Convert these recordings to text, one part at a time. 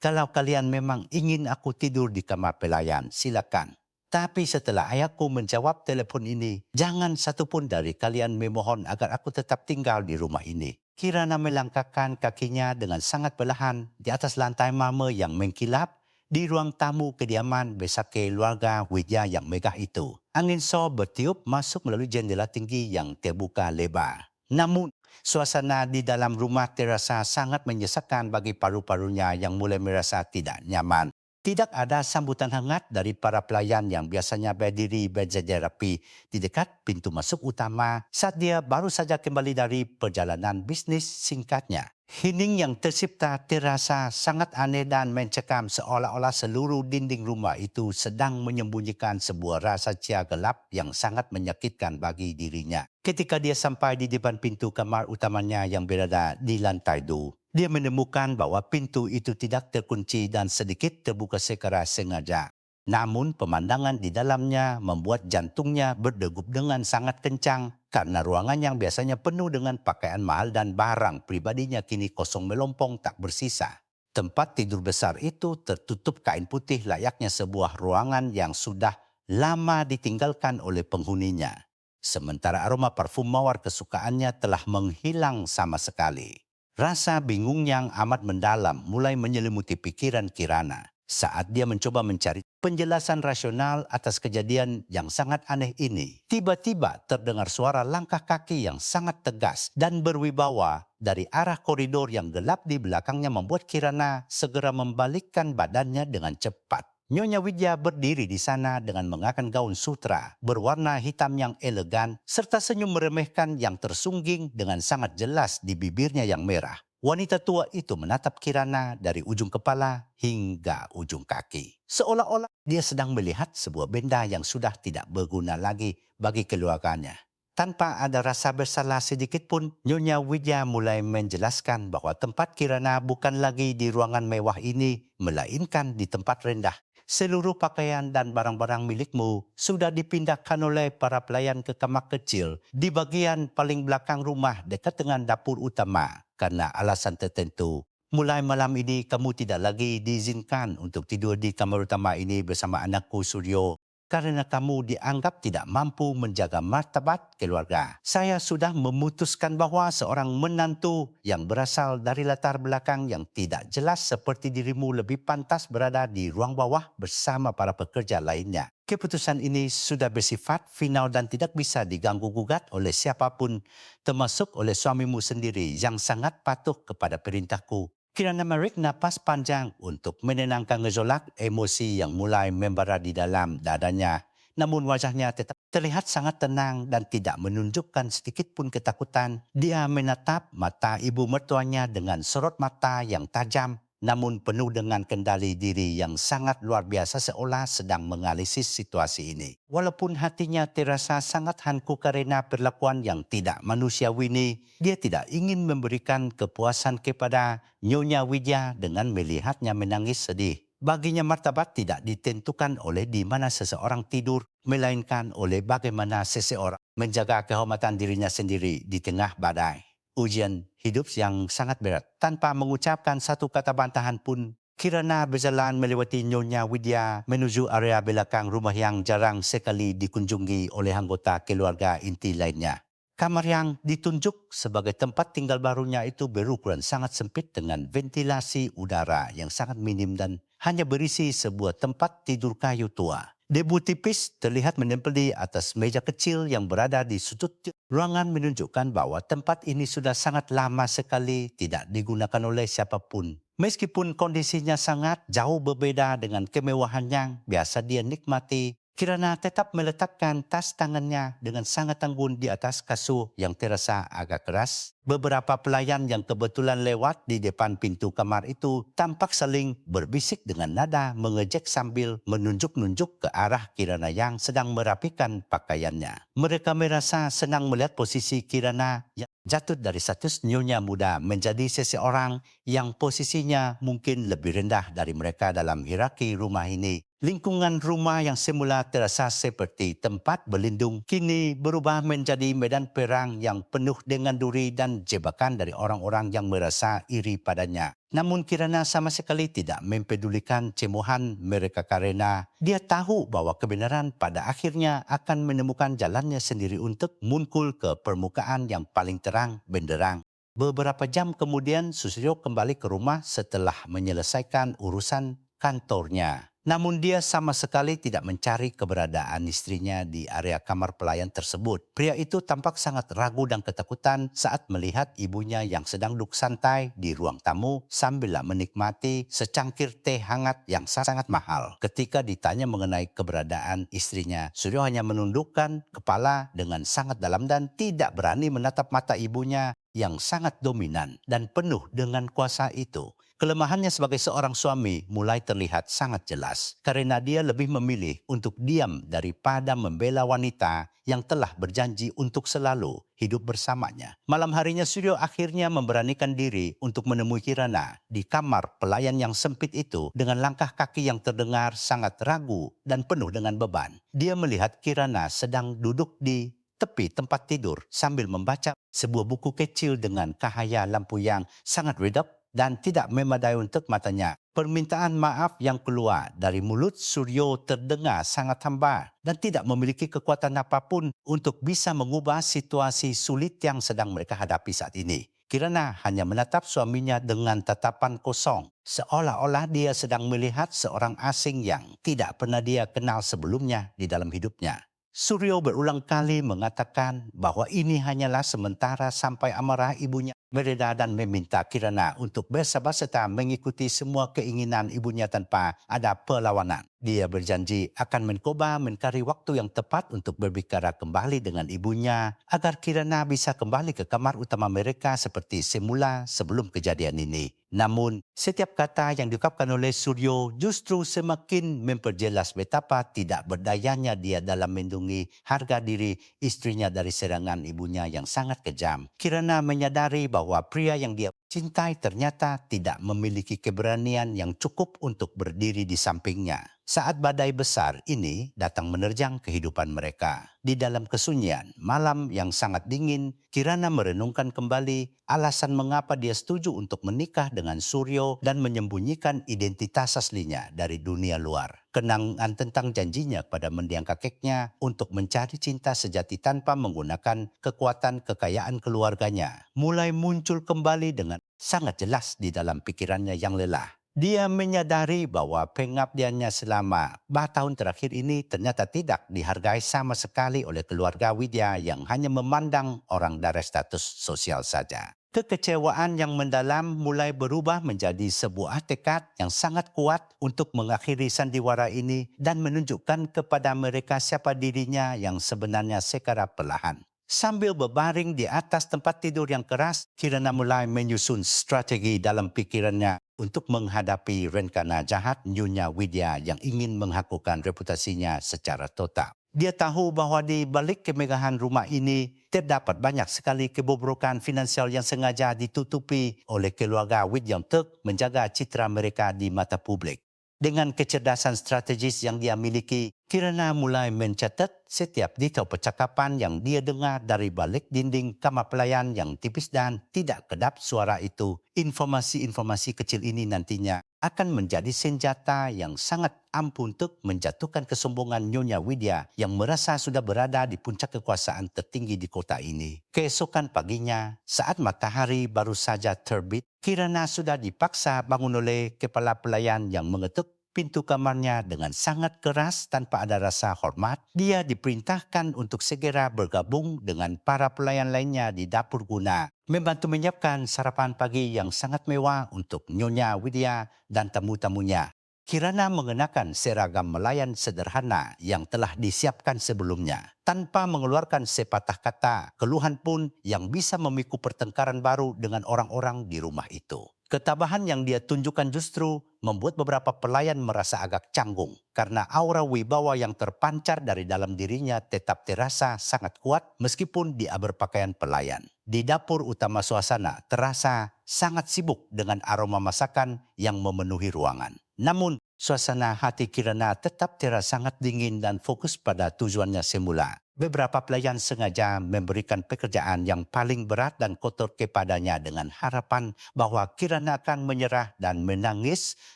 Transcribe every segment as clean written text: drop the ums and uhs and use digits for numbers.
Kalau kalian memang ingin aku tidur di kamar pelayan, silakan. Tapi setelah ayahku menjawab telepon ini, jangan satupun dari kalian memohon agar aku tetap tinggal di rumah ini. Kirana melangkahkan kakinya dengan sangat perlahan di atas lantai marmer yang mengkilap di ruang tamu kediaman besar keluarga Widya yang megah itu. Angin so bertiup masuk melalui jendela tinggi yang terbuka lebar. Namun, suasana di dalam rumah terasa sangat menyesakkan bagi paru-parunya yang mulai merasa tidak nyaman. Tidak ada sambutan hangat dari para pelayan yang biasanya berdiri berjajar rapi di dekat pintu masuk utama saat dia baru saja kembali dari perjalanan bisnis singkatnya. Hening yang tercipta terasa sangat aneh dan mencekam seolah-olah seluruh dinding rumah itu sedang menyembunyikan sebuah rasa cia gelap yang sangat menyakitkan bagi dirinya. Ketika dia sampai di depan pintu kamar utamanya yang berada di lantai 2, dia menemukan bahwa pintu itu tidak terkunci dan sedikit terbuka secara sengaja. Namun pemandangan di dalamnya membuat jantungnya berdegup dengan sangat kencang karena ruangan yang biasanya penuh dengan pakaian mahal dan barang pribadinya kini kosong melompong tak bersisa. Tempat tidur besar itu tertutup kain putih layaknya sebuah ruangan yang sudah lama ditinggalkan oleh penghuninya. Sementara aroma parfum mawar kesukaannya telah menghilang sama sekali. Rasa bingung yang amat mendalam mulai menyelimuti pikiran Kirana saat dia mencoba mencari penjelasan rasional atas kejadian yang sangat aneh ini. Tiba-tiba terdengar suara langkah kaki yang sangat tegas dan berwibawa dari arah koridor yang gelap di belakangnya membuat Kirana segera membalikkan badannya dengan cepat. Nyonya Widya berdiri di sana dengan mengenakan gaun sutra berwarna hitam yang elegan serta senyum meremehkan yang tersungging dengan sangat jelas di bibirnya yang merah. Wanita tua itu menatap Kirana dari ujung kepala hingga ujung kaki. Seolah-olah dia sedang melihat sebuah benda yang sudah tidak berguna lagi bagi keluarganya. Tanpa ada rasa bersalah sedikit pun, Nyonya Widya mulai menjelaskan bahwa tempat Kirana bukan lagi di ruangan mewah ini, melainkan di tempat rendah. Seluruh pakaian dan barang-barang milikmu sudah dipindahkan oleh para pelayan ke kamar kecil di bagian paling belakang rumah dekat dengan dapur utama karena alasan tertentu. Mulai malam ini kamu tidak lagi diizinkan untuk tidur di kamar utama ini bersama anakku Suryo karena kamu dianggap tidak mampu menjaga martabat keluarga. Saya sudah memutuskan bahwa seorang menantu yang berasal dari latar belakang yang tidak jelas seperti dirimu lebih pantas berada di ruang bawah bersama para pekerja lainnya. Keputusan ini sudah bersifat final dan tidak bisa diganggu-gugat oleh siapapun, termasuk oleh suamimu sendiri yang sangat patuh kepada perintahku. Kirana menarik napas panjang untuk menenangkan gejolak emosi yang mulai membara di dalam dadanya. Namun wajahnya tetap terlihat sangat tenang dan tidak menunjukkan sedikit pun ketakutan. Dia menatap mata ibu mertuanya dengan sorot mata yang tajam namun penuh dengan kendali diri yang sangat luar biasa seolah sedang menganalisis situasi ini. Walaupun hatinya terasa sangat hanku karena perlakuan yang tidak manusiawi ini, dia tidak ingin memberikan kepuasan kepada Nyonya Widya dengan melihatnya menangis sedih. Baginya martabat tidak ditentukan oleh di mana seseorang tidur, melainkan oleh bagaimana seseorang menjaga kehormatan dirinya sendiri di tengah badai. Ujian hidup yang sangat berat. Tanpa mengucapkan satu kata bantahan pun, Kirana berjalan melewati Nyonya Widya menuju area belakang rumah yang jarang sekali dikunjungi oleh anggota keluarga inti lainnya. Kamar yang ditunjuk sebagai tempat tinggal barunya itu berukuran sangat sempit dengan ventilasi udara yang sangat minim dan hanya berisi sebuah tempat tidur kayu tua. Debu tipis terlihat menempel di atas meja kecil yang berada di sudut ruangan menunjukkan bahwa tempat ini sudah sangat lama sekali tidak digunakan oleh siapapun. Meskipun kondisinya sangat jauh berbeda dengan kemewahan yang biasa dia nikmati, Kirana tetap meletakkan tas tangannya dengan sangat anggun di atas kasur yang terasa agak keras. Beberapa pelayan yang kebetulan lewat di depan pintu kamar itu tampak saling berbisik dengan nada mengejek sambil menunjuk-nunjuk ke arah Kirana yang sedang merapikan pakaiannya. Mereka merasa senang melihat posisi Kirana yang jatuh dari status nyonya muda menjadi seseorang yang posisinya mungkin lebih rendah dari mereka dalam hierarki rumah ini. Lingkungan rumah yang semula terasa seperti tempat berlindung kini berubah menjadi medan perang yang penuh dengan duri dan jebakan dari orang-orang yang merasa iri padanya. Namun Kirana sama sekali tidak mempedulikan cemohan mereka karena dia tahu bahwa kebenaran pada akhirnya akan menemukan jalannya sendiri untuk muncul ke permukaan yang paling terang benderang. Beberapa jam kemudian Susilo kembali ke rumah setelah menyelesaikan urusan kantornya. Namun dia sama sekali tidak mencari keberadaan istrinya di area kamar pelayan tersebut. Pria itu tampak sangat ragu dan ketakutan saat melihat ibunya yang sedang duduk santai di ruang tamu sambil menikmati secangkir teh hangat yang sangat mahal. Ketika ditanya mengenai keberadaan istrinya, Suryo hanya menundukkan kepala dengan sangat dalam dan tidak berani menatap mata ibunya yang sangat dominan dan penuh dengan kuasa itu. Kelemahannya sebagai seorang suami mulai terlihat sangat jelas karena dia lebih memilih untuk diam daripada membela wanita yang telah berjanji untuk selalu hidup bersamanya. Malam harinya Suryo akhirnya memberanikan diri untuk menemui Kirana di kamar pelayan yang sempit itu dengan langkah kaki yang terdengar sangat ragu dan penuh dengan beban. Dia melihat Kirana sedang duduk di tepi tempat tidur sambil membaca sebuah buku kecil dengan cahaya lampu yang sangat redup dan tidak memadai untuk matanya. Permintaan maaf yang keluar dari mulut Suryo terdengar sangat hambar dan tidak memiliki kekuatan apapun untuk bisa mengubah situasi sulit yang sedang mereka hadapi saat ini. Kirana hanya menatap suaminya dengan tatapan kosong, seolah-olah dia sedang melihat seorang asing yang tidak pernah dia kenal sebelumnya di dalam hidupnya. Suryo berulang kali mengatakan bahwa ini hanyalah sementara sampai amarah ibunya mereda dan meminta Kirana untuk bersabar-sabar mengikuti semua keinginan ibunya tanpa ada perlawanan. Dia berjanji akan mencoba mencari waktu yang tepat untuk berbicara kembali dengan ibunya agar Kirana bisa kembali ke kamar utama mereka seperti semula sebelum kejadian ini. Namun, setiap kata yang diucapkan oleh Suryo justru semakin memperjelas betapa tidak berdayanya dia dalam melindungi harga diri istrinya dari serangan ibunya yang sangat kejam. Kirana menyadari bahwa pria yang dia cintai ternyata tidak memiliki keberanian yang cukup untuk berdiri di sampingnya. Saat badai besar ini datang menerjang kehidupan mereka. Di dalam kesunyian, malam yang sangat dingin, Kirana merenungkan kembali alasan mengapa dia setuju untuk menikah dengan Suryo dan menyembunyikan identitas aslinya dari dunia luar. Kenangan tentang janjinya pada mendiang kakeknya untuk mencari cinta sejati tanpa menggunakan kekuatan kekayaan keluarganya mulai muncul kembali dengan sangat jelas di dalam pikirannya yang lelah. Dia menyadari bahwa pengabdiannya selama tahun terakhir ini ternyata tidak dihargai sama sekali oleh keluarga Widya yang hanya memandang orang dari status sosial saja. Kekecewaan yang mendalam mulai berubah menjadi sebuah tekad yang sangat kuat untuk mengakhiri sandiwara ini dan menunjukkan kepada mereka siapa dirinya yang sebenarnya secara perlahan. Sambil berbaring di atas tempat tidur yang keras, Kirana mulai menyusun strategi dalam pikirannya untuk menghadapi rencana jahat Nyonya Widya yang ingin menghancurkan reputasinya secara total. Dia tahu bahwa di balik kemegahan rumah ini terdapat banyak sekali kebobrokan finansial yang sengaja ditutupi oleh keluarga Widya untuk menjaga citra mereka di mata publik. Dengan kecerdasan strategis yang dia miliki, Kirana mulai mencatat setiap detail percakapan yang dia dengar dari balik dinding kamar pelayan yang tipis dan tidak kedap suara itu. Informasi-informasi kecil ini nantinya akan menjadi senjata yang sangat ampuh untuk menjatuhkan kesombongan Nyonya Widya yang merasa sudah berada di puncak kekuasaan tertinggi di kota ini. Keesokan paginya, saat matahari baru saja terbit, Kirana sudah dipaksa bangun oleh kepala pelayan yang mengetuk pintu kamarnya dengan sangat keras tanpa ada rasa hormat. Dia diperintahkan untuk segera bergabung dengan para pelayan lainnya di dapur guna membantu menyiapkan sarapan pagi yang sangat mewah untuk Nyonya Widya dan tamu-tamunya. Kirana mengenakan seragam melayan sederhana yang telah disiapkan sebelumnya. Tanpa mengeluarkan sepatah kata, keluhan pun yang bisa memicu pertengkaran baru dengan orang-orang di rumah itu. Ketabahan yang dia tunjukkan justru membuat beberapa pelayan merasa agak canggung karena aura wibawa yang terpancar dari dalam dirinya tetap terasa sangat kuat meskipun dia berpakaian pelayan. Di dapur utama suasana terasa sangat sibuk dengan aroma masakan yang memenuhi ruangan. Namun, suasana hati Kirana tetap terasa sangat dingin dan fokus pada tujuannya semula. Beberapa pelayan sengaja memberikan pekerjaan yang paling berat dan kotor kepadanya dengan harapan bahwa Kirana akan menyerah dan menangis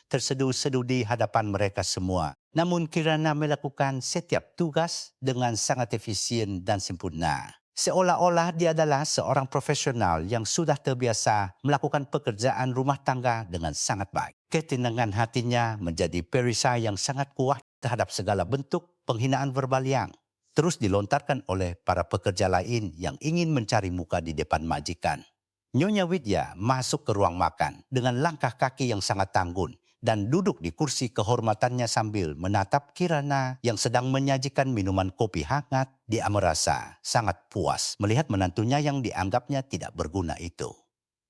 terseduh-seduh di hadapan mereka semua. Namun Kirana melakukan setiap tugas dengan sangat efisien dan sempurna. Seolah-olah dia adalah seorang profesional yang sudah terbiasa melakukan pekerjaan rumah tangga dengan sangat baik. Ketenangan hatinya menjadi perisai yang sangat kuat terhadap segala bentuk penghinaan verbal yang terus dilontarkan oleh para pekerja lain yang ingin mencari muka di depan majikan. Nyonya Widya masuk ke ruang makan dengan langkah kaki yang sangat tanggun dan duduk di kursi kehormatannya sambil menatap Kirana yang sedang menyajikan minuman kopi hangat. Dia merasa sangat puas melihat menantunya yang dianggapnya tidak berguna itu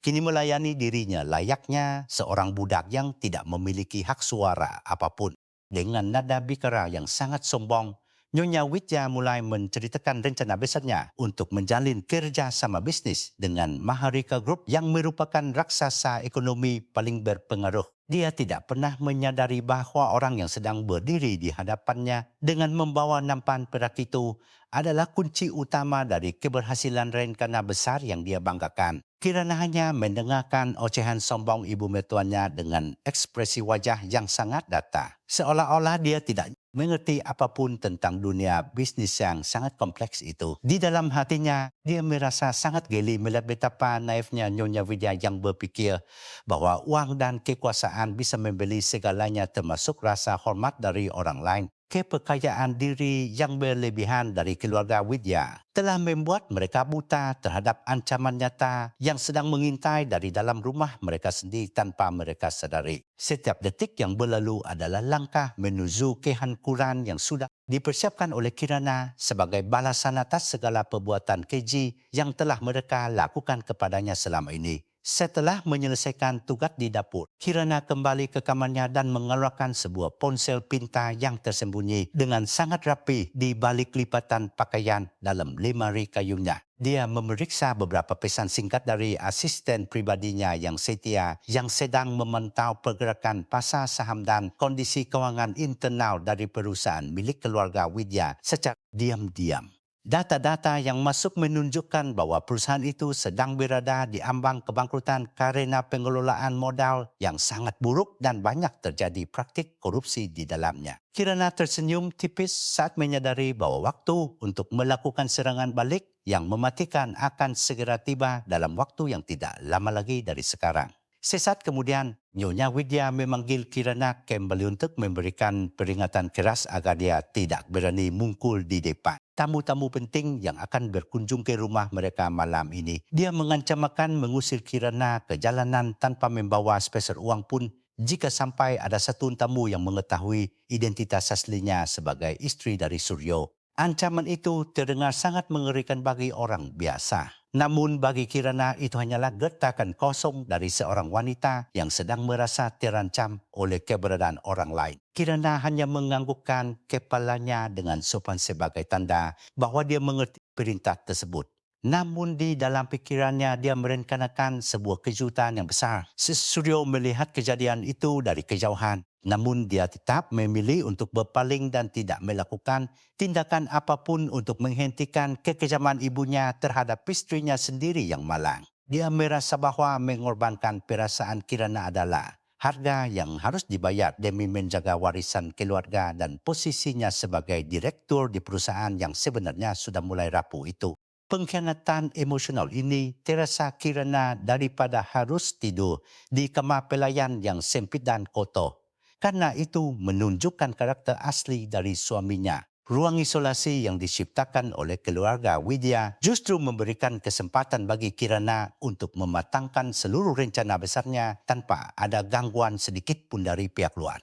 kini melayani dirinya layaknya seorang budak yang tidak memiliki hak suara apapun. Dengan nada bicara yang sangat sombong, Nyonya Widya mulai menceritakan rencana besarnya untuk menjalin kerja sama bisnis dengan Maharika Group yang merupakan raksasa ekonomi paling berpengaruh. Dia tidak pernah menyadari bahawa orang yang sedang berdiri di hadapannya dengan membawa nampan perak itu adalah kunci utama dari keberhasilan rencana besar yang dia banggakan. Kirana hanya mendengarkan ocehan sombong ibu mertuanya dengan ekspresi wajah yang sangat datar. Seolah-olah dia tidak mengerti apapun tentang dunia bisnis yang sangat kompleks itu. Di dalam hatinya, dia merasa sangat geli melihat betapa naifnya Nyonya Widya yang berfikir bahwa uang dan kekuasaan bisa membeli segalanya termasuk rasa hormat dari orang lain. Kepercayaan diri yang berlebihan dari keluarga Widya telah membuat mereka buta terhadap ancaman nyata yang sedang mengintai dari dalam rumah mereka sendiri tanpa mereka sadari. Setiap detik yang berlalu adalah langkah menuju kehancuran yang sudah dipersiapkan oleh Kirana sebagai balasan atas segala perbuatan keji yang telah mereka lakukan kepadanya selama ini. Setelah menyelesaikan tugas di dapur, Kirana kembali ke kamarnya dan mengeluarkan sebuah ponsel pintar yang tersembunyi dengan sangat rapi di balik lipatan pakaian dalam lemari kayunya. Dia memeriksa beberapa pesan singkat dari asisten pribadinya yang setia yang sedang memantau pergerakan pasar saham dan kondisi kewangan internal dari perusahaan milik keluarga Widya secara diam-diam. Data-data yang masuk menunjukkan bahwa perusahaan itu sedang berada di ambang kebangkrutan karena pengelolaan modal yang sangat buruk dan banyak terjadi praktik korupsi di dalamnya. Kirana tersenyum tipis saat menyadari bahwa waktu untuk melakukan serangan balik yang mematikan akan segera tiba dalam waktu yang tidak lama lagi dari sekarang. Sesaat kemudian, Nyonya Widya memanggil Kirana kembali untuk memberikan peringatan keras agar dia tidak berani mungkul di depan tamu-tamu penting yang akan berkunjung ke rumah mereka malam ini. Dia mengancam akan mengusir Kirana ke jalanan tanpa membawa sepeser uang pun jika sampai ada satu tamu yang mengetahui identitas aslinya sebagai istri dari Suryo. Ancaman itu terdengar sangat mengerikan bagi orang biasa. Namun bagi Kirana itu hanyalah gertakan kosong dari seorang wanita yang sedang merasa terancam oleh keberadaan orang lain. Kirana hanya menganggukkan kepalanya dengan sopan sebagai tanda bahwa dia mengerti perintah tersebut. Namun di dalam pikirannya dia merencanakan sebuah kejutan yang besar. Suryo melihat kejadian itu dari kejauhan. Namun dia tetap memilih untuk berpaling dan tidak melakukan tindakan apapun untuk menghentikan kekejaman ibunya terhadap istrinya sendiri yang malang. Dia merasa bahwa mengorbankan perasaan Kirana adalah harga yang harus dibayar demi menjaga warisan keluarga dan posisinya sebagai direktur di perusahaan yang sebenarnya sudah mulai rapuh itu. Pengkhianatan emosional ini terasa Kirana daripada harus tidur di kamar pelayan yang sempit dan kotor. Karena itu menunjukkan karakter asli dari suaminya. Ruang isolasi yang diciptakan oleh keluarga Widya justru memberikan kesempatan bagi Kirana untuk mematangkan seluruh rencana besarnya tanpa ada gangguan sedikit pun dari pihak luar.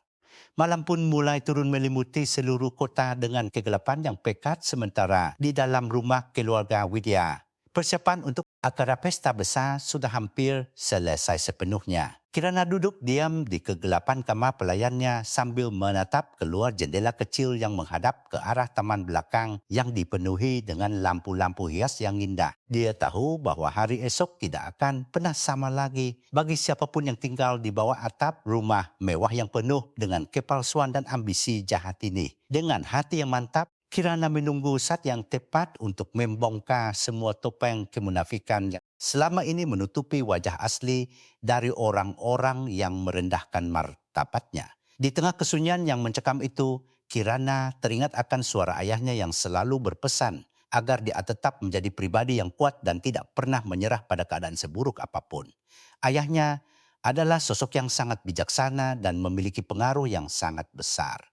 Malam pun mulai turun melimuti seluruh kota dengan kegelapan yang pekat sementara di dalam rumah keluarga Widya. Persiapan untuk acara pesta besar sudah hampir selesai sepenuhnya. Kirana duduk diam di kegelapan kamar pelayannya sambil menatap keluar jendela kecil yang menghadap ke arah taman belakang yang dipenuhi dengan lampu-lampu hias yang indah. Dia tahu bahwa hari esok tidak akan pernah sama lagi bagi siapapun yang tinggal di bawah atap rumah mewah yang penuh dengan kepalsuan dan ambisi jahat ini. Dengan hati yang mantap, Kirana menunggu saat yang tepat untuk membongkar semua topeng kemunafikan yang selama ini menutupi wajah asli dari orang-orang yang merendahkan martabatnya. Di tengah kesunyian yang mencekam itu, Kirana teringat akan suara ayahnya yang selalu berpesan agar dia tetap menjadi pribadi yang kuat dan tidak pernah menyerah pada keadaan seburuk apapun. Ayahnya adalah sosok yang sangat bijaksana dan memiliki pengaruh yang sangat besar.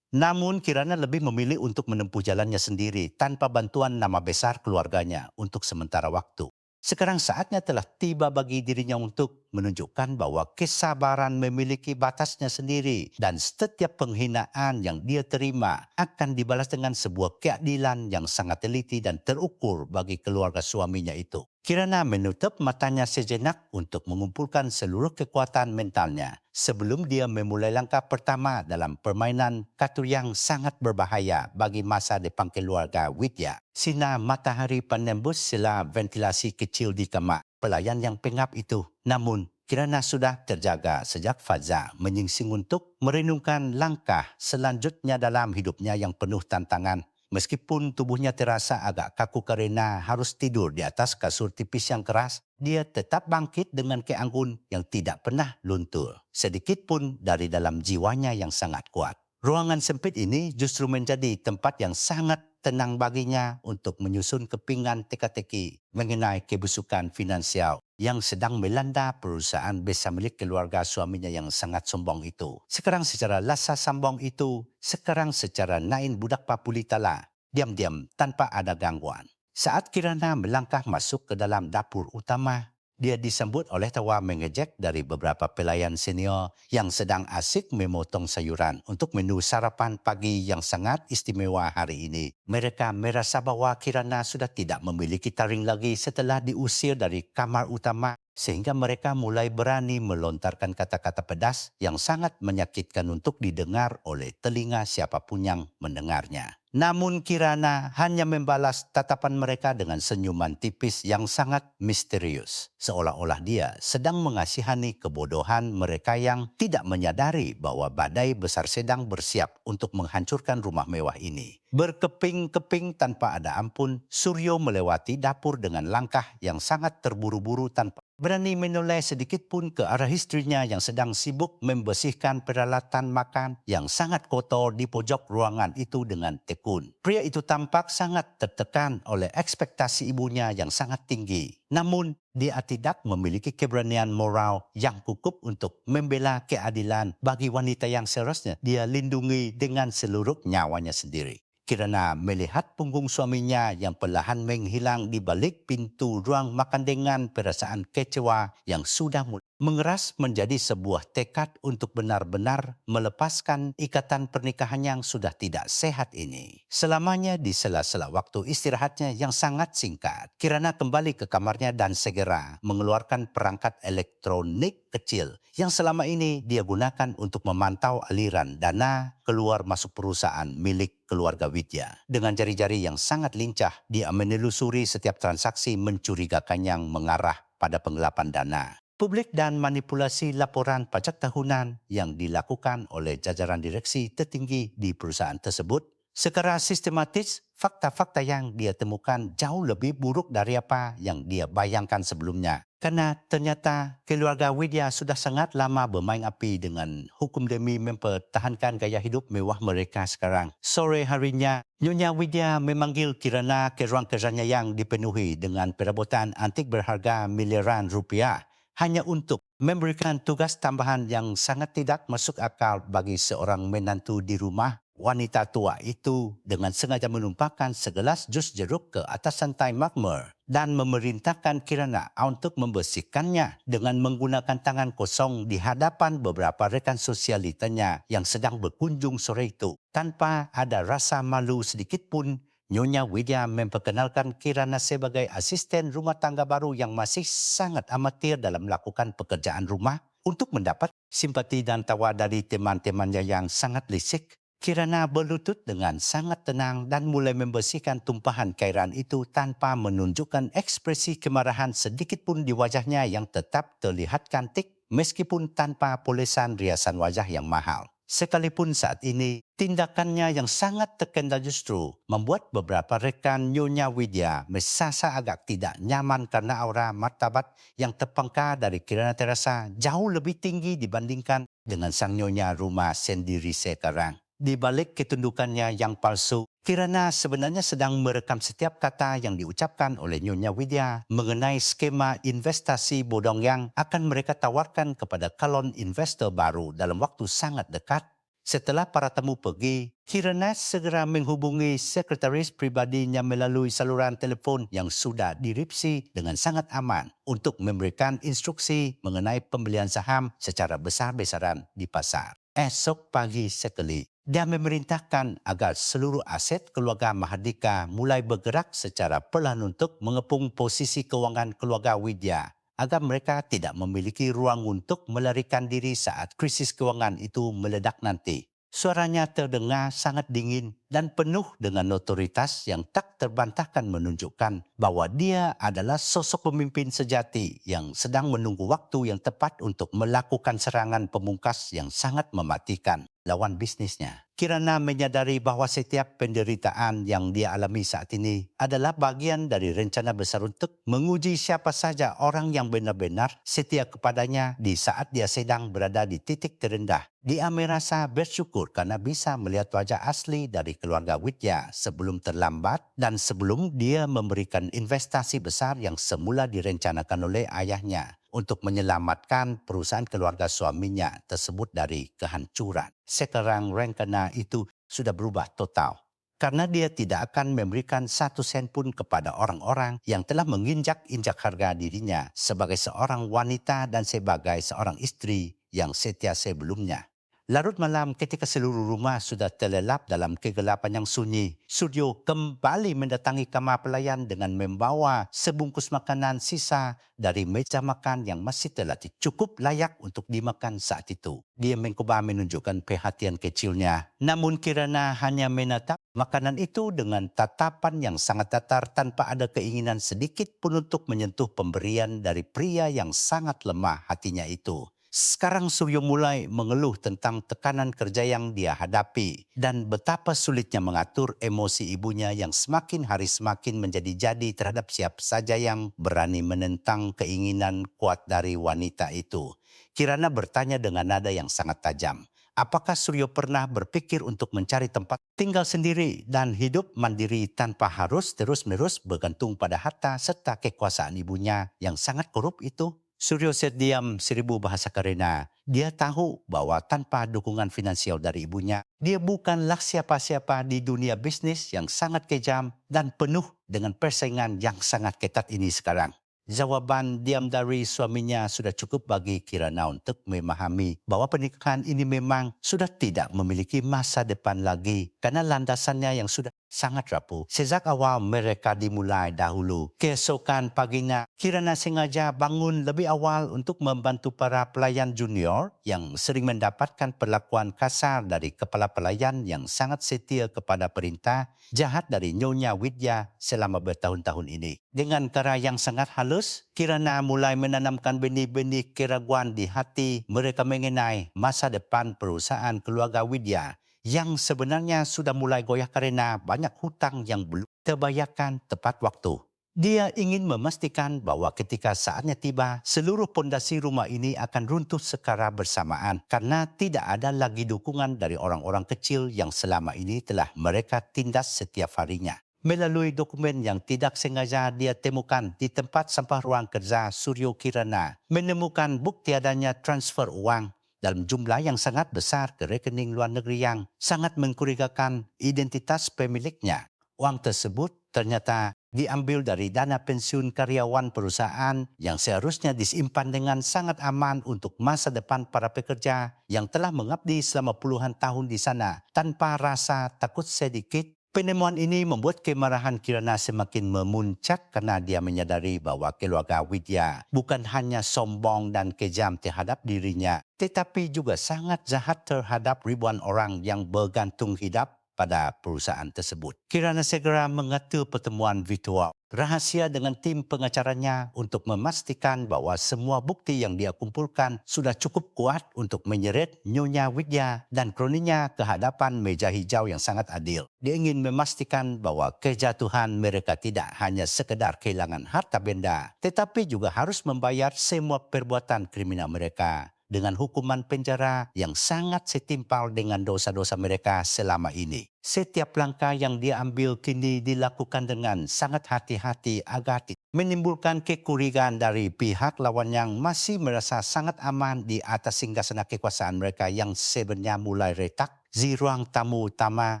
Namun Kirana lebih memilih untuk menempuh jalannya sendiri tanpa bantuan nama besar keluarganya untuk sementara waktu. Sekarang saatnya telah tiba bagi dirinya untuk menunjukkan bahwa kesabaran memiliki batasnya sendiri dan setiap penghinaan yang dia terima akan dibalas dengan sebuah keadilan yang sangat teliti dan terukur bagi keluarga suaminya itu. Kirana menutup matanya sejenak untuk mengumpulkan seluruh kekuatan mentalnya sebelum dia memulai langkah pertama dalam permainan kartu yang sangat berbahaya bagi masa depan keluarga Widya. Sinar matahari penembus celah ventilasi kecil di kamar pelayan yang pengap itu. Namun, Kirana sudah terjaga sejak Faza menyingsing untuk merenungkan langkah selanjutnya dalam hidupnya yang penuh tantangan. Meskipun tubuhnya terasa agak kaku karena harus tidur di atas kasur tipis yang keras, dia tetap bangkit dengan keanggun yang tidak pernah luntur, sedikit pun dari dalam jiwanya yang sangat kuat. Ruangan sempit ini justru menjadi tempat yang sangat tenang baginya untuk menyusun kepingan teka-teki mengenai kebusukan finansial yang sedang melanda perusahaan besar milik keluarga suaminya yang sangat sombong itu. Sekarang secara lasa sambong itu, sekarang secara nain budak papulitala, diam-diam tanpa ada gangguan. Saat Kirana melangkah masuk ke dalam dapur utama, dia disambut oleh tawa mengejek dari beberapa pelayan senior yang sedang asik memotong sayuran untuk menu sarapan pagi yang sangat istimewa hari ini. Mereka merasa bahwa Kirana sudah tidak memiliki taring lagi setelah diusir dari kamar utama, sehingga mereka mulai berani melontarkan kata-kata pedas yang sangat menyakitkan untuk didengar oleh telinga siapapun yang mendengarnya. Namun Kirana hanya membalas tatapan mereka dengan senyuman tipis yang sangat misterius. Seolah-olah dia sedang mengasihani kebodohan mereka yang tidak menyadari bahwa badai besar sedang bersiap untuk menghancurkan rumah mewah ini. Berkeping-keping tanpa ada ampun, Suryo melewati dapur dengan langkah yang sangat terburu-buru tanpa berani menoleh sedikit pun ke arah istrinya yang sedang sibuk membersihkan peralatan makan yang sangat kotor di pojok ruangan itu dengan tekun. Pria itu tampak sangat tertekan oleh ekspektasi ibunya yang sangat tinggi. Namun, dia tidak memiliki keberanian moral yang cukup untuk membela keadilan bagi wanita yang seharusnya dia lindungi dengan seluruh nyawanya sendiri. Kirana melihat punggung suaminya yang perlahan menghilang di balik pintu ruang makan dengan perasaan kecewa yang sudah mengeras menjadi sebuah tekad untuk benar-benar melepaskan ikatan pernikahan yang sudah tidak sehat ini. Selamanya di sela-sela waktu istirahatnya yang sangat singkat, Kirana kembali ke kamarnya dan segera mengeluarkan perangkat elektronik kecil yang selama ini dia gunakan untuk memantau aliran dana keluar masuk perusahaan milik keluarga Widya. Dengan jari-jari yang sangat lincah, dia menelusuri setiap transaksi mencurigakan yang mengarah pada penggelapan dana publik dan manipulasi laporan pajak tahunan yang dilakukan oleh jajaran direksi tertinggi di perusahaan tersebut. Secara sistematis, fakta-fakta yang dia temukan jauh lebih buruk dari apa yang dia bayangkan sebelumnya. Karena ternyata keluarga Widya sudah sangat lama bermain api dengan hukum demi mempertahankan gaya hidup mewah mereka sekarang. Sore harinya, Nyonya Widya memanggil Kirana ke ruang kerjanya yang dipenuhi dengan perabotan antik berharga miliaran rupiah, hanya untuk memberikan tugas tambahan yang sangat tidak masuk akal bagi seorang menantu di rumah. Wanita tua itu dengan sengaja menumpahkan segelas jus jeruk ke atas santai makmur dan memerintahkan Kirana untuk membersihkannya dengan menggunakan tangan kosong di hadapan beberapa rekan sosialitanya yang sedang berkunjung sore itu. Tanpa ada rasa malu sedikit pun, Nyonya Widya memperkenalkan Kirana sebagai asisten rumah tangga baru yang masih sangat amatir dalam melakukan pekerjaan rumah. untuk mendapat simpati dan tawa dari teman-temannya yang sangat licik. Kirana berlutut dengan sangat tenang dan mulai membersihkan tumpahan cairan itu tanpa menunjukkan ekspresi kemarahan sedikit pun di wajahnya yang tetap terlihat cantik meskipun tanpa polesan riasan wajah yang mahal. Sekalipun saat ini, tindakannya yang sangat terkendal justru membuat beberapa rekan Nyonya Widya merasa agak tidak nyaman karena aura martabat yang terpangkar dari Kirana terasa jauh lebih tinggi dibandingkan dengan sang Nyonya rumah sendiri sekarang. Di balik ketundukannya yang palsu, Kirana sebenarnya sedang merekam setiap kata yang diucapkan oleh Nyonya Widya mengenai skema investasi bodong yang akan mereka tawarkan kepada calon investor baru dalam waktu sangat dekat. Setelah para tamu pergi, Kirana segera menghubungi sekretaris pribadinya melalui saluran telefon yang sudah diripsi dengan sangat aman untuk memberikan instruksi mengenai pembelian saham secara besar-besaran di pasar. Esok pagi sekali, dia memerintahkan agar seluruh aset keluarga Mahardika mulai bergerak secara perlahan untuk mengepung posisi kewangan keluarga Widya agar mereka tidak memiliki ruang untuk melarikan diri saat krisis kewangan itu meledak nanti. Suaranya terdengar sangat dingin dan penuh dengan otoritas yang tak terbantahkan menunjukkan bahwa dia adalah sosok pemimpin sejati yang sedang menunggu waktu yang tepat untuk melakukan serangan pemungkas yang sangat mematikan lawan bisnisnya. Kirana menyadari bahwa setiap penderitaan yang dia alami saat ini adalah bagian dari rencana besar untuk menguji siapa saja orang yang benar-benar setia kepadanya di saat dia sedang berada di titik terendah. Dia merasa bersyukur karena bisa melihat wajah asli dari keluarga Widya sebelum terlambat dan sebelum dia memberikan investasi besar yang semula direncanakan oleh ayahnya untuk menyelamatkan perusahaan keluarga suaminya tersebut dari kehancuran. Sekarang rencana itu sudah berubah total. Karena dia tidak akan memberikan 1 sen pun kepada orang-orang yang telah menginjak-injak harga dirinya sebagai seorang wanita dan sebagai seorang istri yang setia sebelumnya. Larut malam ketika seluruh rumah sudah terlelap dalam kegelapan yang sunyi, Suryo kembali mendatangi kamar pelayan dengan membawa sebungkus makanan sisa dari meja makan yang masih terlatih cukup layak untuk dimakan saat itu. Dia mencoba menunjukkan perhatian kecilnya, namun Kirana hanya menatap makanan itu dengan tatapan yang sangat datar tanpa ada keinginan sedikit pun untuk menyentuh pemberian dari pria yang sangat lemah hatinya itu. Sekarang Suryo mulai mengeluh tentang tekanan kerja yang dia hadapi dan betapa sulitnya mengatur emosi ibunya yang semakin hari semakin menjadi-jadi terhadap siapa saja yang berani menentang keinginan kuat dari wanita itu. Kirana bertanya dengan nada yang sangat tajam. Apakah Suryo pernah berpikir untuk mencari tempat tinggal sendiri dan hidup mandiri tanpa harus terus-menerus bergantung pada harta serta kekuasaan ibunya yang sangat korup itu? Suryo diam 1000 bahasa Karena. Dia tahu bahwa tanpa dukungan finansial dari ibunya, dia bukanlah siapa-siapa di dunia bisnis yang sangat kejam dan penuh dengan persaingan yang sangat ketat ini sekarang. Jawaban diam dari suaminya sudah cukup bagi Kirana untuk memahami bahwa pernikahan ini memang sudah tidak memiliki masa depan lagi karena landasannya yang sudah sangat rapuh. Sejak awal mereka dimulai dahulu. Keesokan paginya, Kirana sengaja bangun lebih awal untuk membantu para pelayan junior yang sering mendapatkan perlakuan kasar dari kepala pelayan yang sangat setia kepada perintah jahat dari Nyonya Widya selama bertahun-tahun ini. Dengan cara yang sangat halus, Kirana mulai menanamkan benih-benih keraguan di hati mereka mengenai masa depan perusahaan keluarga Widya yang sebenarnya sudah mulai goyah karena banyak hutang yang belum terbayarkan tepat waktu. Dia ingin memastikan bahwa ketika saatnya tiba, seluruh pondasi rumah ini akan runtuh secara bersamaan karena tidak ada lagi dukungan dari orang-orang kecil yang selama ini telah mereka tindas setiap harinya. Melalui dokumen yang tidak sengaja dia temukan di tempat sampah ruang kerja Suryo Kirana, menemukan bukti adanya transfer uang dalam jumlah yang sangat besar ke rekening luar negeri yang sangat mencurigakan identitas pemiliknya. Uang tersebut ternyata diambil dari dana pensiun karyawan perusahaan yang seharusnya disimpan dengan sangat aman untuk masa depan para pekerja yang telah mengabdi selama puluhan tahun di sana tanpa rasa takut sedikit Penemuan ini membuat kemarahan Kirana semakin memuncak karena dia menyadari bahwa keluarga Widya bukan hanya sombong dan kejam terhadap dirinya, tetapi juga sangat jahat terhadap ribuan orang yang bergantung hidup pada perusahaan tersebut. Kirana segera mengatur pertemuan virtual rahasia dengan tim pengacaranya untuk memastikan bahwa semua bukti yang dia kumpulkan sudah cukup kuat untuk menyeret Nyonya Widya dan kroninya ke hadapan meja hijau yang sangat adil. Dia ingin memastikan bahwa kejatuhan mereka tidak hanya sekedar kehilangan harta benda, tetapi juga harus membayar semua perbuatan kriminal mereka dengan hukuman penjara yang sangat setimpal dengan dosa-dosa mereka selama ini. Setiap langkah yang dia ambil kini dilakukan dengan sangat hati-hati agar tidak menimbulkan kekurigan dari pihak lawan yang masih merasa sangat aman di atas singgasana kekuasaan mereka yang sebenarnya mulai retak. Di ruang tamu utama,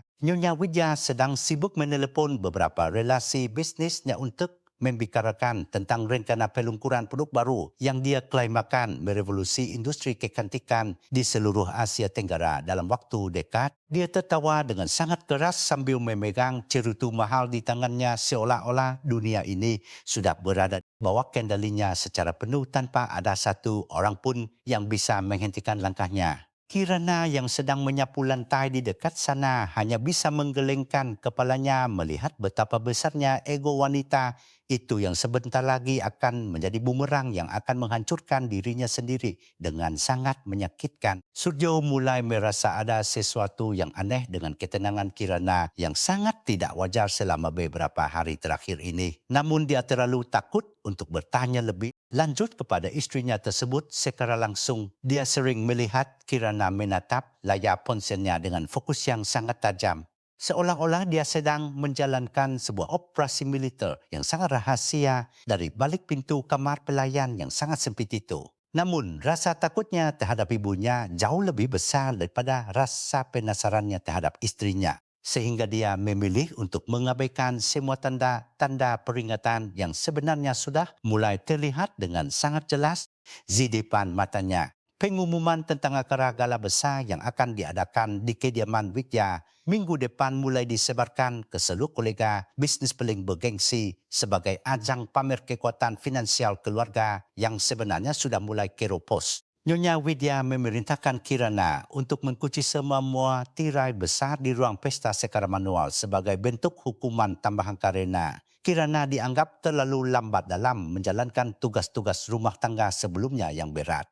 Nyonya Widya sedang sibuk menelepon beberapa relasi bisnisnya untuk membicarakan tentang rencana peluncuran produk baru yang dia klaimakan merevolusi industri kecantikan di seluruh Asia Tenggara dalam waktu dekat. Dia tertawa dengan sangat keras sambil memegang cerutu mahal di tangannya seolah-olah dunia ini sudah berada di bawah kendalinya secara penuh tanpa ada satu orang pun yang bisa menghentikan langkahnya. Kirana yang sedang menyapu lantai di dekat sana hanya bisa menggelengkan kepalanya melihat betapa besarnya ego wanita itu yang sebentar lagi akan menjadi bumerang yang akan menghancurkan dirinya sendiri dengan sangat menyakitkan. Suryo mulai merasa ada sesuatu yang aneh dengan ketenangan Kirana yang sangat tidak wajar selama beberapa hari terakhir ini. Namun dia terlalu takut untuk bertanya lebih lanjut kepada istrinya tersebut secara langsung. Dia sering melihat Kirana menatap layar ponselnya dengan fokus yang sangat tajam. Seolah-olah dia sedang menjalankan sebuah operasi militer yang sangat rahasia dari balik pintu kamar pelayan yang sangat sempit itu. Namun, rasa takutnya terhadap ibunya jauh lebih besar daripada rasa penasarannya terhadap istrinya. Sehingga dia memilih untuk mengabaikan semua tanda-tanda peringatan yang sebenarnya sudah mulai terlihat dengan sangat jelas di depan matanya. Pengumuman tentang acara gala besar yang akan diadakan di kediaman Widya minggu depan mulai disebarkan ke seluruh kolega bisnis paling bergengsi sebagai ajang pamer kekuatan finansial keluarga yang sebenarnya sudah mulai keropos. Nyonya Widya memerintahkan Kirana untuk mencuci semua tirai besar di ruang pesta secara manual sebagai bentuk hukuman tambahan karena Kirana dianggap terlalu lambat dalam menjalankan tugas-tugas rumah tangga sebelumnya yang berat.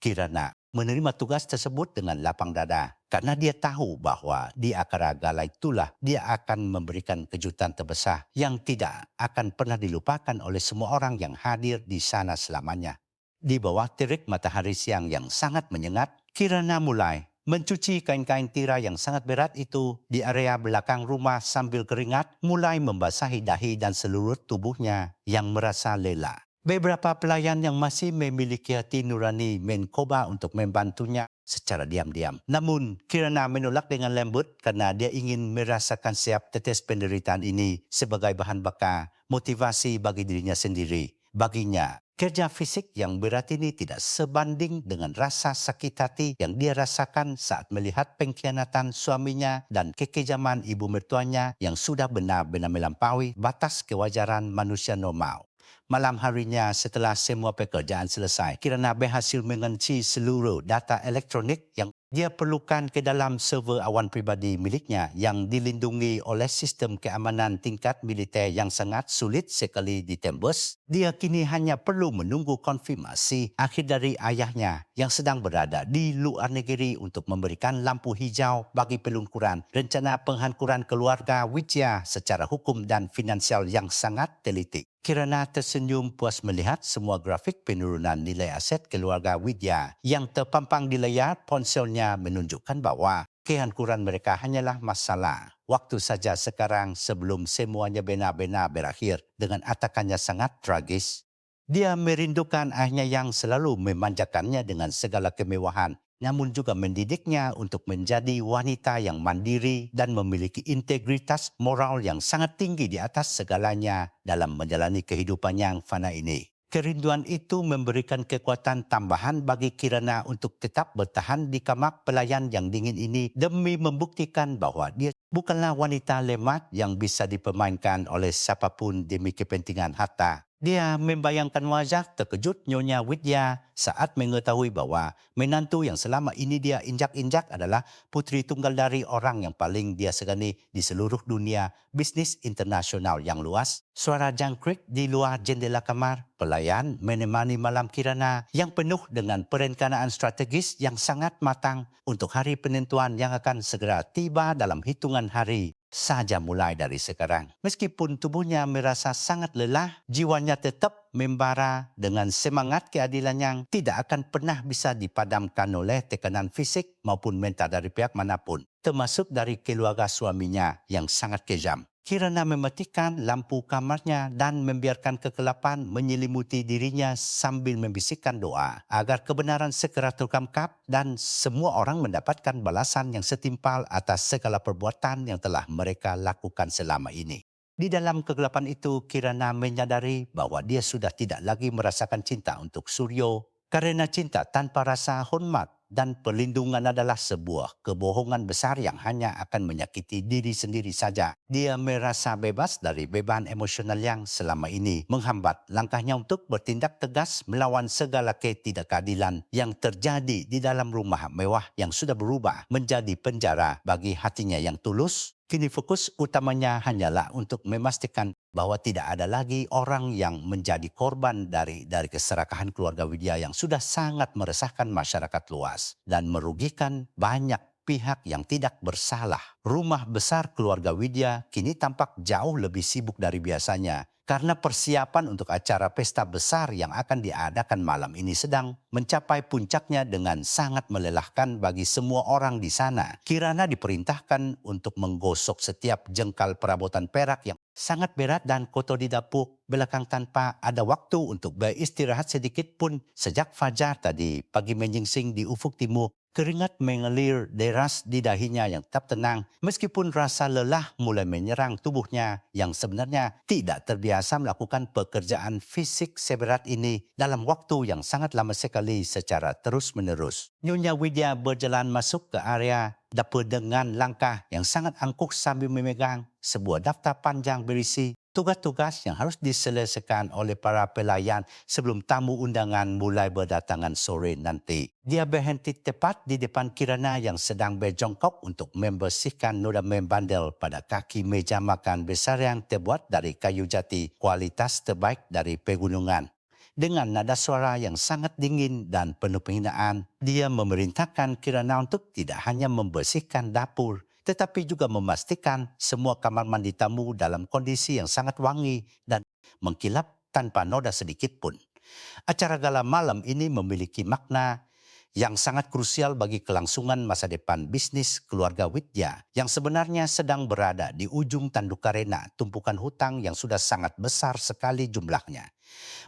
Kirana menerima tugas tersebut dengan lapang dada karena dia tahu bahwa di acara gala itulah dia akan memberikan kejutan terbesar yang tidak akan pernah dilupakan oleh semua orang yang hadir di sana selamanya. Di bawah terik matahari siang yang sangat menyengat, Kirana mulai mencuci kain-kain tirai yang sangat berat itu di area belakang rumah sambil keringat mulai membasahi dahi dan seluruh tubuhnya yang merasa lelah. Beberapa pelayan yang masih memiliki hati nurani mencoba untuk membantunya secara diam-diam. Namun, Kirana menolak dengan lembut karena dia ingin merasakan siap tetes penderitaan ini sebagai bahan bakar motivasi bagi dirinya sendiri. Baginya, kerja fisik yang berat ini tidak sebanding dengan rasa sakit hati yang dia rasakan saat melihat pengkhianatan suaminya dan kekejaman ibu mertuanya yang sudah benar-benar melampaui batas kewajaran manusia normal. Malam harinya setelah semua pekerjaan selesai, Kirana berhasil mengunci seluruh data elektronik yang dia perlukan ke dalam server awan pribadi miliknya yang dilindungi oleh sistem keamanan tingkat militer yang sangat sulit sekali ditembus. Dia kini hanya perlu menunggu konfirmasi akhir dari ayahnya yang sedang berada di luar negeri untuk memberikan lampu hijau bagi peluncuran rencana penghancuran keluarga Widya secara hukum dan finansial yang sangat teliti. Kirana tersenyum puas melihat semua grafik penurunan nilai aset keluarga Widya yang terpampang di layar ponselnya menunjukkan bahwa kehancuran mereka hanyalah masalah waktu saja sekarang sebelum semuanya benar-benar berakhir dengan atakannya sangat tragis. Dia merindukan ayahnya yang selalu memanjakannya dengan segala kemewahan, namun juga mendidiknya untuk menjadi wanita yang mandiri dan memiliki integritas moral yang sangat tinggi di atas segalanya dalam menjalani kehidupan yang fana ini. Kerinduan itu memberikan kekuatan tambahan bagi Kirana untuk tetap bertahan di kamar pelayan yang dingin ini demi membuktikan bahwa dia bukanlah wanita lemah yang bisa dipermainkan oleh siapapun demi kepentingan harta. Dia membayangkan wajah terkejut Nyonya Widya saat mengetahui bahwa menantu yang selama ini dia injak-injak adalah putri tunggal dari orang yang paling dia segani di seluruh dunia bisnis internasional yang luas. Suara jangkrik di luar jendela kamar pelayan menemani malam Kirana yang penuh dengan perencanaan strategis yang sangat matang untuk hari penentuan yang akan segera tiba dalam hitungan hari saja mulai dari sekarang. Meskipun tubuhnya merasa sangat lelah, jiwanya tetap membara dengan semangat keadilan yang tidak akan pernah bisa dipadamkan oleh tekanan fisik maupun mental dari pihak manapun, termasuk dari keluarga suaminya yang sangat kejam. Kirana mematikan lampu kamarnya dan membiarkan kegelapan menyelimuti dirinya sambil membisikkan doa agar kebenaran segera terungkap dan semua orang mendapatkan balasan yang setimpal atas segala perbuatan yang telah mereka lakukan selama ini. Di dalam kegelapan itu, Kirana menyadari bahwa dia sudah tidak lagi merasakan cinta untuk Suryo karena cinta tanpa rasa hormat dan perlindungan adalah sebuah kebohongan besar yang hanya akan menyakiti diri sendiri saja. Dia merasa bebas dari beban emosional yang selama ini menghambat langkahnya untuk bertindak tegas melawan segala ketidakadilan yang terjadi di dalam rumah mewah yang sudah berubah menjadi penjara bagi hatinya yang tulus. Kini fokus utamanya hanyalah untuk memastikan bahwa tidak ada lagi orang yang menjadi korban dari keserakahan keluarga Widya yang sudah sangat meresahkan masyarakat luas dan merugikan banyak pihak yang tidak bersalah. Rumah besar keluarga Widya kini tampak jauh lebih sibuk dari biasanya karena persiapan untuk acara pesta besar yang akan diadakan malam ini sedang mencapai puncaknya dengan sangat melelahkan bagi semua orang di sana. Kirana diperintahkan untuk menggosok setiap jengkal perabotan perak yang sangat berat dan kotor di dapur belakang tanpa ada waktu untuk beristirahat sedikit pun. Sejak fajar tadi pagi menyingsing di ufuk timur, keringat mengalir deras di dahinya yang tetap tenang meskipun rasa lelah mulai menyerang tubuhnya yang sebenarnya tidak terbiasa melakukan pekerjaan fisik seberat ini dalam waktu yang sangat lama sekali secara terus-menerus. Nyonya Widya berjalan masuk ke area dapur dengan langkah yang sangat angkuh sambil memegang sebuah daftar panjang berisi tugas-tugas yang harus diselesaikan oleh para pelayan sebelum tamu undangan mulai berdatangan sore nanti. Dia berhenti tepat di depan Kirana yang sedang berjongkok untuk membersihkan noda membandel pada kaki meja makan besar yang terbuat dari kayu jati kualitas terbaik dari pegunungan. Dengan nada suara yang sangat dingin dan penuh penghinaan, dia memerintahkan Kirana untuk tidak hanya membersihkan dapur, tetapi juga memastikan semua kamar mandi tamu dalam kondisi yang sangat wangi dan mengkilap tanpa noda sedikit pun. Acara gala malam ini memiliki makna yang sangat krusial bagi kelangsungan masa depan bisnis keluarga Widya yang sebenarnya sedang berada di ujung tanduk karena tumpukan hutang yang sudah sangat besar sekali jumlahnya.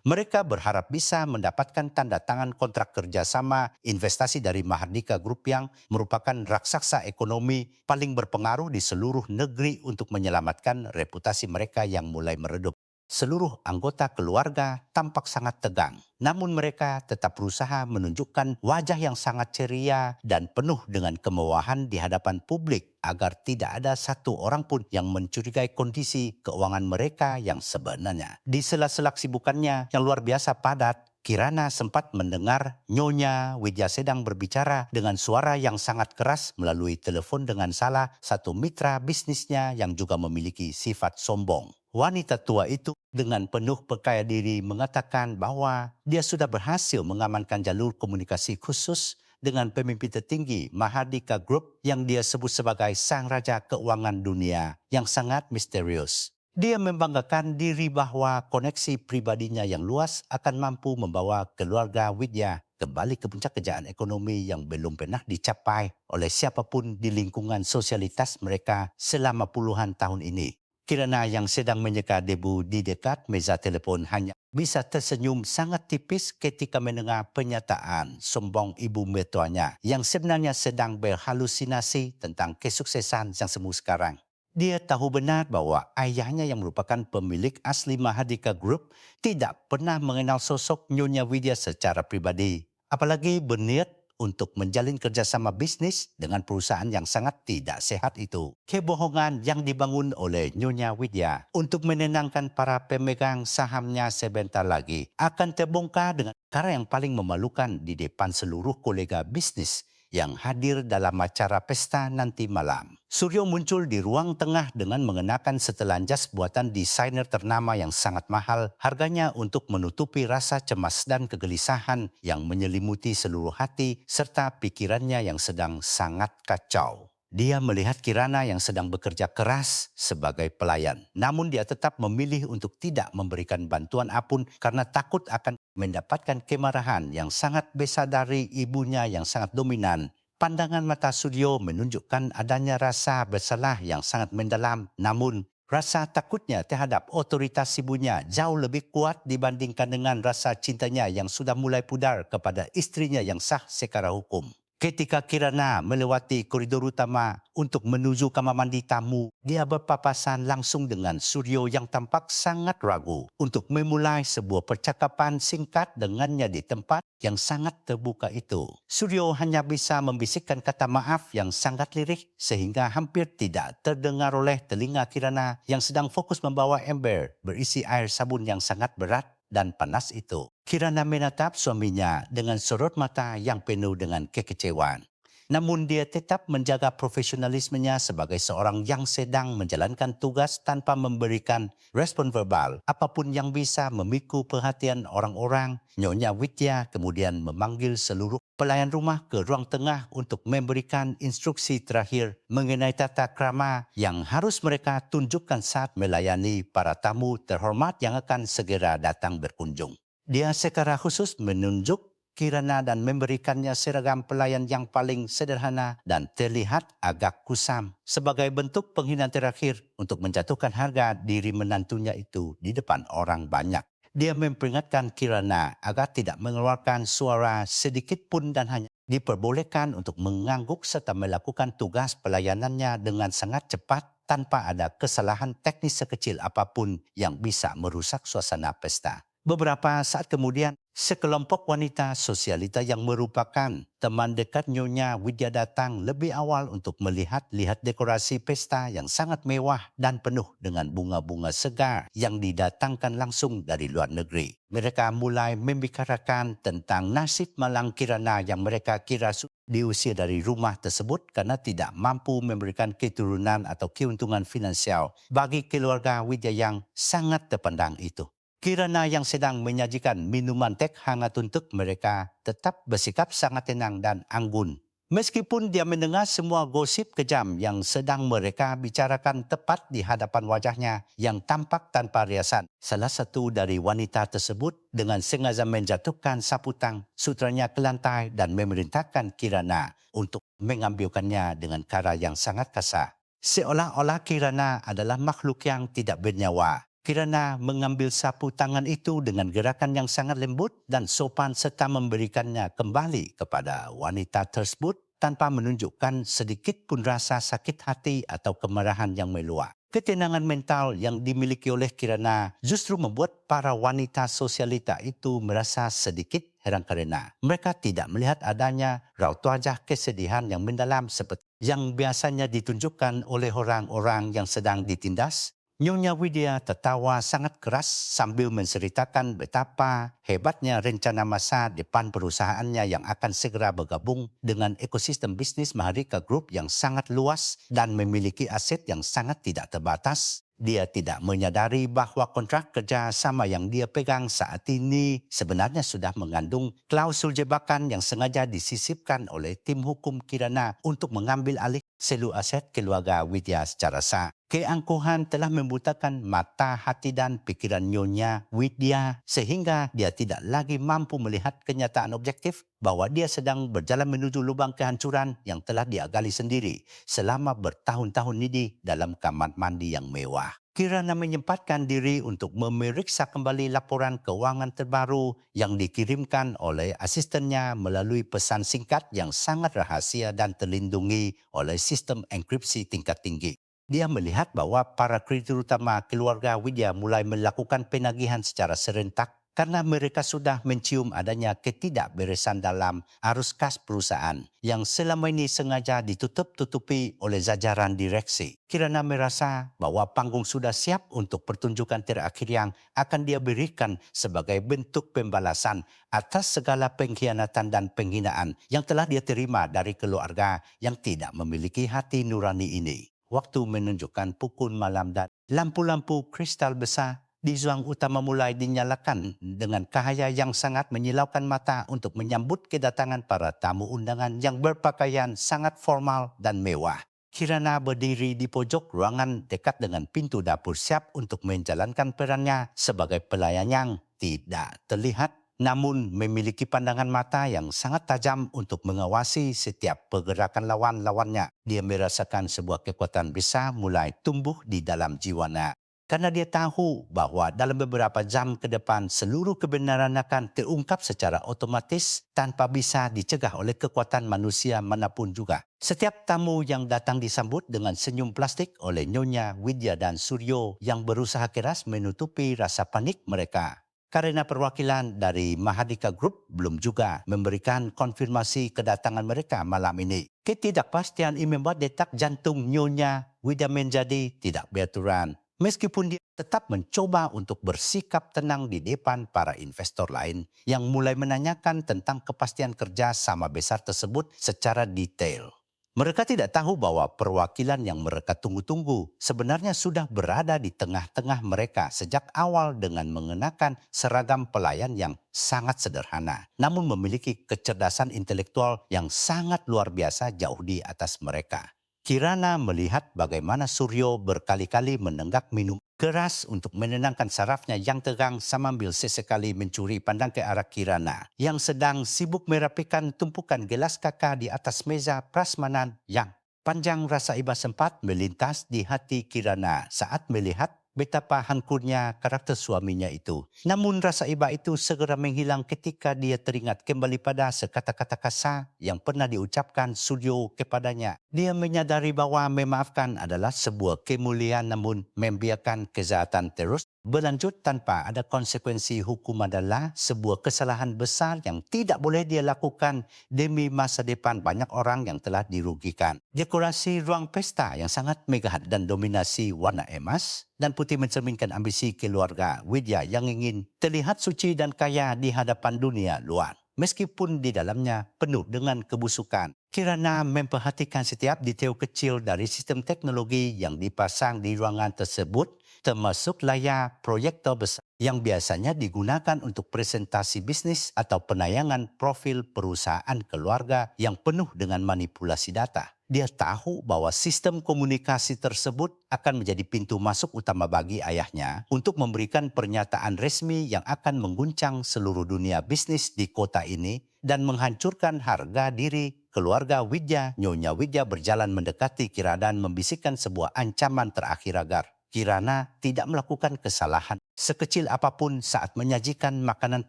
Mereka berharap bisa mendapatkan tanda tangan kontrak kerjasama investasi dari Mahardika Group yang merupakan raksasa ekonomi paling berpengaruh di seluruh negeri untuk menyelamatkan reputasi mereka yang mulai meredup. Seluruh anggota keluarga tampak sangat tegang, namun mereka tetap berusaha menunjukkan wajah yang sangat ceria dan penuh dengan kemewahan di hadapan publik agar tidak ada satu orang pun yang mencurigai kondisi keuangan mereka yang sebenarnya. Di sela-sela kesibukannya yang luar biasa padat, Kirana sempat mendengar Nyonya Widya sedang berbicara dengan suara yang sangat keras melalui telepon dengan salah satu mitra bisnisnya yang juga memiliki sifat sombong. Wanita tua itu dengan penuh percaya diri mengatakan bahwa dia sudah berhasil mengamankan jalur komunikasi khusus dengan pemimpin tertinggi Mahardika Group yang dia sebut sebagai sang raja keuangan dunia yang sangat misterius. Dia membanggakan diri bahwa koneksi pribadinya yang luas akan mampu membawa keluarga Widya kembali ke puncak kejayaan ekonomi yang belum pernah dicapai oleh siapapun di lingkungan sosialitas mereka selama puluhan tahun ini. Kirana yang sedang menyeka debu di dekat meja telepon hanya bisa tersenyum sangat tipis ketika mendengar pernyataan sombong ibu mertuanya yang sebenarnya sedang berhalusinasi tentang kesuksesan yang semu sekarang. Dia tahu benar bahwa ayahnya yang merupakan pemilik asli Mahadika Group tidak pernah mengenal sosok Nyonya Widya secara pribadi. Apalagi berniat untuk menjalin kerjasama bisnis dengan perusahaan yang sangat tidak sehat itu. Kebohongan yang dibangun oleh Nyonya Widya untuk menenangkan para pemegang sahamnya sebentar lagi akan terbongkar dengan cara yang paling memalukan di depan seluruh kolega bisnis yang hadir dalam acara pesta nanti malam. Suryo muncul di ruang tengah dengan mengenakan setelan jas buatan desainer ternama yang sangat mahal harganya untuk menutupi rasa cemas dan kegelisahan yang menyelimuti seluruh hati serta pikirannya yang sedang sangat kacau. Dia melihat Kirana yang sedang bekerja keras sebagai pelayan. Namun dia tetap memilih untuk tidak memberikan bantuan apapun karena takut akan mendapatkan kemarahan yang sangat besar dari ibunya yang sangat dominan. Pandangan mata Suryo menunjukkan adanya rasa bersalah yang sangat mendalam. Namun, rasa takutnya terhadap otoritas ibunya jauh lebih kuat dibandingkan dengan rasa cintanya yang sudah mulai pudar kepada istrinya yang sah secara hukum. Ketika Kirana melewati koridor utama untuk menuju kamar mandi tamu, dia berpapasan langsung dengan Suryo yang tampak sangat ragu untuk memulai sebuah percakapan singkat dengannya di tempat yang sangat terbuka itu. Suryo hanya bisa membisikkan kata maaf yang sangat lirik sehingga hampir tidak terdengar oleh telinga Kirana yang sedang fokus membawa ember berisi air sabun yang sangat berat dan panas itu. Kirana menatap suaminya dengan sorot mata yang penuh dengan kekecewaan. Namun dia tetap menjaga profesionalismenya sebagai seorang yang sedang menjalankan tugas tanpa memberikan respon verbal. Apapun yang bisa memikul perhatian orang-orang, Nyonya Widya kemudian memanggil seluruh pelayan rumah ke ruang tengah untuk memberikan instruksi terakhir mengenai tata krama yang harus mereka tunjukkan saat melayani para tamu terhormat yang akan segera datang berkunjung. Dia secara khusus menunjuk Kirana dan memberikannya seragam pelayan yang paling sederhana dan terlihat agak kusam sebagai bentuk penghinaan terakhir untuk menjatuhkan harga diri menantunya itu di depan orang banyak. Dia memperingatkan Kirana agar tidak mengeluarkan suara sedikit pun dan hanya diperbolehkan untuk mengangguk serta melakukan tugas pelayanannya dengan sangat cepat tanpa ada kesalahan teknis sekecil apapun yang bisa merusak suasana pesta. Beberapa saat kemudian, sekelompok wanita sosialita yang merupakan teman dekat Nyonya Widya datang lebih awal untuk melihat-lihat dekorasi pesta yang sangat mewah dan penuh dengan bunga-bunga segar yang didatangkan langsung dari luar negeri. Mereka mulai membicarakan tentang nasib malang Kirana yang mereka kira diusir dari rumah tersebut karena tidak mampu memberikan keturunan atau keuntungan finansial bagi keluarga Widya yang sangat terpandang itu. Kirana yang sedang menyajikan minuman teh hangat untuk mereka tetap bersikap sangat tenang dan anggun. Meskipun dia mendengar semua gosip kejam yang sedang mereka bicarakan tepat di hadapan wajahnya yang tampak tanpa riasan. Salah satu dari wanita tersebut dengan sengaja menjatuhkan sapu tang sutranya ke lantai dan memerintahkan Kirana untuk mengambilkannya dengan cara yang sangat kasar. Seolah-olah Kirana adalah makhluk yang tidak bernyawa. Kirana mengambil sapu tangan itu dengan gerakan yang sangat lembut dan sopan serta memberikannya kembali kepada wanita tersebut tanpa menunjukkan sedikit pun rasa sakit hati atau kemarahan yang meluap. Ketenangan mental yang dimiliki oleh Kirana justru membuat para wanita sosialita itu merasa sedikit heran kerana mereka tidak melihat adanya raut wajah kesedihan yang mendalam seperti yang biasanya ditunjukkan oleh orang-orang yang sedang ditindas. Nyonya Widya tertawa sangat keras sambil menceritakan betapa hebatnya rencana masa depan perusahaannya yang akan segera bergabung dengan ekosistem bisnis Mahadika Group yang sangat luas dan memiliki aset yang sangat tidak terbatas. Dia tidak menyadari bahawa kontrak kerja sama yang dia pegang saat ini sebenarnya sudah mengandung klausul jebakan yang sengaja disisipkan oleh tim hukum Kirana untuk mengambil alih seluruh aset keluarga Widya secara sah. Keangkuhan telah membutakan mata, hati dan pikiran Nyonya Widya sehingga dia tidak lagi mampu melihat kenyataan objektif bahawa dia sedang berjalan menuju lubang kehancuran yang telah dia gali sendiri selama bertahun-tahun ini dalam kamar mandi yang mewah. Kirana menyempatkan diri untuk memeriksa kembali laporan keuangan terbaru yang dikirimkan oleh asistennya melalui pesan singkat yang sangat rahasia dan terlindungi oleh sistem enkripsi tingkat tinggi. Dia melihat bahwa para kreditur utama keluarga Widya mulai melakukan penagihan secara serentak karena mereka sudah mencium adanya ketidakberesan dalam arus kas perusahaan yang selama ini sengaja ditutup-tutupi oleh jajaran direksi. Kirana merasa bahwa panggung sudah siap untuk pertunjukan terakhir yang akan dia berikan sebagai bentuk pembalasan atas segala pengkhianatan dan penghinaan yang telah dia terima dari keluarga yang tidak memiliki hati nurani ini. Waktu menunjukkan pukul malam dan lampu-lampu kristal besar di ruang utama mulai dinyalakan dengan cahaya yang sangat menyilaukan mata untuk menyambut kedatangan para tamu undangan yang berpakaian sangat formal dan mewah. Kirana berdiri di pojok ruangan dekat dengan pintu dapur siap untuk menjalankan perannya sebagai pelayan yang tidak terlihat namun memiliki pandangan mata yang sangat tajam untuk mengawasi setiap pergerakan lawan-lawannya. Dia merasakan sebuah kekuatan besar mulai tumbuh di dalam jiwanya. Karena dia tahu bahwa dalam beberapa jam ke depan seluruh kebenaran akan terungkap secara otomatis tanpa bisa dicegah oleh kekuatan manusia manapun juga. Setiap tamu yang datang disambut dengan senyum plastik oleh Nyonya Widya dan Suryo yang berusaha keras menutupi rasa panik mereka. Karena perwakilan dari Mahadika Group belum juga memberikan konfirmasi kedatangan mereka malam ini. Ketidakpastian ini membuat detak jantung Nyonya Widya menjadi tidak beraturan. Meskipun dia tetap mencoba untuk bersikap tenang di depan para investor lain yang mulai menanyakan tentang kepastian kerja sama besar tersebut secara detail. Mereka tidak tahu bahwa perwakilan yang mereka tunggu-tunggu sebenarnya sudah berada di tengah-tengah mereka sejak awal dengan mengenakan seragam pelayan yang sangat sederhana, namun memiliki kecerdasan intelektual yang sangat luar biasa jauh di atas mereka. Kirana melihat bagaimana Suryo berkali-kali menenggak minum keras untuk menenangkan sarafnya yang tegang sambil sesekali mencuri pandang ke arah Kirana yang sedang sibuk merapikan tumpukan gelas kakak di atas meja prasmanan yang panjang. Rasa iba sempat melintas di hati Kirana saat melihat betapa hancurnya karakter suaminya itu. Namun rasa iba itu segera menghilang ketika dia teringat kembali pada sekata-kata kasar yang pernah diucapkan Suryo kepadanya. Dia menyadari bahwa memaafkan adalah sebuah kemuliaan namun membiarkan kejahatan terus berlanjut tanpa ada konsekuensi hukum adalah sebuah kesalahan besar yang tidak boleh dia lakukan demi masa depan banyak orang yang telah dirugikan. Dekorasi ruang pesta yang sangat megah dan dominasi warna emas dan putih mencerminkan ambisi keluarga Widya yang ingin terlihat suci dan kaya di hadapan dunia luar. Meskipun di dalamnya penuh dengan kebusukan, Kirana memperhatikan setiap detail kecil dari sistem teknologi yang dipasang di ruangan tersebut, termasuk layar proyektor besar yang biasanya digunakan untuk presentasi bisnis atau penayangan profil perusahaan keluarga yang penuh dengan manipulasi data. Dia tahu bahwa sistem komunikasi tersebut akan menjadi pintu masuk utama bagi ayahnya untuk memberikan pernyataan resmi yang akan mengguncang seluruh dunia bisnis di kota ini dan menghancurkan harga diri keluarga Widya. Nyonya Widya berjalan mendekati Kirana dan membisikkan sebuah ancaman terakhir agar Kirana tidak melakukan kesalahan sekecil apapun saat menyajikan makanan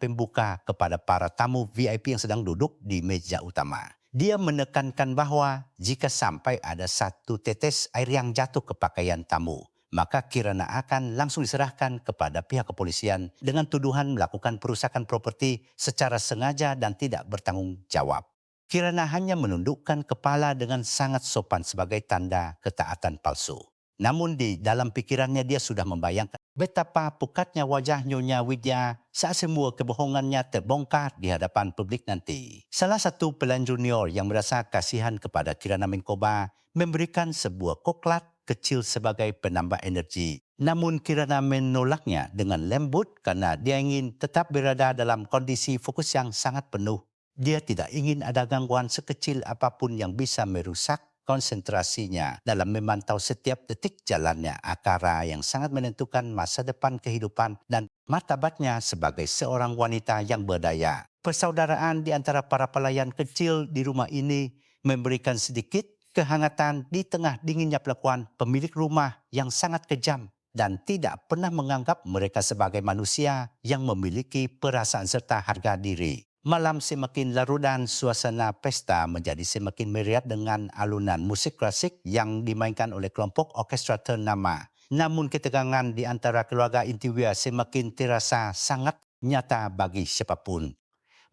pembuka kepada para tamu VIP yang sedang duduk di meja utama. Dia menekankan bahwa jika sampai ada satu tetes air yang jatuh ke pakaian tamu, maka Kirana akan langsung diserahkan kepada pihak kepolisian dengan tuduhan melakukan perusakan properti secara sengaja dan tidak bertanggung jawab. Kirana hanya menundukkan kepala dengan sangat sopan sebagai tanda ketaatan palsu. Namun di dalam pikirannya dia sudah membayangkan betapa pukatnya wajah Nyonya Widya saat semua kebohongannya terbongkar di hadapan publik nanti. Salah satu pelayan junior yang merasa kasihan kepada Kirana Menkoba memberikan sebuah koklat kecil sebagai penambah energi. Namun Kirana menolaknya dengan lembut karena dia ingin tetap berada dalam kondisi fokus yang sangat penuh. Dia tidak ingin ada gangguan sekecil apapun yang bisa merusak konsentrasinya dalam memantau setiap detik jalannya akara yang sangat menentukan masa depan kehidupan dan martabatnya sebagai seorang wanita yang berdaya. Persaudaraan di antara para pelayan kecil di rumah ini memberikan sedikit kehangatan di tengah dinginnya pelakuan pemilik rumah yang sangat kejam dan tidak pernah menganggap mereka sebagai manusia yang memiliki perasaan serta harga diri. Malam semakin larut dan suasana pesta menjadi semakin meriah dengan alunan musik klasik yang dimainkan oleh kelompok orkestra ternama. Namun ketegangan di antara keluarga inti Wia semakin terasa sangat nyata bagi siapapun.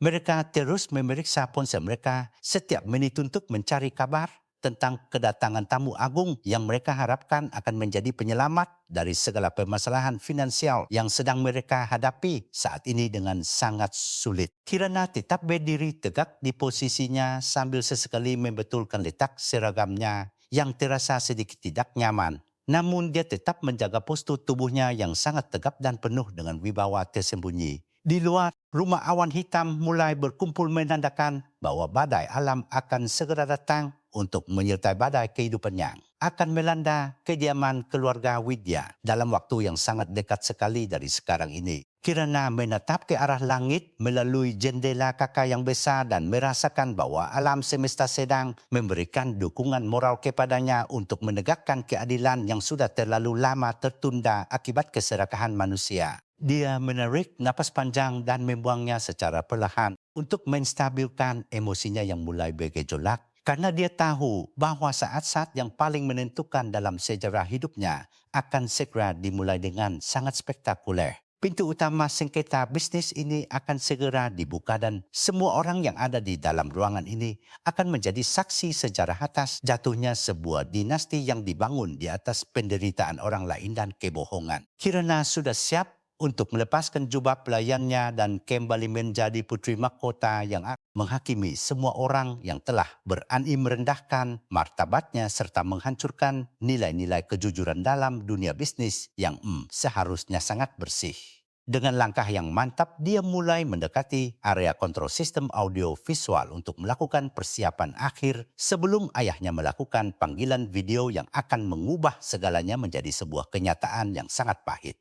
Mereka terus memeriksa ponsel mereka setiap menit untuk mencari kabar tentang kedatangan tamu agung yang mereka harapkan akan menjadi penyelamat dari segala permasalahan finansial yang sedang mereka hadapi saat ini dengan sangat sulit. Kirana tetap berdiri tegak di posisinya sambil sesekali membetulkan letak seragamnya yang terasa sedikit tidak nyaman. Namun dia tetap menjaga postur tubuhnya yang sangat tegap dan penuh dengan wibawa tersembunyi. Di luar, rumah awan hitam mulai berkumpul menandakan bahwa badai alam akan segera datang untuk menyertai badai kehidupan yang akan melanda kediaman keluarga Widya dalam waktu yang sangat dekat sekali dari sekarang ini. Kirana menatap ke arah langit melalui jendela kakak yang besar dan merasakan bahwa alam semesta sedang memberikan dukungan moral kepadanya untuk menegakkan keadilan yang sudah terlalu lama tertunda akibat keserakahan manusia. Dia menarik napas panjang dan membuangnya secara perlahan untuk menstabilkan emosinya yang mulai bergejolak. Karena dia tahu bahwa saat-saat yang paling menentukan dalam sejarah hidupnya akan segera dimulai dengan sangat spektakuler. Pintu utama sengketa bisnis ini akan segera dibuka dan semua orang yang ada di dalam ruangan ini akan menjadi saksi sejarah atas jatuhnya sebuah dinasti yang dibangun di atas penderitaan orang lain dan kebohongan. Kirana sudah siap untuk melepaskan jubah pelayannya dan kembali menjadi putri mahkota yang menghakimi semua orang yang telah berani merendahkan martabatnya serta menghancurkan nilai-nilai kejujuran dalam dunia bisnis yang seharusnya sangat bersih. Dengan langkah yang mantap, dia mulai mendekati area kontrol sistem audio visual untuk melakukan persiapan akhir sebelum ayahnya melakukan panggilan video yang akan mengubah segalanya menjadi sebuah kenyataan yang sangat pahit.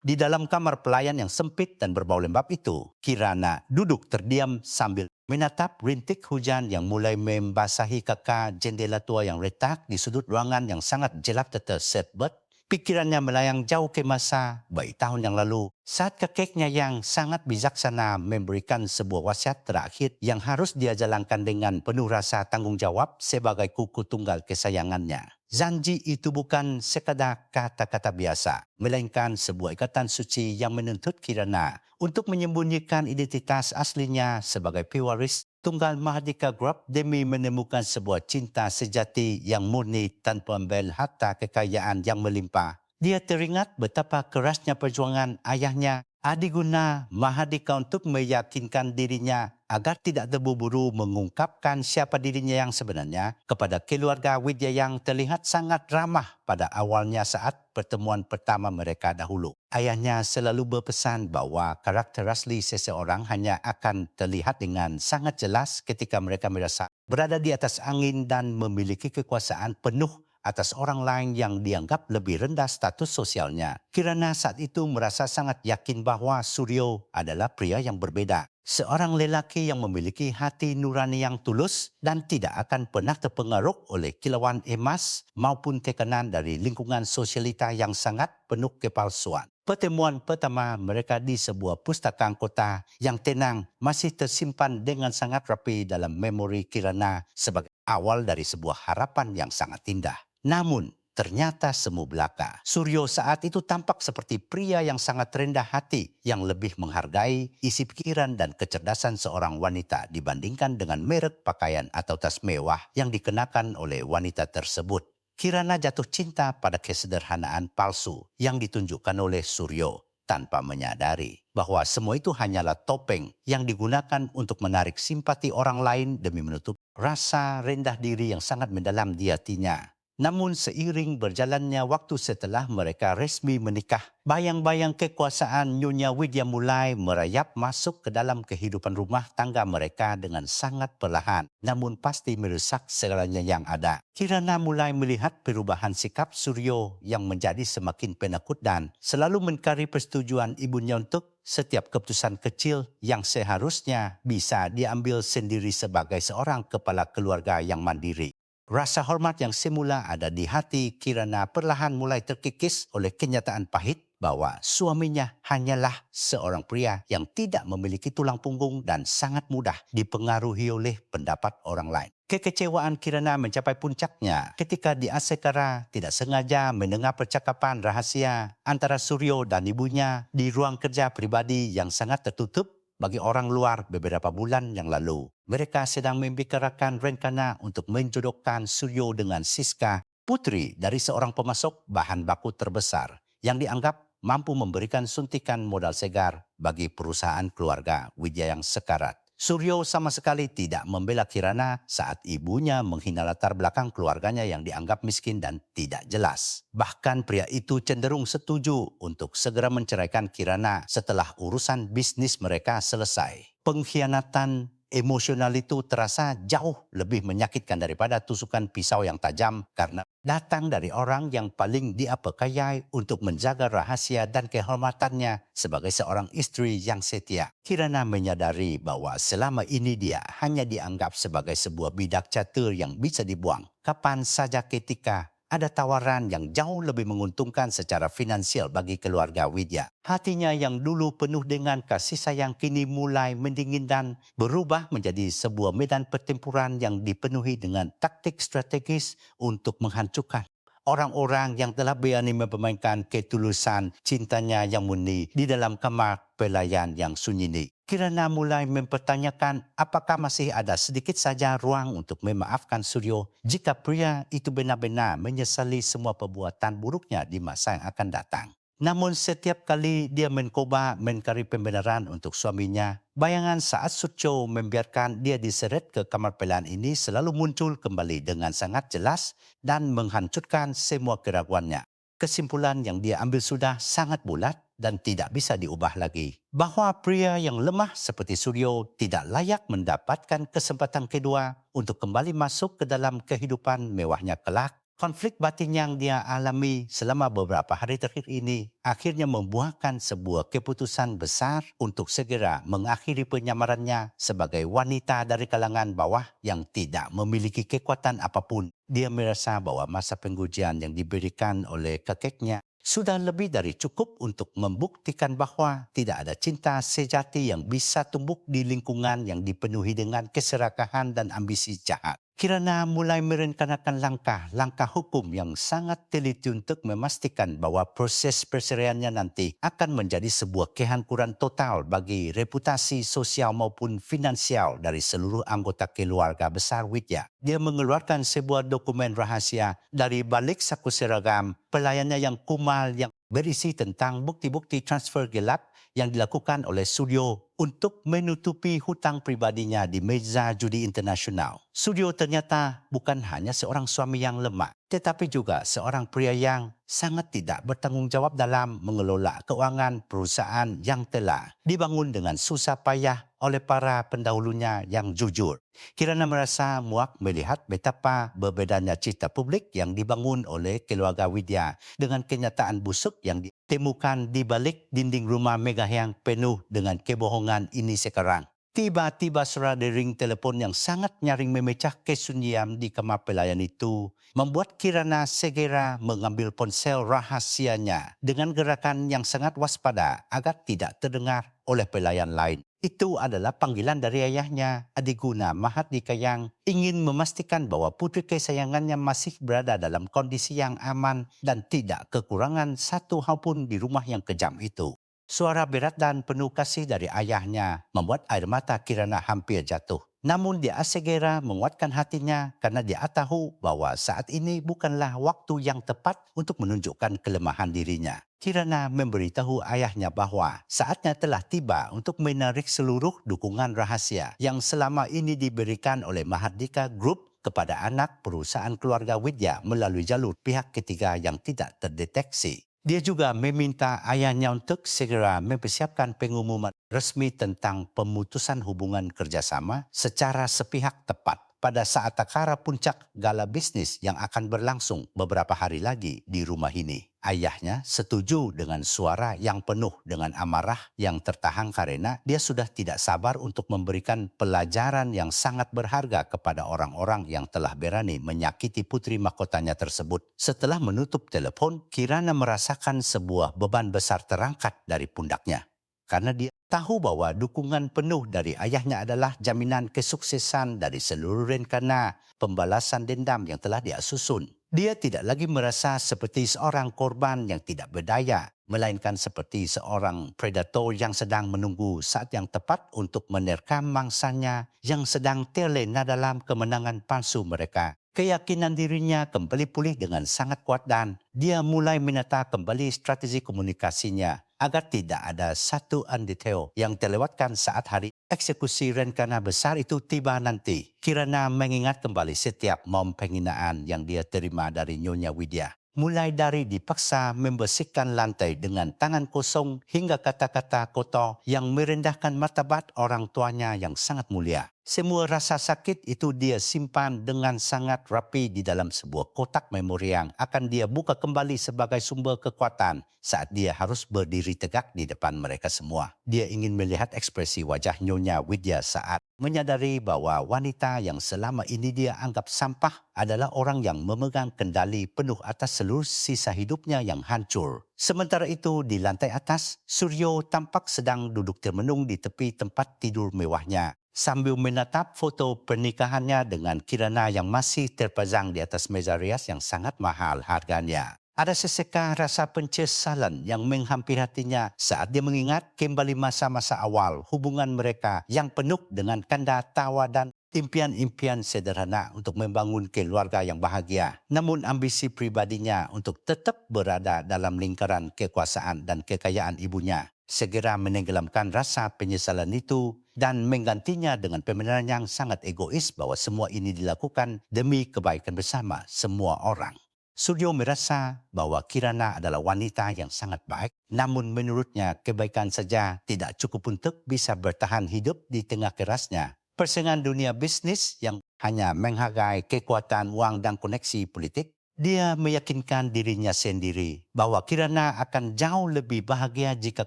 Di dalam kamar pelayan yang sempit dan berbau lembab itu, Kirana duduk terdiam sambil menatap rintik hujan yang mulai membasahi kaca jendela tua yang letak di sudut ruangan yang sangat gelap tersebut. Pikirannya melayang jauh ke masa baik tahun yang lalu saat kakeknya yang sangat bijaksana memberikan sebuah wasiat terakhir yang harus dia jalankan dengan penuh rasa tanggung jawab sebagai kuku tunggal kesayangannya. Janji itu bukan sekadar kata-kata biasa, melainkan sebuah ikatan suci yang menuntut Kirana untuk menyembunyikan identitas aslinya sebagai pewaris tunggal Mahardika Group demi menemukan sebuah cinta sejati yang murni tanpa ambil harta kekayaan yang melimpah. Dia teringat betapa kerasnya perjuangan ayahnya Adiguna Mahardika untuk meyakinkan dirinya agar tidak terburu-buru mengungkapkan siapa dirinya yang sebenarnya kepada keluarga Widya yang terlihat sangat ramah pada awalnya saat pertemuan pertama mereka dahulu. Ayahnya selalu berpesan bahwa karakter asli seseorang hanya akan terlihat dengan sangat jelas ketika mereka merasa berada di atas angin dan memiliki kekuasaan penuh atas orang lain yang dianggap lebih rendah status sosialnya. Kirana saat itu merasa sangat yakin bahwa Suryo adalah pria yang berbeda. Seorang lelaki yang memiliki hati nurani yang tulus dan tidak akan pernah terpengaruh oleh kilauan emas maupun tekanan dari lingkungan sosialita yang sangat penuh kepalsuan. Pertemuan pertama mereka di sebuah pustakaan kota yang tenang masih tersimpan dengan sangat rapi dalam memori Kirana sebagai awal dari sebuah harapan yang sangat indah. Namun, ternyata semu belaka. Suryo saat itu tampak seperti pria yang sangat rendah hati, yang lebih menghargai isi pikiran dan kecerdasan seorang wanita dibandingkan dengan merek pakaian atau tas mewah yang dikenakan oleh wanita tersebut. Kirana jatuh cinta pada kesederhanaan palsu yang ditunjukkan oleh Suryo tanpa menyadari bahwa semua itu hanyalah topeng yang digunakan untuk menarik simpati orang lain demi menutup rasa rendah diri yang sangat mendalam di hatinya. Namun seiring berjalannya waktu setelah mereka resmi menikah, bayang-bayang kekuasaan Nyonya Widya mulai merayap masuk ke dalam kehidupan rumah tangga mereka dengan sangat perlahan, namun pasti merusak segalanya yang ada. Kirana mulai melihat perubahan sikap Suryo yang menjadi semakin penakut dan selalu mencari persetujuan ibunya untuk setiap keputusan kecil yang seharusnya bisa diambil sendiri sebagai seorang kepala keluarga yang mandiri. Rasa hormat yang semula ada di hati Kirana perlahan mulai terkikis oleh kenyataan pahit bahwa suaminya hanyalah seorang pria yang tidak memiliki tulang punggung dan sangat mudah dipengaruhi oleh pendapat orang lain. Kekecewaan Kirana mencapai puncaknya ketika di Asekara tidak sengaja mendengar percakapan rahasia antara Suryo dan ibunya di ruang kerja pribadi yang sangat tertutup bagi orang luar beberapa bulan yang lalu. Mereka sedang membicarakan rencana untuk menjodohkan Suryo dengan Siska, putri dari seorang pemasok bahan baku terbesar yang dianggap mampu memberikan suntikan modal segar bagi perusahaan keluarga Widya yang sekarat. Suryo sama sekali tidak membela Kirana saat ibunya menghina latar belakang keluarganya yang dianggap miskin dan tidak jelas. Bahkan pria itu cenderung setuju untuk segera menceraikan Kirana setelah urusan bisnis mereka selesai. Pengkhianatan emosional itu terasa jauh lebih menyakitkan daripada tusukan pisau yang tajam karena datang dari orang yang paling dia percayai untuk menjaga rahasia dan kehormatannya sebagai seorang istri yang setia. Kirana menyadari bahwa selama ini dia hanya dianggap sebagai sebuah bidak catur yang bisa dibuang kapan saja ketika ada tawaran yang jauh lebih menguntungkan secara finansial bagi keluarga Widya. Hatinya yang dulu penuh dengan kasih sayang kini mulai mendingin dan berubah menjadi sebuah medan pertempuran yang dipenuhi dengan taktik strategis untuk menghancurkan orang-orang yang telah berani mempermainkan ketulusan cintanya yang murni di dalam kamar pelayan yang sunyi ini. Kirana mulai mempertanyakan apakah masih ada sedikit saja ruang untuk memaafkan Suryo jika pria itu benar-benar menyesali semua perbuatan buruknya di masa yang akan datang. Namun setiap kali dia mencoba mencari pembenaran untuk suaminya, bayangan saat Suryo membiarkan dia diseret ke kamar pelayan ini selalu muncul kembali dengan sangat jelas dan menghancurkan semua keraguannya. Kesimpulan yang dia ambil sudah sangat bulat dan tidak bisa diubah lagi. Bahwa pria yang lemah seperti Suryo tidak layak mendapatkan kesempatan kedua untuk kembali masuk ke dalam kehidupan mewahnya kelak. Konflik batin yang dia alami selama beberapa hari terakhir ini akhirnya membuahkan sebuah keputusan besar untuk segera mengakhiri penyamarannya sebagai wanita dari kalangan bawah yang tidak memiliki kekuatan apapun. Dia merasa bahwa masa pengujian yang diberikan oleh kakeknya sudah lebih dari cukup untuk membuktikan bahwa tidak ada cinta sejati yang bisa tumbuh di lingkungan yang dipenuhi dengan keserakahan dan ambisi jahat. Kirana mulai merencanakan langkah-langkah hukum yang sangat teliti untuk memastikan bahwa proses perceraiannya nanti akan menjadi sebuah kehancuran total bagi reputasi sosial maupun finansial dari seluruh anggota keluarga besar Widya. Dia mengeluarkan sebuah dokumen rahasia dari balik saku seragam pelayannya yang kumal yang berisi tentang bukti-bukti transfer gelap yang dilakukan oleh Suryo untuk menutupi hutang pribadinya di meja judi internasional. Suryo ternyata bukan hanya seorang suami yang lemah, tetapi juga seorang pria yang sangat tidak bertanggung jawab dalam mengelola keuangan perusahaan yang telah dibangun dengan susah payah oleh para pendahulunya yang jujur. Kirana merasa muak melihat betapa berbedanya cita publik yang dibangun oleh keluarga Widya dengan kenyataan busuk yang ditemukan di balik dinding rumah megah yang penuh dengan kebohongan ini sekarang. Tiba-tiba suara dering telepon yang sangat nyaring memecah kesunyian di kamar pelayan itu membuat Kirana segera mengambil ponsel rahasianya dengan gerakan yang sangat waspada agar tidak terdengar oleh pelayan lain. Itu adalah panggilan dari ayahnya, Adiguna Mahardika, yang ingin memastikan bahwa putri kesayangannya masih berada dalam kondisi yang aman dan tidak kekurangan satu hal pun di rumah yang kejam itu. Suara berat dan penuh kasih dari ayahnya membuat air mata Kirana hampir jatuh. Namun dia segera menguatkan hatinya karena dia tahu bahwa saat ini bukanlah waktu yang tepat untuk menunjukkan kelemahan dirinya. Kirana memberitahu ayahnya bahwa saatnya telah tiba untuk menarik seluruh dukungan rahasia yang selama ini diberikan oleh Mahardika Group kepada anak perusahaan keluarga Widya melalui jalur pihak ketiga yang tidak terdeteksi. Dia juga meminta ayahnya untuk segera mempersiapkan pengumuman resmi tentang pemutusan hubungan kerjasama secara sepihak tepat pada saat takara puncak gala bisnis yang akan berlangsung beberapa hari lagi di rumah ini. Ayahnya setuju dengan suara yang penuh dengan amarah yang tertahan karena dia sudah tidak sabar untuk memberikan pelajaran yang sangat berharga kepada orang-orang yang telah berani menyakiti putri mahkotanya tersebut. Setelah menutup telepon, Kirana merasakan sebuah beban besar terangkat dari pundaknya. Karena dia tahu bahwa dukungan penuh dari ayahnya adalah jaminan kesuksesan dari seluruh rencana pembalasan dendam yang telah dia susun. Dia tidak lagi merasa seperti seorang korban yang tidak berdaya, melainkan seperti seorang predator yang sedang menunggu saat yang tepat untuk menerkam mangsanya yang sedang terlena dalam kemenangan palsu mereka. Keyakinan dirinya kembali pulih dengan sangat kuat dan dia mulai menata kembali strategi komunikasinya agar tidak ada satu detail yang terlewatkan saat hari eksekusi rencana besar itu tiba nanti. Kirana mengingat kembali setiap mom penghinaan yang dia terima dari Nyonya Widya. Mulai dari dipaksa membersihkan lantai dengan tangan kosong hingga kata-kata kotor yang merendahkan martabat orang tuanya yang sangat mulia. Semua rasa sakit itu dia simpan dengan sangat rapi di dalam sebuah kotak memori yang akan dia buka kembali sebagai sumber kekuatan saat dia harus berdiri tegak di depan mereka semua. Dia ingin melihat ekspresi wajah Nyonya Widya saat menyadari bahwa wanita yang selama ini dia anggap sampah adalah orang yang memegang kendali penuh atas seluruh sisa hidupnya yang hancur. Sementara itu di lantai atas, Suryo tampak sedang duduk termenung di tepi tempat tidur mewahnya sambil menatap foto pernikahannya dengan Kirana yang masih terpajang di atas meja rias yang sangat mahal harganya. Ada sesekah rasa penyesalan yang menghampiri hatinya saat dia mengingat kembali masa-masa awal hubungan mereka yang penuh dengan canda tawa dan impian-impian sederhana untuk membangun keluarga yang bahagia. Namun ambisi pribadinya untuk tetap berada dalam lingkaran kekuasaan dan kekayaan ibunya segera menenggelamkan rasa penyesalan itu dan menggantinya dengan pembenaran yang sangat egois bahwa semua ini dilakukan demi kebaikan bersama semua orang. Suryo merasa bahwa Kirana adalah wanita yang sangat baik, namun menurutnya kebaikan saja tidak cukup untuk bisa bertahan hidup di tengah kerasnya persaingan dunia bisnis yang hanya menghargai kekuatan wang dan koneksi politik. Dia meyakinkan dirinya sendiri bahwa Kirana akan jauh lebih bahagia jika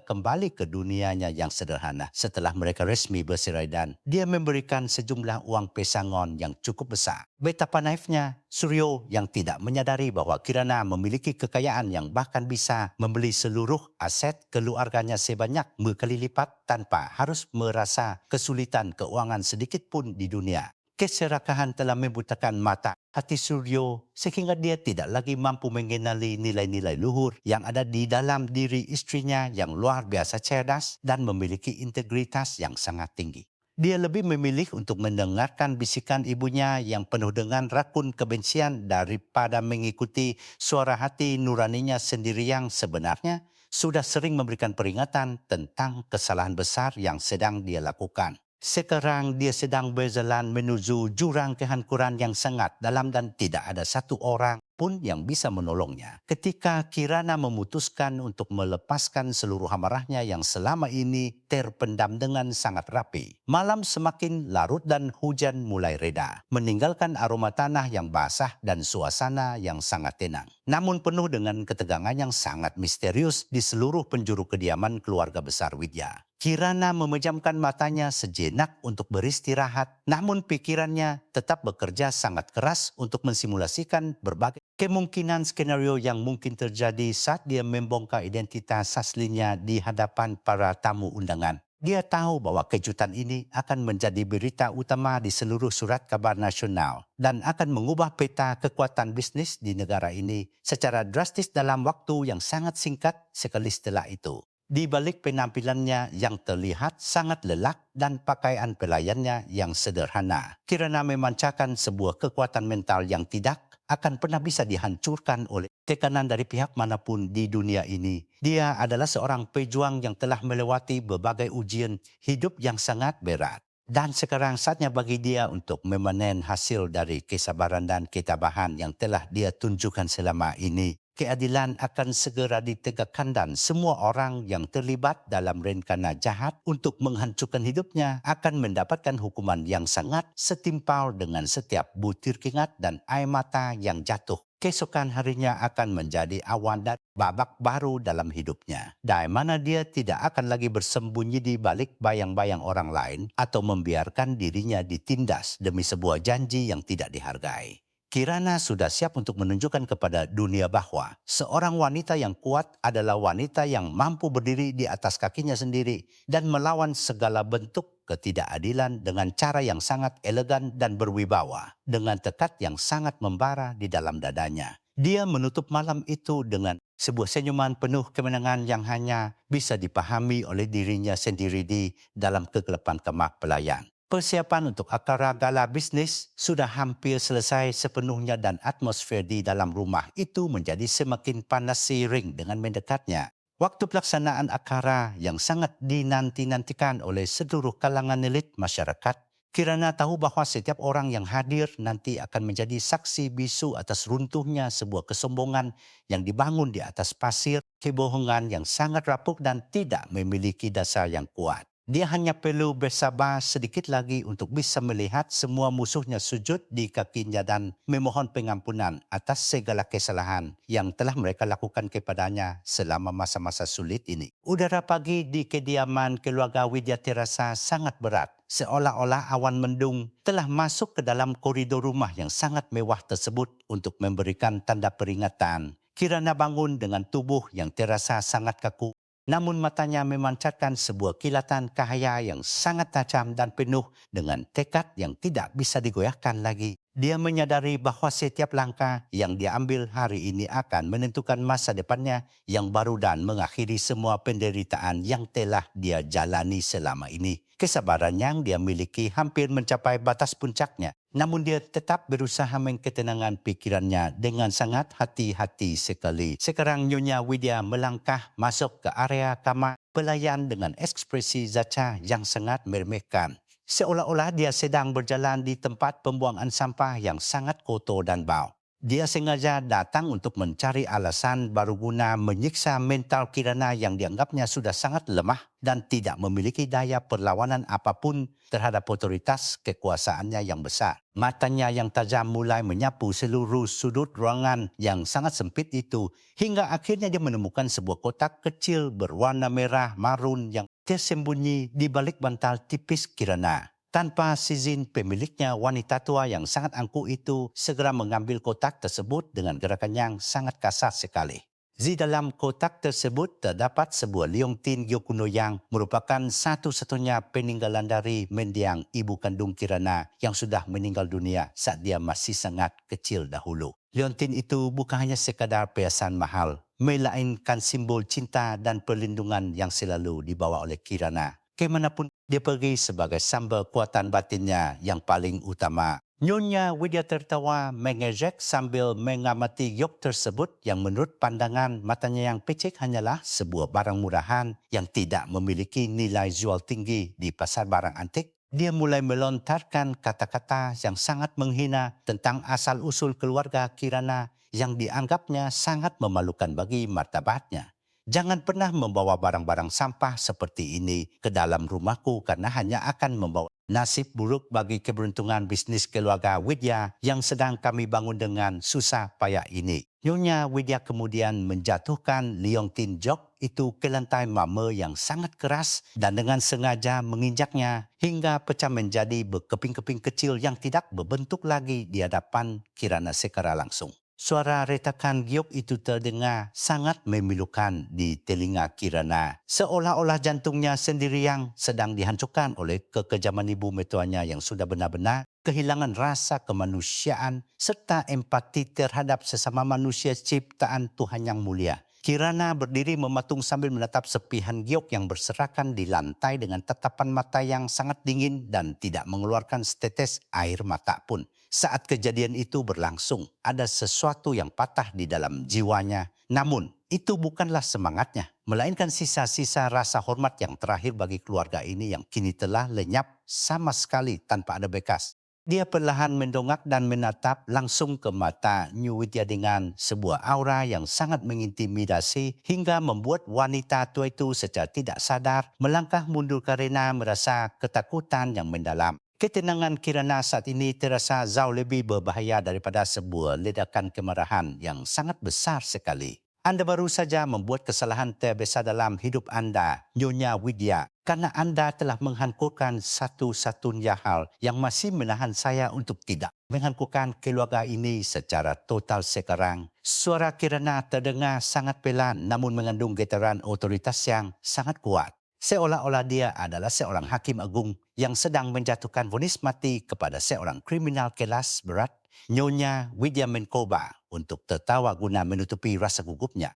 kembali ke dunianya yang sederhana setelah mereka resmi bercerai dan dia memberikan sejumlah uang pesangon yang cukup besar. Betapa naifnya Suryo yang tidak menyadari bahwa Kirana memiliki kekayaan yang bahkan bisa membeli seluruh aset keluarganya sebanyak berkali lipat tanpa harus merasa kesulitan keuangan sedikit pun di dunia. Keserakahan telah membutakan mata hati Suryo sehingga dia tidak lagi mampu mengenali nilai-nilai luhur yang ada di dalam diri istrinya yang luar biasa cerdas dan memiliki integritas yang sangat tinggi. Dia lebih memilih untuk mendengarkan bisikan ibunya yang penuh dengan rakun kebencian daripada mengikuti suara hati nuraninya sendiri yang sebenarnya sudah sering memberikan peringatan tentang kesalahan besar yang sedang dia lakukan. Sekarang dia sedang berjalan menuju jurang kehancuran yang sangat dalam dan tidak ada satu orang pun yang bisa menolongnya. Ketika Kirana memutuskan untuk melepaskan seluruh amarahnya yang selama ini terpendam dengan sangat rapi, malam semakin larut dan hujan mulai reda, meninggalkan aroma tanah yang basah dan suasana yang sangat tenang. Namun penuh dengan ketegangan yang sangat misterius di seluruh penjuru kediaman keluarga besar Widya. Kirana memejamkan matanya sejenak untuk beristirahat, namun pikirannya tetap bekerja sangat keras untuk mensimulasikan berbagai kemungkinan skenario yang mungkin terjadi saat dia membongkar identitas aslinya di hadapan para tamu undangan. Dia tahu bahwa kejutan ini akan menjadi berita utama di seluruh surat kabar nasional dan akan mengubah peta kekuatan bisnis di negara ini secara drastis dalam waktu yang sangat singkat sekali setelah itu. Di balik penampilannya yang terlihat sangat lelak dan pakaian pelayannya yang sederhana, Kirana memancarkan sebuah kekuatan mental yang tidak akan pernah bisa dihancurkan oleh tekanan dari pihak manapun di dunia ini. Dia adalah seorang pejuang yang telah melewati berbagai ujian hidup yang sangat berat. Dan sekarang saatnya bagi dia untuk memanen hasil dari kesabaran dan ketabahan yang telah dia tunjukkan selama ini. keadilan akan segera ditegakkan dan semua orang yang terlibat dalam rencana jahat untuk menghancurkan hidupnya akan mendapatkan hukuman yang sangat setimpal dengan setiap butir keringat dan air mata yang jatuh. Keesokan harinya akan menjadi awan dan babak baru dalam hidupnya, dari mana dia tidak akan lagi bersembunyi di balik bayang-bayang orang lain atau membiarkan dirinya ditindas demi sebuah janji yang tidak dihargai. Kirana sudah siap untuk menunjukkan kepada dunia bahwa seorang wanita yang kuat adalah wanita yang mampu berdiri di atas kakinya sendiri dan melawan segala bentuk ketidakadilan dengan cara yang sangat elegan dan berwibawa, dengan tekad yang sangat membara di dalam dadanya. Dia menutup malam itu dengan sebuah senyuman penuh kemenangan yang hanya bisa dipahami oleh dirinya sendiri di dalam kegelapan kamar pelayan. Persiapan untuk akara gala bisnis sudah hampir selesai sepenuhnya dan atmosfer di dalam rumah itu menjadi semakin panas seiring dengan mendekatnya waktu pelaksanaan akara yang sangat dinanti-nantikan oleh seluruh kalangan elit masyarakat. Kirana tahu bahawa setiap orang yang hadir nanti akan menjadi saksi bisu atas runtuhnya sebuah kesombongan yang dibangun di atas pasir, kebohongan yang sangat rapuh dan tidak memiliki dasar yang kuat. Dia hanya perlu bersabar sedikit lagi untuk bisa melihat semua musuhnya sujud di kakinya dan memohon pengampunan atas segala kesalahan yang telah mereka lakukan kepadanya selama masa-masa sulit ini. Udara pagi di kediaman keluarga Widya terasa sangat berat, seolah-olah awan mendung telah masuk ke dalam koridor rumah yang sangat mewah tersebut untuk memberikan tanda peringatan. Kirana bangun dengan tubuh yang terasa sangat kaku. Namun matanya memancarkan sebuah kilatan cahaya yang sangat tajam dan penuh dengan tekad yang tidak bisa digoyahkan lagi. Dia menyadari bahawa setiap langkah yang dia ambil hari ini akan menentukan masa depannya yang baru dan mengakhiri semua penderitaan yang telah dia jalani selama ini. Kesabaran yang dia miliki hampir mencapai batas puncaknya. Namun dia tetap berusaha mengketenangan pikirannya dengan sangat hati-hati sekali. Sekarang Nyonya Widya melangkah masuk ke area kamar pelayan dengan ekspresi Zacha yang sangat meremehkan. Seolah-olah dia sedang berjalan di tempat pembuangan sampah yang sangat kotor dan bau. Dia sengaja datang untuk mencari alasan baru guna menyiksa mental Kirana yang dianggapnya sudah sangat lemah dan tidak memiliki daya perlawanan apapun terhadap otoritas kekuasaannya yang besar. Matanya yang tajam mulai menyapu seluruh sudut ruangan yang sangat sempit itu hingga akhirnya dia menemukan sebuah kotak kecil berwarna merah marun yang tersembunyi di balik bantal tipis Kirana. Tanpa izin pemiliknya, wanita tua yang sangat angkuh itu segera mengambil kotak tersebut dengan gerakan yang sangat kasar sekali. Di dalam kotak tersebut terdapat sebuah liontin Gyokuno yang merupakan satu-satunya peninggalan dari mendiang ibu kandung Kirana yang sudah meninggal dunia saat dia masih sangat kecil dahulu. Liontin itu bukan hanya sekadar perhiasan mahal, melainkan simbol cinta dan perlindungan yang selalu dibawa oleh Kirana kemanapun dia pergi sebagai sumber kuatan batinnya yang paling utama. Nyonya Widya tertawa mengejek sambil mengamati giok tersebut yang menurut pandangan matanya yang pecik hanyalah sebuah barang murahan yang tidak memiliki nilai jual tinggi di pasar barang antik. Dia mulai melontarkan kata-kata yang sangat menghina tentang asal-usul keluarga Kirana yang dianggapnya sangat memalukan bagi martabatnya. Jangan pernah membawa barang-barang sampah seperti ini ke dalam rumahku karena hanya akan membawa nasib buruk bagi keberuntungan bisnis keluarga Widya yang sedang kami bangun dengan susah payah ini. Nyonya Widya kemudian menjatuhkan liontin jok itu ke lantai marmer yang sangat keras dan dengan sengaja menginjaknya hingga pecah menjadi berkeping-keping kecil yang tidak berbentuk lagi di hadapan Kirana secara langsung. Suara retakan giok itu terdengar sangat memilukan di telinga Kirana. Seolah-olah jantungnya sendiri yang sedang dihancurkan oleh kekejaman ibu mertuanya yang sudah benar-benar kehilangan rasa kemanusiaan serta empati terhadap sesama manusia ciptaan Tuhan yang mulia. Kirana berdiri mematung sambil menatap sepihan giok yang berserakan di lantai dengan tatapan mata yang sangat dingin dan tidak mengeluarkan setetes air mata pun. Saat kejadian itu berlangsung, ada sesuatu yang patah di dalam jiwanya. Namun, itu bukanlah semangatnya, melainkan sisa-sisa rasa hormat yang terakhir bagi keluarga ini yang kini telah lenyap sama sekali tanpa ada bekas. Dia perlahan mendongak dan menatap langsung ke mata New Widya dengan sebuah aura yang sangat mengintimidasi hingga membuat wanita tua itu secara tidak sadar melangkah mundur karena merasa ketakutan yang mendalam. Ketenangan Kirana saat ini terasa jauh lebih berbahaya daripada sebuah ledakan kemarahan yang sangat besar sekali. Anda baru saja membuat kesalahan terbesar dalam hidup Anda, Nyonya Widya, karena Anda telah menghancurkan satu-satunya hal yang masih menahan saya untuk tidak menghancurkan keluarga ini secara total sekarang. Suara Kirana terdengar sangat pelan namun mengandung getaran otoritas yang sangat kuat. Seolah-olah dia adalah seorang hakim agung yang sedang menjatuhkan vonis mati kepada seorang kriminal kelas berat. Nyonya Widya mencoba untuk tertawa guna menutupi rasa gugupnya.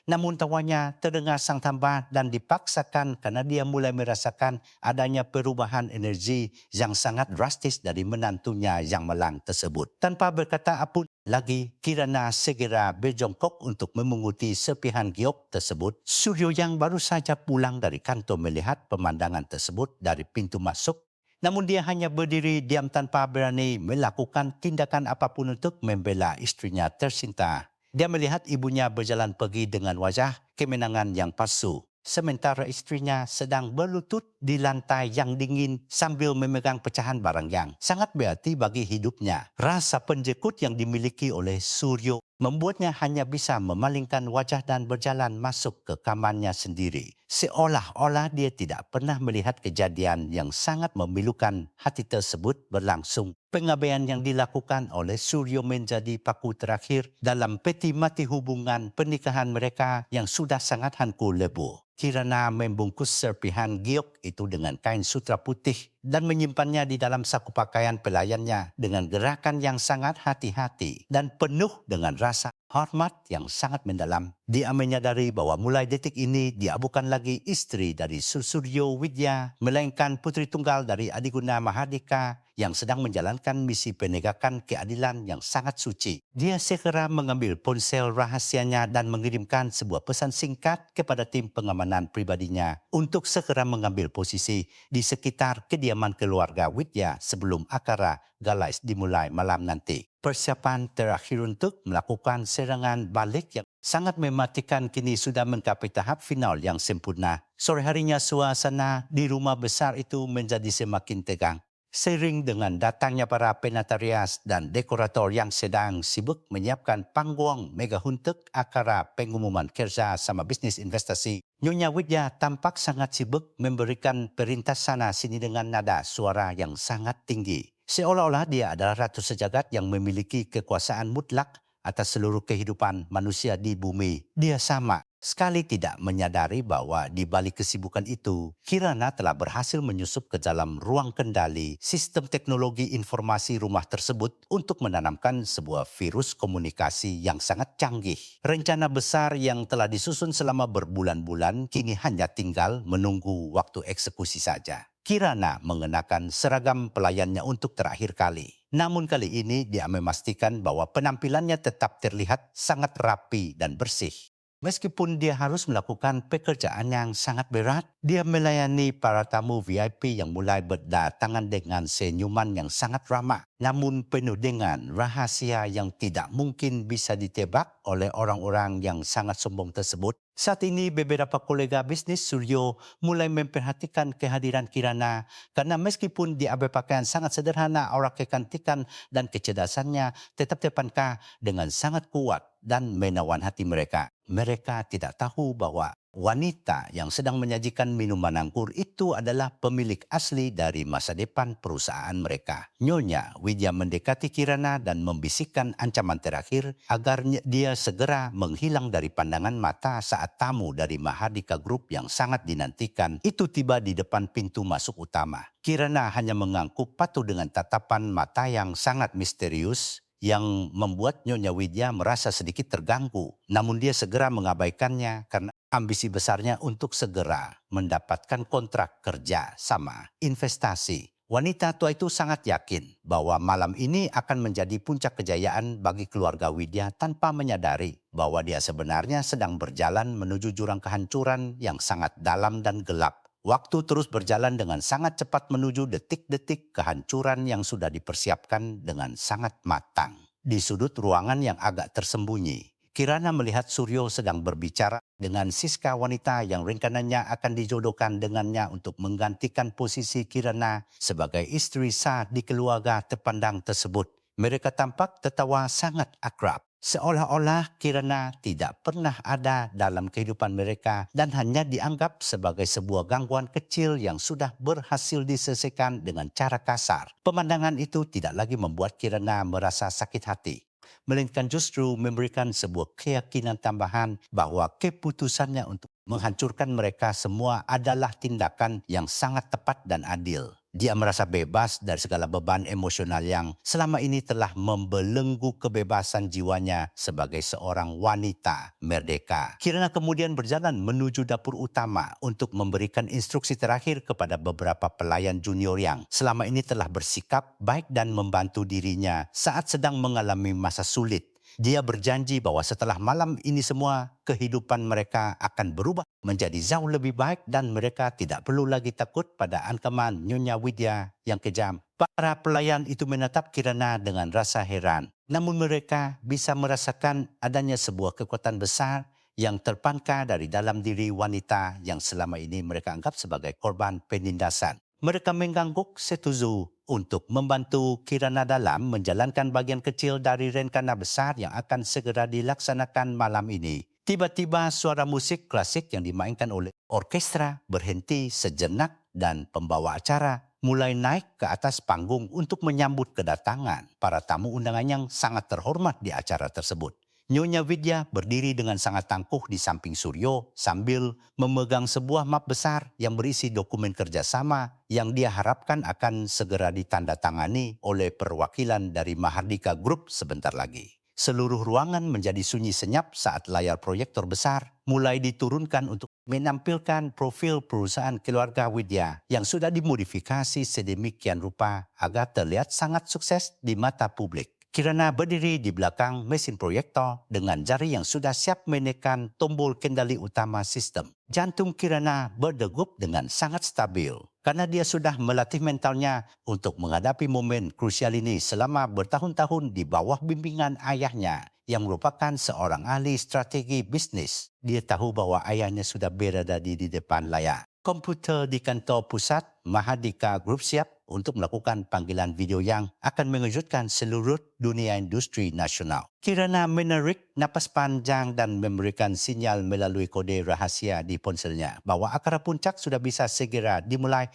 Namun tawanya terdengar sang tambah dan dipaksakan karena dia mulai merasakan adanya perubahan energi yang sangat drastis dari menantunya yang malang tersebut. Tanpa berkata apapun lagi, Kirana segera berjongkok untuk memunguti serpihan giok tersebut. Suryo yang baru saja pulang dari kantor melihat pemandangan tersebut dari pintu masuk. Namun dia hanya berdiri diam tanpa berani melakukan tindakan apapun untuk membela istrinya tercinta. Dia melihat ibunya berjalan pergi dengan wajah kemenangan yang palsu. Sementara istrinya sedang berlutut di lantai yang dingin sambil memegang pecahan barang yang sangat berarti bagi hidupnya. Rasa penjekut yang dimiliki oleh Suryo membuatnya hanya bisa memalingkan wajah dan berjalan masuk ke kamarnya sendiri. Seolah-olah dia tidak pernah melihat kejadian yang sangat memilukan hati tersebut berlangsung. Pengabaian yang dilakukan oleh Suryo menjadi paku terakhir dalam peti mati hubungan pernikahan mereka yang sudah sangat hancur lebur. Kirana membungkus serpihan giok itu dengan kain sutra putih dan menyimpannya di dalam saku pakaian pelayannya dengan gerakan yang sangat hati-hati dan penuh dengan rasa hormat yang sangat mendalam. Dia menyadari bahwa mulai detik ini dia bukan lagi istri dari Suryo Widya, melainkan putri tunggal dari Adiguna Mahardika yang sedang menjalankan misi penegakan keadilan yang sangat suci. Dia segera mengambil ponsel rahasianya dan mengirimkan sebuah pesan singkat kepada tim pengamanan pribadinya untuk segera mengambil posisi di sekitar kediaman keluarga Widya sebelum akara galais dimulai malam nanti. Persiapan terakhir untuk melakukan serangan balik yang sangat mematikan kini sudah mencapai tahap final yang sempurna. Sore harinya suasana di rumah besar itu menjadi semakin tegang. Seiring dengan datangnya para penata rias dan dekorator yang sedang sibuk menyiapkan panggung mega untuk akara pengumuman kerja sama bisnis investasi, Nyonya Widya tampak sangat sibuk memberikan perintah sana sini dengan nada suara yang sangat tinggi. Seolah-olah dia adalah ratu sejagat yang memiliki kekuasaan mutlak atas seluruh kehidupan manusia di bumi. Dia sama sekali tidak menyadari bahwa di balik kesibukan itu, Kirana telah berhasil menyusup ke dalam ruang kendali sistem teknologi informasi rumah tersebut untuk menanamkan sebuah virus komunikasi yang sangat canggih. Rencana besar yang telah disusun selama berbulan-bulan kini hanya tinggal menunggu waktu eksekusi saja. Kirana mengenakan seragam pelayannya untuk terakhir kali. Namun kali ini dia memastikan bahwa penampilannya tetap terlihat sangat rapi dan bersih. Meskipun dia harus melakukan pekerjaan yang sangat berat, dia melayani para tamu VIP yang mulai berdatangan dengan senyuman yang sangat ramah, namun penuh dengan rahasia yang tidak mungkin bisa ditebak oleh orang-orang yang sangat sombong tersebut. Saat ini beberapa kolega bisnis Suryo mulai memperhatikan kehadiran Kirana karena meskipun dia berpakaian sangat sederhana, aura kecantikan dan kecerdasannya tetap terpancar dengan sangat kuat dan menawan hati mereka. Mereka tidak tahu bahwa wanita yang sedang menyajikan minuman anggur itu adalah pemilik asli dari masa depan perusahaan mereka. Nyonya Widya mendekati Kirana dan membisikkan ancaman terakhir agar dia segera menghilang dari pandangan mata saat tamu dari Mahardika Group yang sangat dinantikan itu tiba di depan pintu masuk utama. Kirana hanya mengangguk patuh dengan tatapan mata yang sangat misterius yang membuat Nyonya Widya merasa sedikit terganggu. Namun dia segera mengabaikannya karena ambisi besarnya untuk segera mendapatkan kontrak kerja sama investasi. Wanita tua itu sangat yakin bahwa malam ini akan menjadi puncak kejayaan bagi keluarga Widya tanpa menyadari bahwa dia sebenarnya sedang berjalan menuju jurang kehancuran yang sangat dalam dan gelap. Waktu terus berjalan dengan sangat cepat menuju detik-detik kehancuran yang sudah dipersiapkan dengan sangat matang. Di sudut ruangan yang agak tersembunyi, Kirana melihat Suryo sedang berbicara dengan Siska wanita yang rencananya akan dijodohkan dengannya untuk menggantikan posisi Kirana sebagai istri sah di keluarga terpandang tersebut. Mereka tampak tertawa sangat akrab. Seolah-olah Kirana tidak pernah ada dalam kehidupan mereka dan hanya dianggap sebagai sebuah gangguan kecil yang sudah berhasil diselesaikan dengan cara kasar. Pemandangan itu tidak lagi membuat Kirana merasa sakit hati, melainkan justru memberikan sebuah keyakinan tambahan bahwa keputusannya untuk menghancurkan mereka semua adalah tindakan yang sangat tepat dan adil. Dia merasa bebas dari segala beban emosional yang selama ini telah membelenggu kebebasan jiwanya sebagai seorang wanita merdeka. Kirana kemudian berjalan menuju dapur utama untuk memberikan instruksi terakhir kepada beberapa pelayan junior yang selama ini telah bersikap baik dan membantu dirinya saat sedang mengalami masa sulit. Dia berjanji bahwa setelah malam ini semua, kehidupan mereka akan berubah menjadi jauh lebih baik dan mereka tidak perlu lagi takut pada ancaman Nyonya Widya yang kejam. Para pelayan itu menatap Kirana dengan rasa heran. Namun mereka bisa merasakan adanya sebuah kekuatan besar yang terpancar dari dalam diri wanita yang selama ini mereka anggap sebagai korban penindasan. Mereka mengangguk setuju untuk membantu Kirana dalam menjalankan bagian kecil dari rencana besar yang akan segera dilaksanakan malam ini. Tiba-tiba suara musik klasik yang dimainkan oleh orkestra berhenti sejenak dan pembawa acara mulai naik ke atas panggung untuk menyambut kedatangan para tamu undangan yang sangat terhormat di acara tersebut. Nyonya Widya berdiri dengan sangat tangguh di samping Suryo sambil memegang sebuah map besar yang berisi dokumen kerjasama yang dia harapkan akan segera ditandatangani oleh perwakilan dari Mahardika Group sebentar lagi. Seluruh ruangan menjadi sunyi senyap saat layar proyektor besar mulai diturunkan untuk menampilkan profil perusahaan keluarga Widya yang sudah dimodifikasi sedemikian rupa agar terlihat sangat sukses di mata publik. Kirana berdiri di belakang mesin proyektor dengan jari yang sudah siap menekan tombol kendali utama sistem. Jantung Kirana berdegup dengan sangat stabil karena dia sudah melatih mentalnya untuk menghadapi momen krusial ini selama bertahun-tahun di bawah bimbingan ayahnya yang merupakan seorang ahli strategi bisnis. Dia tahu bahwa ayahnya sudah berada di depan layar. Komputer di kantor pusat Mahardika Group siap untuk melakukan panggilan video yang akan mengejutkan seluruh dunia industri nasional. Kirana menarik napas panjang dan memberikan sinyal melalui kode rahasia di ponselnya bahwa acara puncak sudah bisa segera dimulai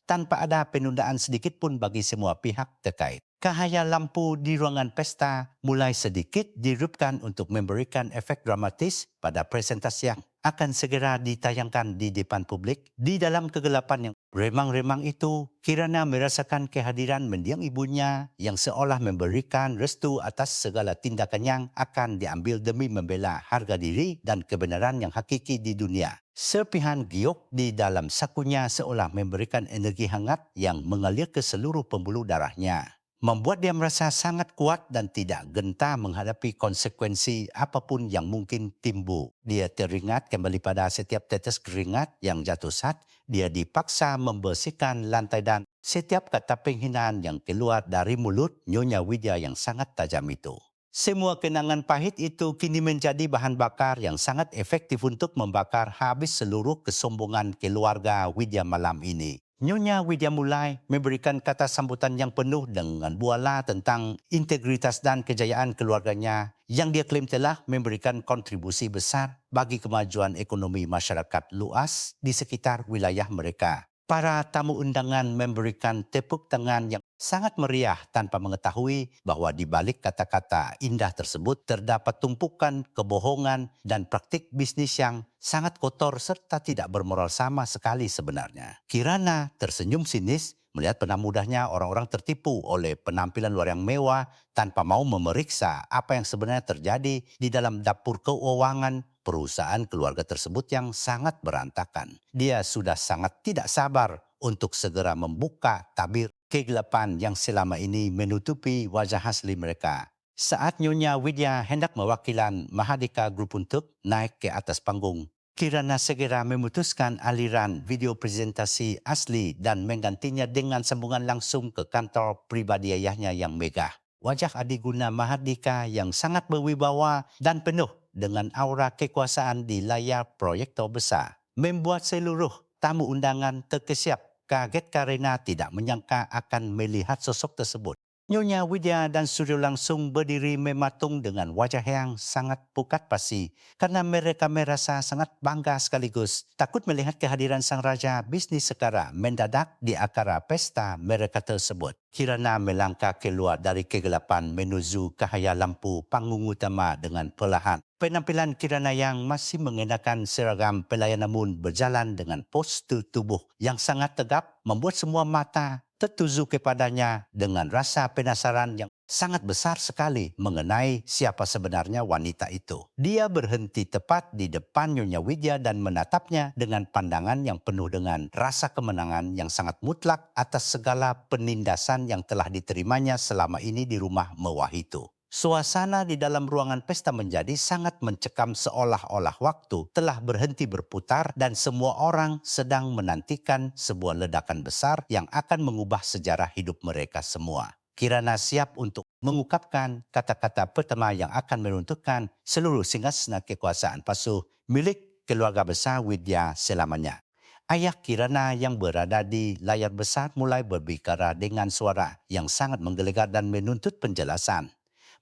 tanpa ada penundaan sedikit pun bagi semua pihak terkait. Cahaya lampu di ruangan pesta mulai sedikit dirupkan untuk memberikan efek dramatis pada presentasi yang akan segera ditayangkan di depan publik. Di dalam kegelapan yang remang-remang itu, Kirana merasakan kehadiran mendiang ibunya yang seolah memberikan restu atas segala tindakan yang akan diambil demi membela harga diri dan kebenaran yang hakiki di dunia. Serpihan giok di dalam sakunya seolah memberikan energi hangat yang mengalir ke seluruh pembuluh darahnya, membuat dia merasa sangat kuat dan tidak gentar menghadapi konsekuensi apapun yang mungkin timbul. Dia teringat kembali pada setiap tetes keringat yang jatuh saat dia dipaksa membersihkan lantai dan setiap kata penghinaan yang keluar dari mulut Nyonya Widya yang sangat tajam itu. Semua kenangan pahit itu kini menjadi bahan bakar yang sangat efektif untuk membakar habis seluruh kesombongan keluarga Widya malam ini. Nyonya Widya mulai memberikan kata sambutan yang penuh dengan buala tentang integritas dan kejayaan keluarganya yang dia klaim telah memberikan kontribusi besar bagi kemajuan ekonomi masyarakat luas di sekitar wilayah mereka. Para tamu undangan memberikan tepuk tangan yang sangat meriah tanpa mengetahui bahwa di balik kata-kata indah tersebut terdapat tumpukan kebohongan dan praktik bisnis yang sangat kotor serta tidak bermoral sama sekali sebenarnya. Kirana tersenyum sinis melihat penamudahnya orang-orang tertipu oleh penampilan luar yang mewah tanpa mau memeriksa apa yang sebenarnya terjadi di dalam dapur keuangan perusahaan keluarga tersebut yang sangat berantakan. Dia sudah sangat tidak sabar untuk segera membuka tabir kegelapan yang selama ini menutupi wajah asli mereka. Saat Nyonya Widya hendak mewakilan Mahardika Group untuk naik ke atas panggung, Kirana segera memutuskan aliran video presentasi asli dan menggantinya dengan sambungan langsung ke kantor pribadi ayahnya yang megah. Wajah Adiguna Mahardika yang sangat berwibawa dan penuh dengan aura kekuasaan di layar proyektor besar membuat seluruh tamu undangan terkesiap kaget karena tidak menyangka akan melihat sosok tersebut. Nyonya Widya dan Suryo langsung berdiri mematung dengan wajah yang sangat pukat pasi karena mereka merasa sangat bangga sekaligus takut melihat kehadiran sang raja bisnis sekarang mendadak di akara pesta mereka tersebut. Kirana melangkah keluar dari kegelapan menuju cahaya lampu panggung utama dengan perlahan. Penampilan Kirana yang masih mengenakan seragam pelayan namun berjalan dengan postur tubuh yang sangat tegap membuat semua mata tertuju kepadanya dengan rasa penasaran yang sangat besar sekali mengenai siapa sebenarnya wanita itu. Dia berhenti tepat di depan Nyonya Widya dan menatapnya dengan pandangan yang penuh dengan rasa kemenangan yang sangat mutlak atas segala penindasan yang telah diterimanya selama ini di rumah mewah itu. Suasana di dalam ruangan pesta menjadi sangat mencekam seolah-olah waktu telah berhenti berputar dan semua orang sedang menantikan sebuah ledakan besar yang akan mengubah sejarah hidup mereka semua. Kirana siap untuk mengungkapkan kata-kata pertama yang akan meruntuhkan seluruh singgasana kekuasaan palsu milik keluarga besar Widya selamanya. Ayah Kirana yang berada di layar besar mulai berbicara dengan suara yang sangat menggelegar dan menuntut penjelasan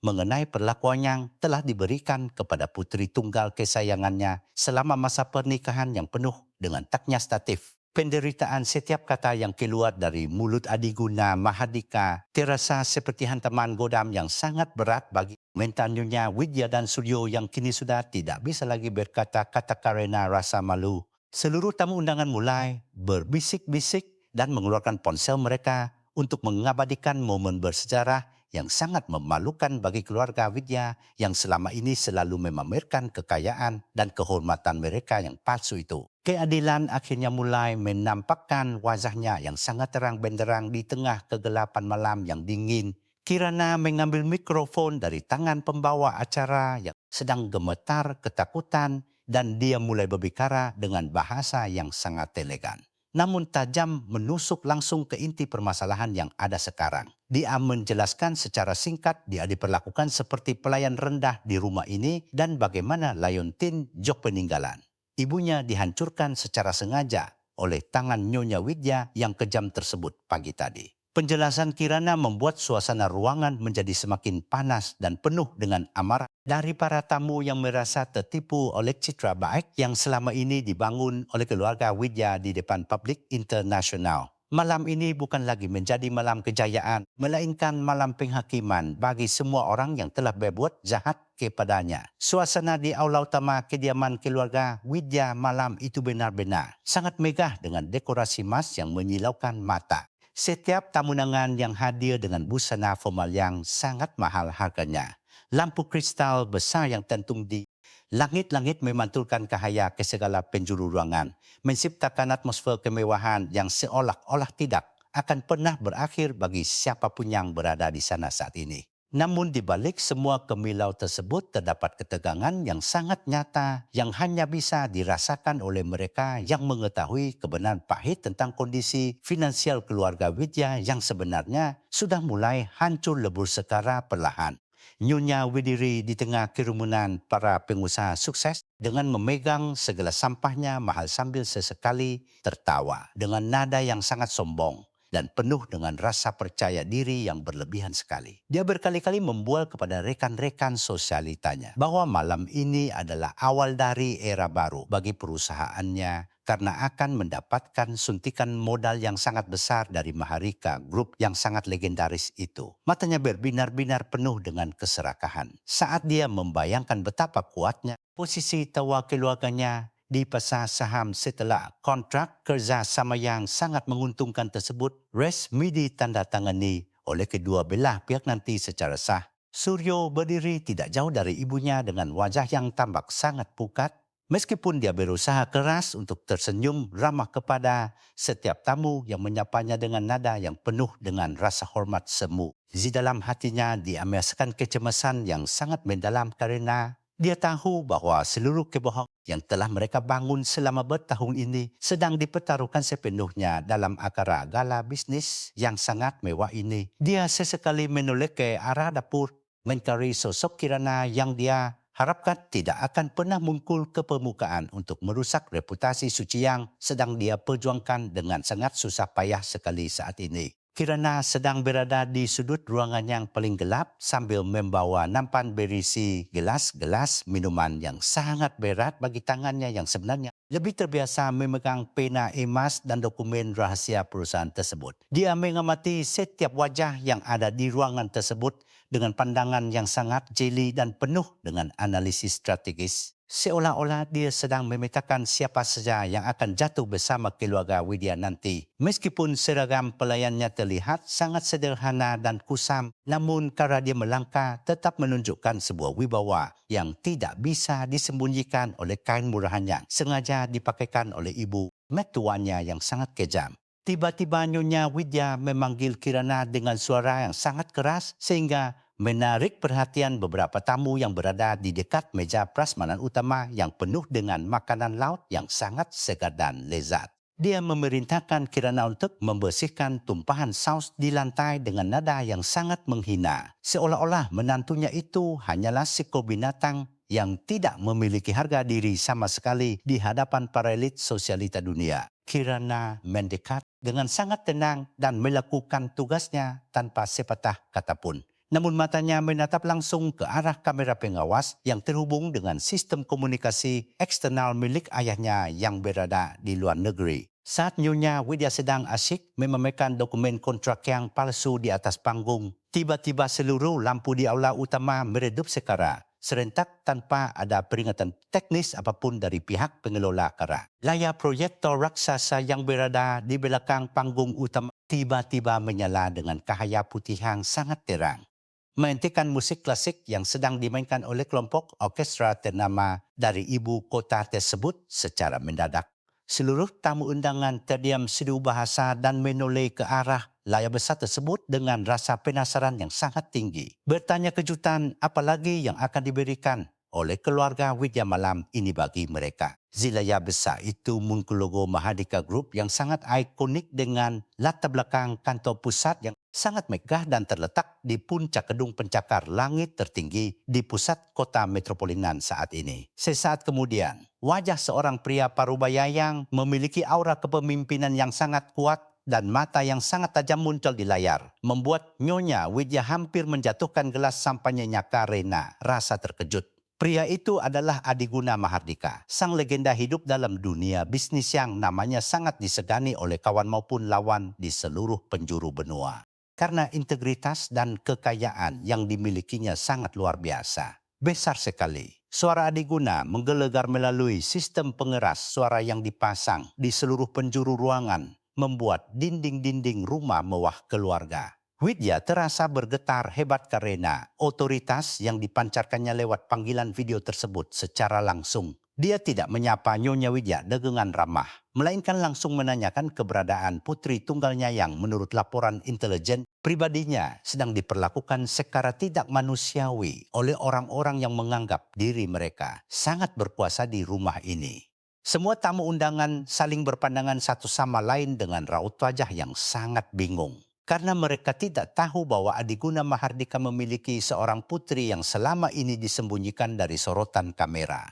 mengenai perlakuan yang telah diberikan kepada putri tunggal kesayangannya selama masa pernikahan yang penuh dengan taknya statif. Penderitaan setiap kata yang keluar dari mulut Adiguna Mahardika terasa seperti hantaman godam yang sangat berat bagi mentannya Widya dan Suryo yang kini sudah tidak bisa lagi berkata-kata karena rasa malu. Seluruh tamu undangan mulai berbisik-bisik dan mengeluarkan ponsel mereka untuk mengabadikan momen bersejarah yang sangat memalukan bagi keluarga Widya yang selama ini selalu memamerkan kekayaan dan kehormatan mereka yang palsu itu. Keadilan akhirnya mulai menampakkan wajahnya yang sangat terang benderang di tengah kegelapan malam yang dingin. Kirana mengambil mikrofon dari tangan pembawa acara yang sedang gemetar ketakutan dan dia mulai berbicara dengan bahasa yang sangat elegan namun tajam menusuk langsung ke inti permasalahan yang ada sekarang. Dia menjelaskan secara singkat dia diperlakukan seperti pelayan rendah di rumah ini dan bagaimana Leontin jok peninggalan. Ibunya dihancurkan secara sengaja oleh tangan Nyonya Widya yang kejam tersebut pagi tadi. Penjelasan Kirana membuat suasana ruangan menjadi semakin panas dan penuh dengan amarah dari para tamu yang merasa tertipu oleh citra baik yang selama ini dibangun oleh keluarga Widya di depan publik internasional. Malam ini bukan lagi menjadi malam kejayaan, melainkan malam penghakiman bagi semua orang yang telah berbuat jahat kepadanya. Suasana di aula utama kediaman keluarga Widya malam itu benar-benar sangat megah dengan dekorasi emas yang menyilaukan mata. Setiap tamu undangan yang hadir dengan busana formal yang sangat mahal harganya. Lampu kristal besar yang tergantung di langit-langit memantulkan cahaya ke segala penjuru ruangan, menciptakan atmosfer kemewahan yang seolah-olah tidak akan pernah berakhir bagi siapapun yang berada di sana saat ini. Namun di balik semua kemilau tersebut terdapat ketegangan yang sangat nyata yang hanya bisa dirasakan oleh mereka yang mengetahui kebenaran pahit tentang kondisi finansial keluarga Widya yang sebenarnya sudah mulai hancur lebur secara perlahan. Nyonya Widiri di tengah kerumunan para pengusaha sukses dengan memegang segala sampahnya mahal sambil sesekali tertawa dengan nada yang sangat sombong dan penuh dengan rasa percaya diri yang berlebihan sekali. Dia berkali-kali membual kepada rekan-rekan sosialitanya bahwa malam ini adalah awal dari era baru bagi perusahaannya karena akan mendapatkan suntikan modal yang sangat besar dari Maharika Group yang sangat legendaris itu. Matanya berbinar-binar penuh dengan keserakahan saat dia membayangkan betapa kuatnya posisi tawa keluarganya di pasar saham setelah kontrak kerjasama yang sangat menguntungkan tersebut resmi ditandatangani oleh kedua belah pihak nanti secara sah. Suryo berdiri tidak jauh dari ibunya dengan wajah yang tampak sangat pukat. Meskipun dia berusaha keras untuk tersenyum ramah kepada setiap tamu yang menyapanya dengan nada yang penuh dengan rasa hormat semu. Di dalam hatinya dia merasakan kecemasan yang sangat mendalam karena Dia tahu bahwa seluruh kebohongan yang telah mereka bangun selama bertahun ini sedang dipertaruhkan sepenuhnya dalam akara gala bisnis yang sangat mewah ini. Dia sesekali menoleh ke arah dapur, mencari sosok Kirana yang dia harapkan tidak akan pernah muncul ke permukaan untuk merusak reputasi suci yang sedang dia perjuangkan dengan sangat susah payah sekali saat ini. Kirana sedang berada di sudut ruangan yang paling gelap sambil membawa nampan berisi gelas-gelas minuman yang sangat berat bagi tangannya yang sebenarnya lebih terbiasa memegang pena emas dan dokumen rahasia perusahaan tersebut. Dia mengamati setiap wajah yang ada di ruangan tersebut dengan pandangan yang sangat jeli dan penuh dengan analisis strategis. Seolah-olah dia sedang memetakan siapa saja yang akan jatuh bersama keluarga Widya nanti. Meskipun seragam pelayannya terlihat sangat sederhana dan kusam, namun cara dia melangkah tetap menunjukkan sebuah wibawa yang tidak bisa disembunyikan oleh kain murahan yang sengaja dipakaikan oleh ibu mertuanya yang sangat kejam. Tiba-tiba Nyonya Widya memanggil Kirana dengan suara yang sangat keras sehingga menarik perhatian beberapa tamu yang berada di dekat meja prasmanan utama yang penuh dengan makanan laut yang sangat segar dan lezat. Dia memerintahkan Kirana untuk membersihkan tumpahan saus di lantai dengan nada yang sangat menghina. Seolah-olah menantunya itu hanyalah seekor binatang yang tidak memiliki harga diri sama sekali di hadapan para elit sosialita dunia. Kirana mendekat dengan sangat tenang dan melakukan tugasnya tanpa sepatah kata pun. Namun matanya menatap langsung ke arah kamera pengawas yang terhubung dengan sistem komunikasi eksternal milik ayahnya yang berada di luar negeri. Saat Nyonya Widya sedang asyik memamerkan dokumen kontrak yang palsu di atas panggung, tiba-tiba seluruh lampu di aula utama meredup sekara, serentak tanpa ada peringatan teknis apapun dari pihak pengelola akara. Layar proyektor raksasa yang berada di belakang panggung utama tiba-tiba menyala dengan cahaya putih yang sangat terang, menghentikan musik klasik yang sedang dimainkan oleh kelompok orkestra ternama dari ibu kota tersebut secara mendadak. Seluruh tamu undangan terdiam sedu bahasa dan menoleh ke arah layar besar tersebut dengan rasa penasaran yang sangat tinggi. Bertanya kejutan apa lagi yang akan diberikan oleh keluarga Widya malam ini bagi mereka. Di layar besar itu muncul logo Mahardika Group yang sangat ikonik dengan latar belakang kantor pusat yang sangat megah dan terletak di puncak gedung pencakar langit tertinggi di pusat kota metropolitan saat ini. Sesaat kemudian, wajah seorang pria parubaya yang memiliki aura kepemimpinan yang sangat kuat dan mata yang sangat tajam muncul di layar, membuat Nyonya Widya hampir menjatuhkan gelas sampainya Karena rasa terkejut. Pria itu adalah Adiguna Mahardika, sang legenda hidup dalam dunia bisnis yang namanya sangat disegani oleh kawan maupun lawan di seluruh penjuru benua. Karena integritas dan kekayaan yang dimilikinya sangat luar biasa. Besar sekali. Suara Adiguna menggelegar melalui sistem pengeras suara yang dipasang di seluruh penjuru ruangan, membuat dinding-dinding rumah mewah keluarga. Widya terasa bergetar hebat karena otoritas yang dipancarkannya lewat panggilan video tersebut secara langsung. Dia tidak menyapa Nyonya Widya dengan ramah, melainkan langsung menanyakan keberadaan putri tunggalnya yang menurut laporan intelijen pribadinya sedang diperlakukan secara tidak manusiawi oleh orang-orang yang menganggap diri mereka sangat berkuasa di rumah ini. Semua tamu undangan saling berpandangan satu sama lain dengan raut wajah yang sangat bingung. Karena mereka tidak tahu bahwa Adiguna Mahardika memiliki seorang putri yang selama ini disembunyikan dari sorotan kamera.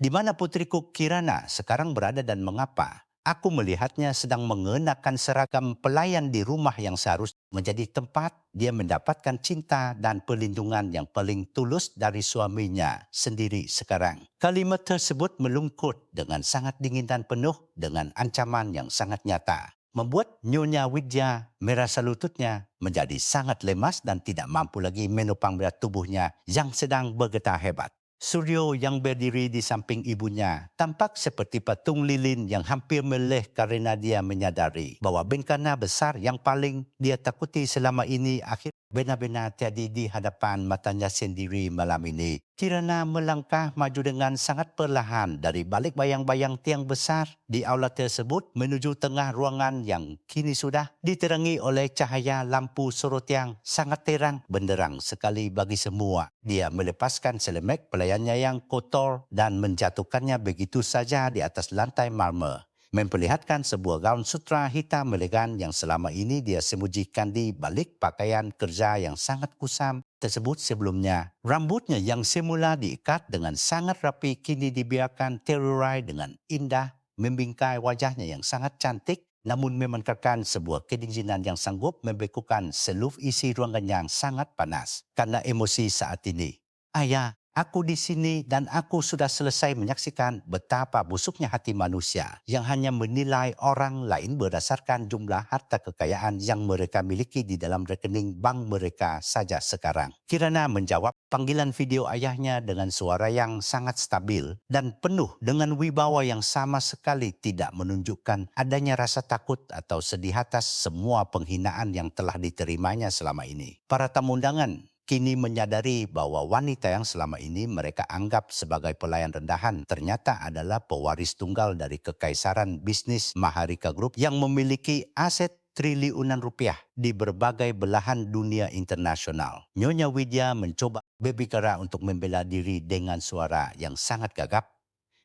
Di mana putriku Kirana sekarang berada dan mengapa? Aku melihatnya sedang mengenakan seragam pelayan di rumah yang seharusnya menjadi tempat dia mendapatkan cinta dan perlindungan yang paling tulus dari suaminya sendiri sekarang. Kalimat tersebut melungkut dengan sangat dingin dan penuh dengan ancaman yang sangat nyata, membuat Nyonya Widya merasa lututnya menjadi sangat lemas dan tidak mampu lagi menopang berat tubuhnya yang sedang bergetar hebat. Suryo yang berdiri di samping ibunya tampak seperti patung lilin yang hampir meleleh karena dia menyadari bahwa bencana besar yang paling dia takuti selama ini akhir benar-benar terjadi di hadapan matanya sendiri malam ini. Kirana melangkah maju dengan sangat perlahan dari balik bayang-bayang tiang besar di aula tersebut menuju tengah ruangan yang kini sudah diterangi oleh cahaya lampu sorot yang sangat terang benderang sekali bagi semua. Dia melepaskan selemek pelayannya yang kotor dan menjatuhkannya begitu saja di atas lantai marmer, memperlihatkan sebuah gaun sutra hitam elegan yang selama ini dia sembunyikan di balik pakaian kerja yang sangat kusam tersebut sebelumnya. Rambutnya yang semula diikat dengan sangat rapi kini dibiarkan terurai dengan indah, membingkai wajahnya yang sangat cantik namun memancarkan sebuah kedinginan yang sanggup membekukan seluruh isi ruangan yang sangat panas karena emosi saat ini. Ayah, aku di sini dan aku sudah selesai menyaksikan betapa busuknya hati manusia yang hanya menilai orang lain berdasarkan jumlah harta kekayaan yang mereka miliki di dalam rekening bank mereka saja sekarang. Kirana menjawab panggilan video ayahnya dengan suara yang sangat stabil dan penuh dengan wibawa yang sama sekali tidak menunjukkan adanya rasa takut atau sedih atas semua penghinaan yang telah diterimanya selama ini. Para tamu undangan kini menyadari bahwa wanita yang selama ini mereka anggap sebagai pelayan rendahan ternyata adalah pewaris tunggal dari kekaisaran bisnis Maharika Group yang memiliki aset triliunan rupiah di berbagai belahan dunia internasional. Nyonya Widya mencoba berbicara untuk membela diri dengan suara yang sangat gagap,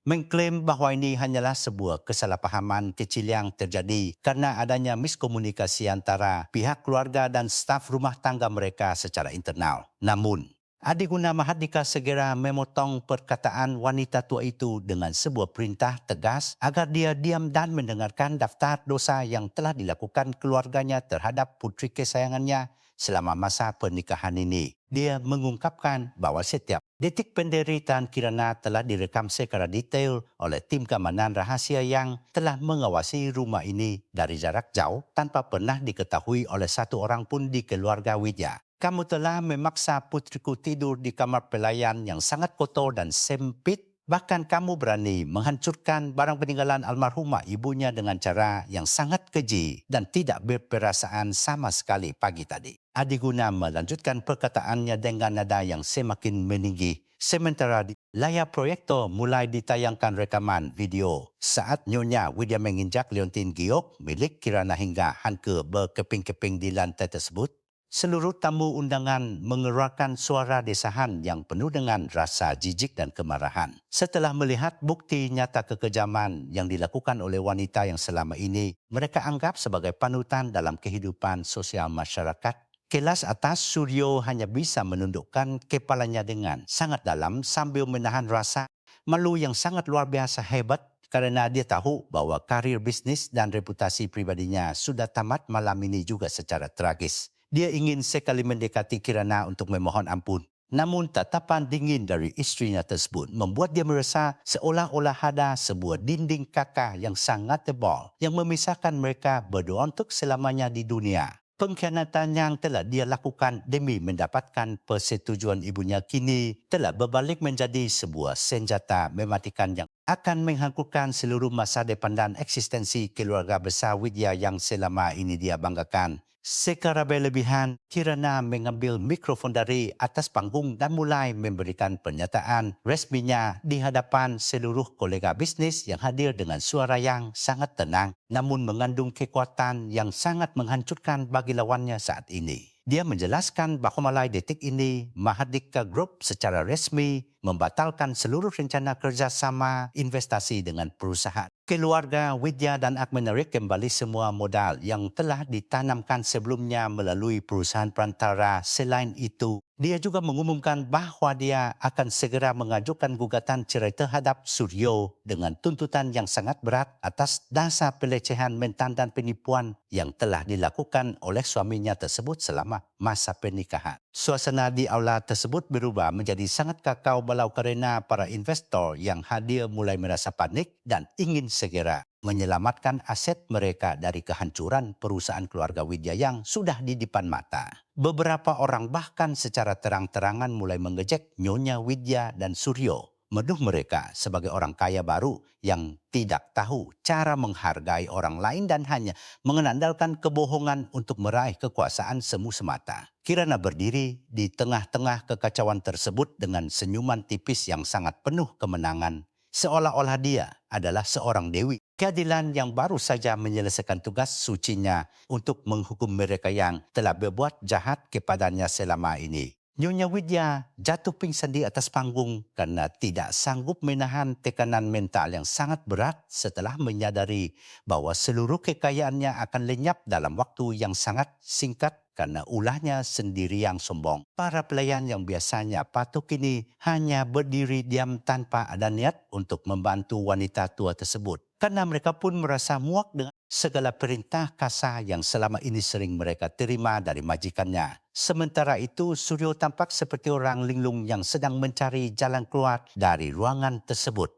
mengklaim bahawa ini hanyalah sebuah kesalahpahaman kecil yang terjadi karena adanya miskomunikasi antara pihak keluarga dan staf rumah tangga mereka secara internal. Namun, Adiguna Mahardika segera memotong perkataan wanita tua itu dengan sebuah perintah tegas agar dia diam dan mendengarkan daftar dosa yang telah dilakukan keluarganya terhadap putri kesayangannya selama masa pernikahan ini. Dia mengungkapkan bahawa setiap detik penderitaan Kirana telah direkam secara detail oleh tim keamanan rahasia yang telah mengawasi rumah ini dari jarak jauh tanpa pernah diketahui oleh satu orang pun di keluarga Widya. Kamu telah memaksa putriku tidur di kamar pelayan yang sangat kotor dan sempit. Bahkan kamu berani menghancurkan barang peninggalan almarhumah ibunya dengan cara yang sangat keji dan tidak berperasaan sama sekali pagi tadi. Adiguna melanjutkan perkataannya dengan nada yang semakin meninggi. Sementara di layar proyektor mulai ditayangkan rekaman video saat Nyonya Widya menginjak liontin giok milik Kirana hingga hancur berkeping-keping di lantai tersebut. Seluruh tamu undangan mengeluarkan suara desahan yang penuh dengan rasa jijik dan kemarahan. Setelah melihat bukti nyata kekejaman yang dilakukan oleh wanita yang selama ini mereka anggap sebagai panutan dalam kehidupan sosial masyarakat, kelas atas Suryo hanya bisa menundukkan kepalanya dengan sangat dalam sambil menahan rasa malu yang sangat luar biasa hebat kerana dia tahu bahawa karir bisnis dan reputasi pribadinya sudah tamat malam ini juga secara tragis. Dia ingin sekali mendekati Kirana untuk memohon ampun. Namun tatapan dingin dari istrinya tersebut membuat dia merasa seolah-olah ada sebuah dinding kaca yang sangat tebal yang memisahkan mereka berdua untuk selamanya di dunia. Pengkhianatan yang telah dia lakukan demi mendapatkan persetujuan ibunya kini telah berbalik menjadi sebuah senjata mematikan yang akan menghancurkan seluruh masa depan dan eksistensi keluarga besar Widya yang selama ini dia banggakan. Secara berlebihan, Kirana mengambil mikrofon dari atas panggung dan mulai memberikan pernyataan resminya di hadapan seluruh kolega bisnis yang hadir dengan suara yang sangat tenang namun mengandung kekuatan yang sangat menghancurkan bagi lawannya saat ini. Dia menjelaskan bahawa mulai detik ini, Mahardika Group secara resmi membatalkan seluruh rencana kerjasama investasi dengan perusahaan. Keluarga Widya dan akan menarik kembali semua modal yang telah ditanamkan sebelumnya melalui perusahaan perantara. Selain itu, dia juga mengumumkan bahawa dia akan segera mengajukan gugatan cerai terhadap Suryo dengan tuntutan yang sangat berat atas dasar pelecehan mental dan penipuan yang telah dilakukan oleh suaminya tersebut selama masa pernikahan. Suasana di aula tersebut berubah menjadi sangat kakau balau kerana para investor yang hadir mulai merasa panik dan ingin segera menyelamatkan aset mereka dari kehancuran perusahaan keluarga Widya yang sudah di depan mata. Beberapa orang bahkan secara terang-terangan mulai mengejek Nyonya Widya dan Suryo menuduh mereka sebagai orang kaya baru yang tidak tahu cara menghargai orang lain dan hanya mengandalkan kebohongan untuk meraih kekuasaan semu semata. Kirana berdiri di tengah-tengah kekacauan tersebut dengan senyuman tipis yang sangat penuh kemenangan, seolah-olah dia adalah seorang dewi. Keadilan yang baru saja menyelesaikan tugas sucinya untuk menghukum mereka yang telah berbuat jahat kepadanya selama ini. Nyonya Widya jatuh pingsan di atas panggung karena tidak sanggup menahan tekanan mental yang sangat berat setelah menyadari bahwa seluruh kekayaannya akan lenyap dalam waktu yang sangat singkat karena ulahnya sendiri yang sombong. Para pelayan yang biasanya patuh kini hanya berdiri diam tanpa ada niat untuk membantu wanita tua tersebut. Karena mereka pun merasa muak dengan segala perintah kasar yang selama ini sering mereka terima dari majikannya. Sementara itu, Suryo tampak seperti orang linglung yang sedang mencari jalan keluar dari ruangan tersebut.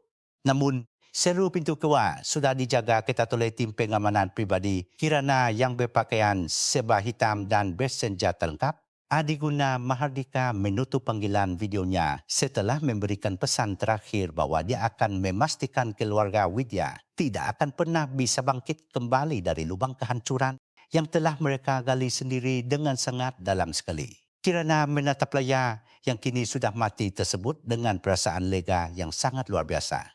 Namun, seluruh pintu keluar sudah dijaga ketat oleh tim pengamanan pribadi Kirana yang berpakaian serba hitam dan bersenjata lengkap. Adiguna Mahardika menutup panggilan videonya setelah memberikan pesan terakhir bahwa dia akan memastikan keluarga Widya tidak akan pernah bisa bangkit kembali dari lubang kehancuran yang telah mereka gali sendiri dengan sangat dalam sekali. Kirana menatap Laya yang kini sudah mati tersebut dengan perasaan lega yang sangat luar biasa.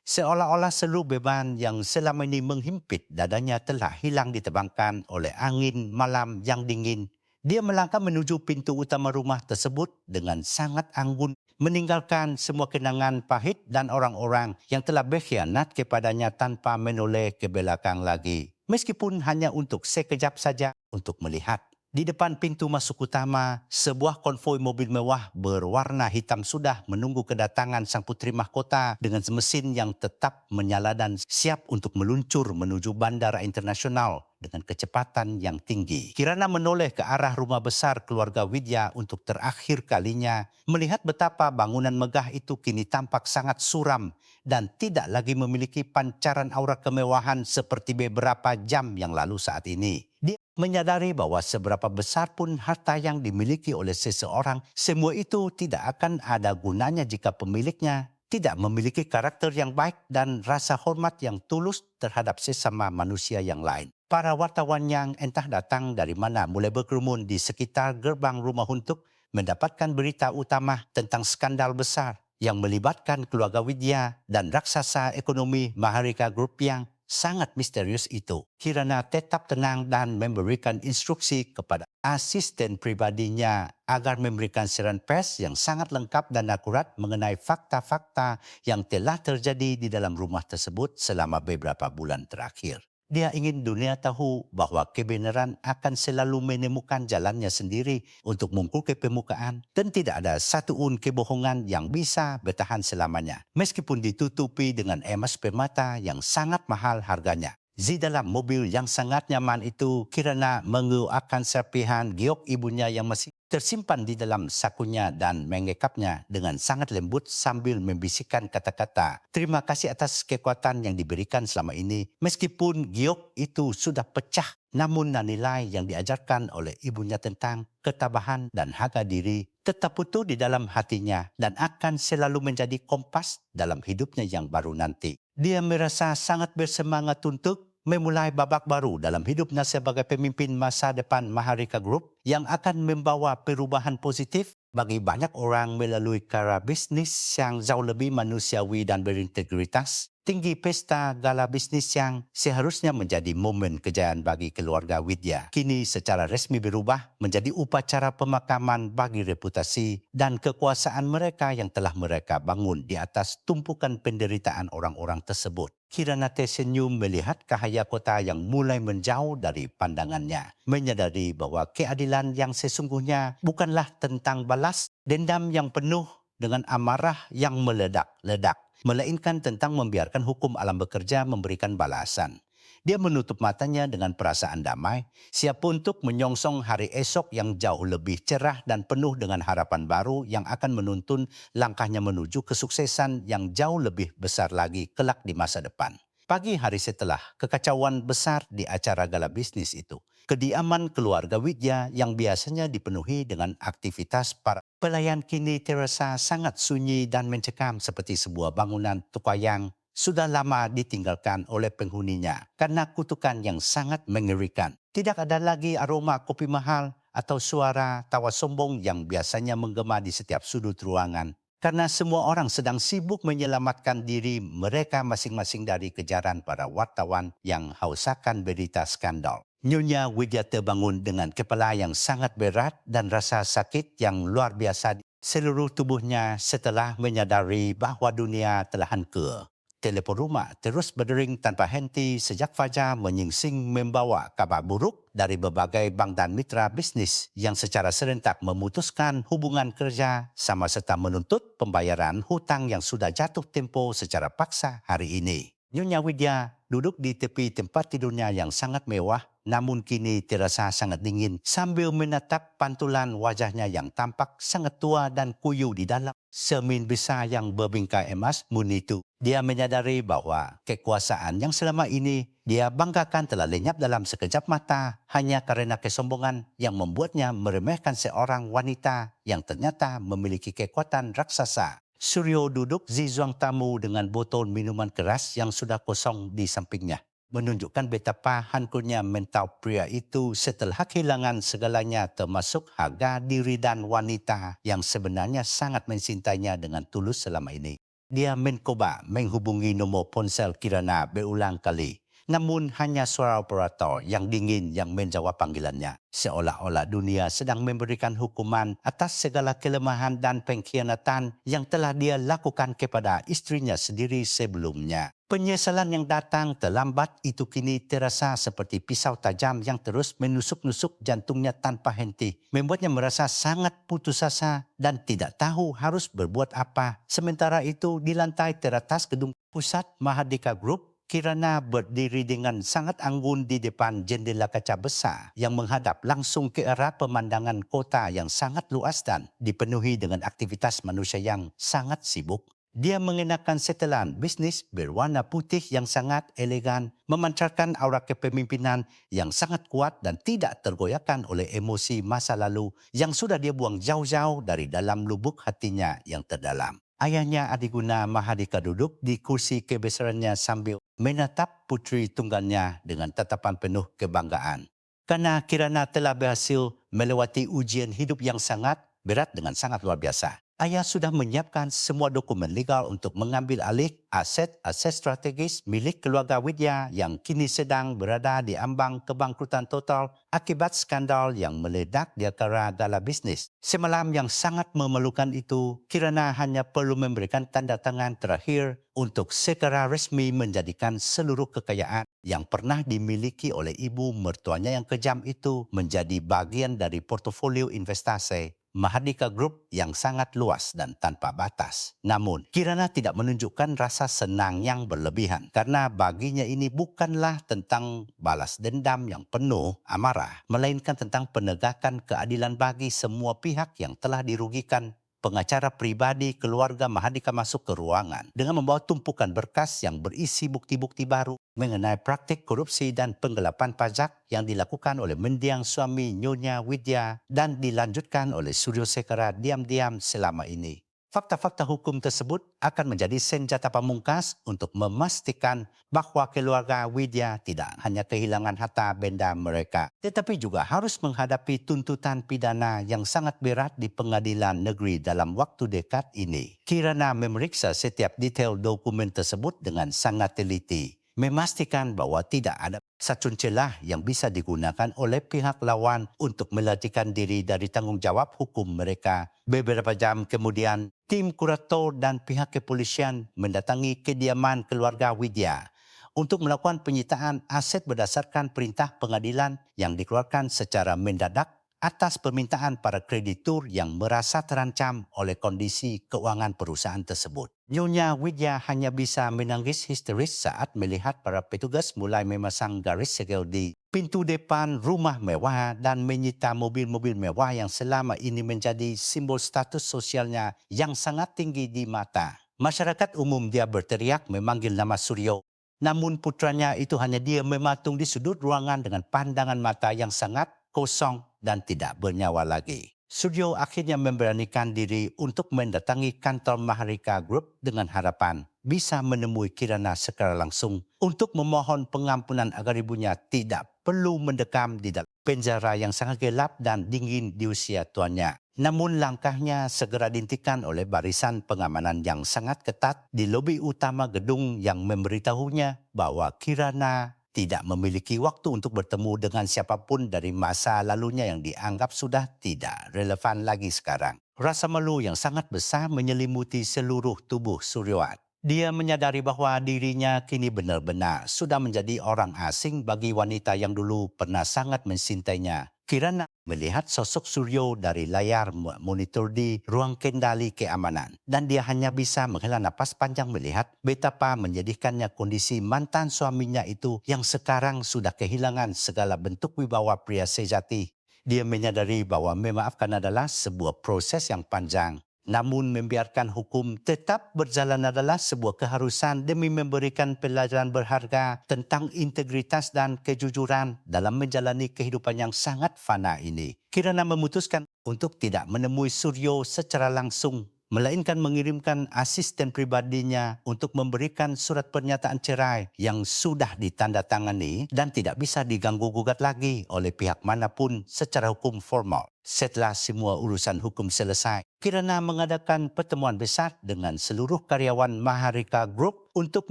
Seolah-olah seluruh beban yang selama ini menghimpit dadanya telah hilang ditebangkan oleh angin malam yang dingin. Dia melangkah menuju pintu utama rumah tersebut dengan sangat anggun, meninggalkan semua kenangan pahit dan orang-orang yang telah berkhianat kepadanya tanpa menoleh ke belakang lagi. Meskipun hanya untuk sekejap saja untuk melihat. Di depan pintu masuk utama, sebuah konvoi mobil mewah berwarna hitam sudah menunggu kedatangan sang putri mahkota dengan mesin yang tetap menyala dan siap untuk meluncur menuju bandara internasional dengan kecepatan yang tinggi. Kirana menoleh ke arah rumah besar keluarga Widya untuk terakhir kalinya, melihat betapa bangunan megah itu kini tampak sangat suram dan tidak lagi memiliki pancaran aura kemewahan seperti beberapa jam yang lalu saat ini. Dia menyadari bahwa seberapa besar pun harta yang dimiliki oleh seseorang, semua itu tidak akan ada gunanya jika pemiliknya tidak memiliki karakter yang baik dan rasa hormat yang tulus terhadap sesama manusia yang lain. Para wartawan yang entah datang dari mana mulai berkerumun di sekitar gerbang rumah untuk mendapatkan berita utama tentang skandal besar yang melibatkan keluarga Widya dan raksasa ekonomi Maharika Group yang sangat misterius itu. Kirana tetap tenang dan memberikan instruksi kepada asisten pribadinya agar memberikan siaran pers yang sangat lengkap dan akurat mengenai fakta-fakta yang telah terjadi di dalam rumah tersebut selama beberapa bulan terakhir. Dia ingin dunia tahu bahwa kebenaran akan selalu menemukan jalannya sendiri untuk muncul ke permukaan dan tidak ada satu kebohongan yang bisa bertahan selamanya, meskipun ditutupi dengan emas permata yang sangat mahal harganya. Di dalam mobil yang sangat nyaman itu, Kirana mengeluarkan serpihan giok ibunya yang masih tersimpan di dalam sakunya dan mengekapnya dengan sangat lembut sambil membisikkan kata-kata, "Terima kasih atas kekuatan yang diberikan selama ini. Meskipun giok itu sudah pecah, namun nilai yang diajarkan oleh ibunya tentang ketabahan dan harga diri tetap utuh di dalam hatinya dan akan selalu menjadi kompas dalam hidupnya yang baru nanti." Dia merasa sangat bersemangat untuk memulai babak baru dalam hidupnya sebagai pemimpin masa depan Maharika Group yang akan membawa perubahan positif bagi banyak orang melalui cara bisnis yang jauh lebih manusiawi dan berintegritas. Tinggi pesta gala bisnis yang seharusnya menjadi momen kejayaan bagi keluarga Widya kini secara resmi berubah menjadi upacara pemakaman bagi reputasi dan kekuasaan mereka yang telah mereka bangun di atas tumpukan penderitaan orang-orang tersebut. Kirana tersenyum melihat cahaya kota yang mulai menjauh dari pandangannya, menyadari bahwa keadilan yang sesungguhnya bukanlah tentang balas dendam yang penuh dengan amarah yang meledak-ledak, melainkan tentang membiarkan hukum alam bekerja memberikan balasan. Dia menutup matanya dengan perasaan damai, siap untuk menyongsong hari esok yang jauh lebih cerah dan penuh dengan harapan baru yang akan menuntun langkahnya menuju kesuksesan yang jauh lebih besar lagi kelak di masa depan. Pagi hari setelah kekacauan besar di acara gala bisnis itu, kediaman keluarga Widya yang biasanya dipenuhi dengan aktivitas para pelayan kini terasa sangat sunyi dan mencekam seperti sebuah bangunan tua yang sudah lama ditinggalkan oleh penghuninya karena kutukan yang sangat mengerikan. Tidak ada lagi aroma kopi mahal atau suara tawa sombong yang biasanya menggema di setiap sudut ruangan. Karena semua orang sedang sibuk menyelamatkan diri mereka masing-masing dari kejaran para wartawan yang haus akan berita skandal. Nyonya Widya terbangun dengan kepala yang sangat berat dan rasa sakit yang luar biasa di seluruh tubuhnya setelah menyadari bahawa dunia telah hancur. Telepon rumah terus berdering tanpa henti sejak fajar menyingsing membawa kabar buruk dari berbagai bank dan mitra bisnis yang secara serentak memutuskan hubungan kerja sama serta menuntut pembayaran hutang yang sudah jatuh tempo secara paksa hari ini. Nyonya Widya duduk di tepi tempat tidurnya yang sangat mewah namun kini terasa sangat dingin sambil menatap pantulan wajahnya yang tampak sangat tua dan kuyu di dalam cermin besar yang berbingkai emas munitu. Dia menyadari bahawa kekuasaan yang selama ini dia banggakan telah lenyap dalam sekejap mata hanya kerana kesombongan yang membuatnya meremehkan seorang wanita yang ternyata memiliki kekuatan raksasa. Suryo duduk di ruang tamu dengan botol minuman keras yang sudah kosong di sampingnya, menunjukkan betapa hancurnya mental pria itu setelah kehilangan segalanya termasuk harga diri dan wanita yang sebenarnya sangat mencintainya dengan tulus selama ini. Dia mencoba menghubungi nombor ponsel Kirana berulang kali. Namun hanya suara operator yang dingin yang menjawab panggilannya. Seolah-olah dunia sedang memberikan hukuman atas segala kelemahan dan pengkhianatan yang telah dia lakukan kepada istrinya sendiri sebelumnya. Penyesalan yang datang terlambat itu kini terasa seperti pisau tajam yang terus menusuk-nusuk jantungnya tanpa henti. Membuatnya merasa sangat putus asa dan tidak tahu harus berbuat apa. Sementara itu di lantai teratas gedung pusat Mahardika Group, Kirana berdiri dengan sangat anggun di depan jendela kaca besar yang menghadap langsung ke arah pemandangan kota yang sangat luas dan dipenuhi dengan aktivitas manusia yang sangat sibuk. Dia mengenakan setelan bisnis berwarna putih yang sangat elegan, memancarkan aura kepemimpinan yang sangat kuat dan tidak tergoyahkan oleh emosi masa lalu yang sudah dia buang jauh-jauh dari dalam lubuk hatinya yang terdalam. Ayahnya Adiguna Mahardika duduk di kursi kebesarannya sambil menatap putri tunggalnya dengan tatapan penuh kebanggaan. Karena Kirana telah berhasil melewati ujian hidup yang sangat berat dengan sangat luar biasa. Ayah sudah menyiapkan semua dokumen legal untuk mengambil alih aset-aset strategis milik keluarga Widya yang kini sedang berada di ambang kebangkrutan total akibat skandal yang meledak di akara gala bisnis. Semalam yang sangat memerlukan itu, Kirana hanya perlu memberikan tanda tangan terakhir untuk secara resmi menjadikan seluruh kekayaan yang pernah dimiliki oleh ibu mertuanya yang kejam itu menjadi bagian dari portofolio investasi Mahardika Group yang sangat luas dan tanpa batas. Namun, Kirana tidak menunjukkan rasa senang yang berlebihan karena baginya ini bukanlah tentang balas dendam yang penuh amarah, melainkan tentang penegakan keadilan bagi semua pihak yang telah dirugikan. Pengacara pribadi keluarga Mahardika masuk ke ruangan dengan membawa tumpukan berkas yang berisi bukti-bukti baru mengenai praktik korupsi dan penggelapan pajak yang dilakukan oleh mendiang suami Nyonya Widya dan dilanjutkan oleh Suryo Sekara diam-diam selama ini. Fakta-fakta hukum tersebut akan menjadi senjata pamungkas untuk memastikan bahawa keluarga Widya tidak hanya kehilangan harta benda mereka, tetapi juga harus menghadapi tuntutan pidana yang sangat berat di pengadilan negeri dalam waktu dekat ini. Kirana memeriksa setiap detail dokumen tersebut dengan sangat teliti, memastikan bahawa tidak ada satu celah yang bisa digunakan oleh pihak lawan untuk melarikan diri dari tanggungjawab hukum mereka. Beberapa jam kemudian, tim kurator dan pihak kepolisian mendatangi kediaman keluarga Widya untuk melakukan penyitaan aset berdasarkan perintah pengadilan yang dikeluarkan secara mendadak atas permintaan para kreditur yang merasa terancam oleh kondisi keuangan perusahaan tersebut. Nyonya Widya hanya bisa menangis histeris saat melihat para petugas mulai memasang garis segel di pintu depan rumah mewah dan menyita mobil-mobil mewah yang selama ini menjadi simbol status sosialnya yang sangat tinggi di mata. Masyarakat umum dia berteriak memanggil nama Suryo Namun putranya itu hanya dia mematung di sudut ruangan dengan pandangan mata yang sangat kosong dan tidak bernyawa lagi. Suryo akhirnya memberanikan diri untuk mendatangi kantor Maharika Group dengan harapan bisa menemui Kirana secara langsung untuk memohon pengampunan agar ibunya tidak perlu mendekam di dalam penjara yang sangat gelap dan dingin di usia tuanya. Namun langkahnya segera dihentikan oleh barisan pengamanan yang sangat ketat di lobi utama gedung yang memberitahunya bahwa Kirana tidak memiliki waktu untuk bertemu dengan siapapun dari masa lalunya yang dianggap sudah tidak relevan lagi sekarang. Rasa malu yang sangat besar menyelimuti seluruh tubuh Suryawat. Dia menyadari bahwa dirinya kini benar-benar sudah menjadi orang asing bagi wanita yang dulu pernah sangat mencintainya. Kirana melihat sosok Suryo dari layar monitor di ruang kendali keamanan dan dia hanya bisa menghela napas panjang melihat betapa menyedihkannya kondisi mantan suaminya itu yang sekarang sudah kehilangan segala bentuk wibawa pria sejati. Dia menyadari bahwa memaafkan adalah sebuah proses yang panjang. Namun membiarkan hukum tetap berjalan adalah sebuah keharusan demi memberikan pelajaran berharga tentang integritas dan kejujuran dalam menjalani kehidupan yang sangat fana ini. Kirana memutuskan untuk tidak menemui Suryo secara langsung, melainkan mengirimkan asisten pribadinya untuk memberikan surat pernyataan cerai yang sudah ditandatangani dan tidak bisa diganggu-gugat lagi oleh pihak manapun secara hukum formal. Setelah semua urusan hukum selesai, Kirana mengadakan pertemuan besar dengan seluruh karyawan Maharika Group untuk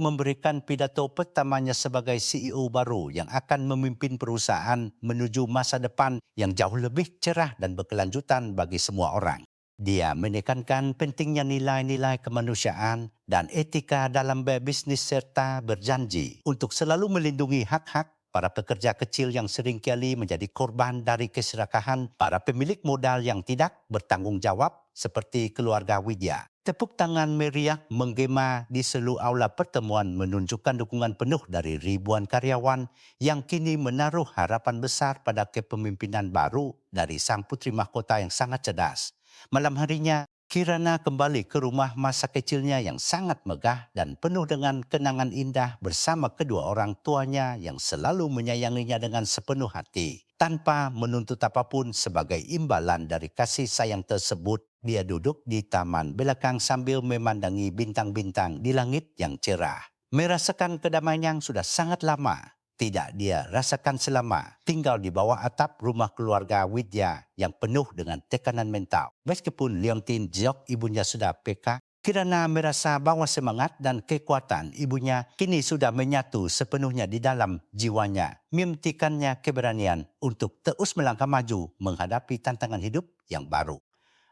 memberikan pidato pertamanya sebagai CEO baru yang akan memimpin perusahaan menuju masa depan yang jauh lebih cerah dan berkelanjutan bagi semua orang. Dia menekankan pentingnya nilai-nilai kemanusiaan dan etika dalam berbisnis serta berjanji untuk selalu melindungi hak-hak para pekerja kecil yang seringkali menjadi korban dari keserakahan para pemilik modal yang tidak bertanggung jawab seperti keluarga Widya. Tepuk tangan meriah menggema di seluruh aula pertemuan menunjukkan dukungan penuh dari ribuan karyawan yang kini menaruh harapan besar pada kepemimpinan baru dari sang putri mahkota yang sangat cerdas. Malam harinya, Kirana kembali ke rumah masa kecilnya yang sangat megah dan penuh dengan kenangan indah bersama kedua orang tuanya yang selalu menyayanginya dengan sepenuh hati. Tanpa menuntut apapun sebagai imbalan dari kasih sayang tersebut, dia duduk di taman belakang sambil memandangi bintang-bintang di langit yang cerah. Merasakan kedamaian yang sudah sangat lama tidak dia rasakan selama tinggal di bawah atap rumah keluarga Widya yang penuh dengan tekanan mental. Meskipun Leontine Jiok ibunya sudah PK, Kirana merasa bahwa semangat dan kekuatan ibunya kini sudah menyatu sepenuhnya di dalam jiwanya, mementikannya keberanian untuk terus melangkah maju menghadapi tantangan hidup yang baru.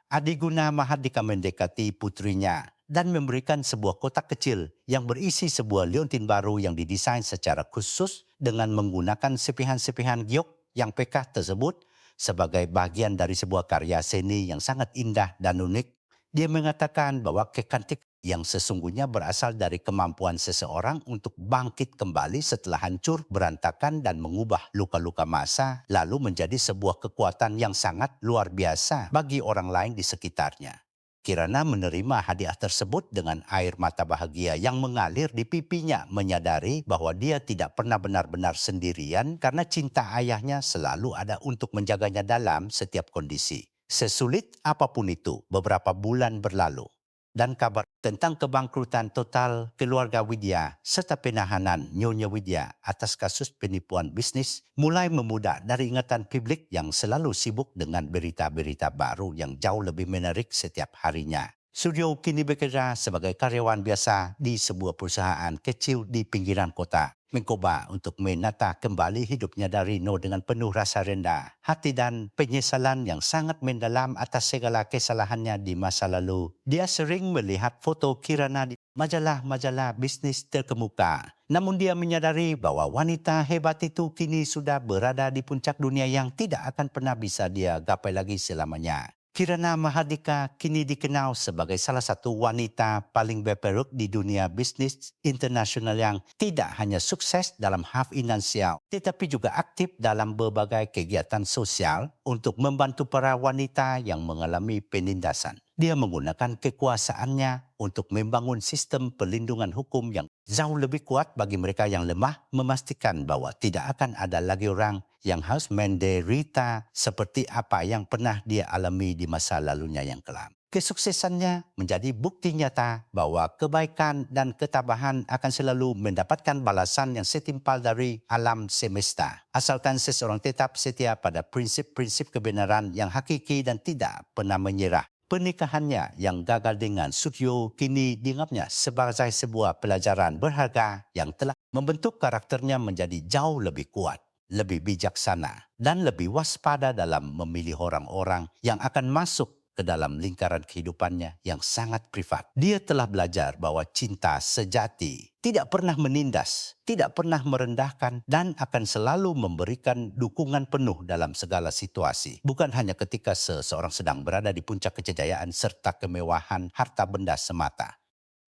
Adiguna Mahardika mendekati putrinya dan memberikan sebuah kotak kecil yang berisi sebuah liontin baru yang didesain secara khusus dengan menggunakan sepihan-sepihan giok yang pekah tersebut sebagai bagian dari sebuah karya seni yang sangat indah dan unik. Dia mengatakan bahwa kecantikan yang sesungguhnya berasal dari kemampuan seseorang untuk bangkit kembali setelah hancur, berantakan dan mengubah luka-luka masa lalu menjadi sebuah kekuatan yang sangat luar biasa bagi orang lain di sekitarnya. Kirana menerima hadiah tersebut dengan air mata bahagia yang mengalir di pipinya, menyadari bahwa dia tidak pernah benar-benar sendirian karena cinta ayahnya selalu ada untuk menjaganya dalam setiap kondisi. Sesulit apapun itu, beberapa bulan berlalu dan kabar tentang kebangkrutan total keluarga Widya serta penahanan Nyonya Widya atas kasus penipuan bisnis mulai memudar dari ingatan publik yang selalu sibuk dengan berita-berita baru yang jauh lebih menarik setiap harinya. Suryo kini bekerja sebagai karyawan biasa di sebuah perusahaan kecil di pinggiran kota. Mencoba untuk menata kembali hidupnya dari nol dengan penuh rasa rendah hati dan penyesalan yang sangat mendalam atas segala kesalahannya di masa lalu. Dia sering melihat foto Kirana di majalah-majalah bisnis terkemuka. Namun dia menyadari bahwa wanita hebat itu kini sudah berada di puncak dunia yang tidak akan pernah bisa dia gapai lagi selamanya. Kirana Mahardika kini dikenal sebagai salah satu wanita paling berperuk di dunia bisnis internasional yang tidak hanya sukses dalam hal finansial, tetapi juga aktif dalam berbagai kegiatan sosial untuk membantu para wanita yang mengalami penindasan. Dia menggunakan kekuasaannya untuk membangun sistem perlindungan hukum yang jauh lebih kuat bagi mereka yang lemah, memastikan bahwa tidak akan ada lagi orang yang harus menderita seperti apa yang pernah dia alami di masa lalunya yang kelam. Kesuksesannya menjadi bukti nyata bahwa kebaikan dan ketabahan akan selalu mendapatkan balasan yang setimpal dari alam semesta. Asalkan seseorang tetap setia pada prinsip-prinsip kebenaran yang hakiki dan tidak pernah menyerah. Pernikahannya yang gagal dengan Sutyo kini dianggapnya sebagai sebuah pelajaran berharga yang telah membentuk karakternya menjadi jauh lebih kuat, lebih bijaksana, dan lebih waspada dalam memilih orang-orang yang akan masuk ke dalam lingkaran kehidupannya yang sangat privat. Dia telah belajar bahwa cinta sejati tidak pernah menindas, tidak pernah merendahkan, dan akan selalu memberikan dukungan penuh dalam segala situasi. Bukan hanya ketika seseorang sedang berada di puncak kejayaan serta kemewahan harta benda semata.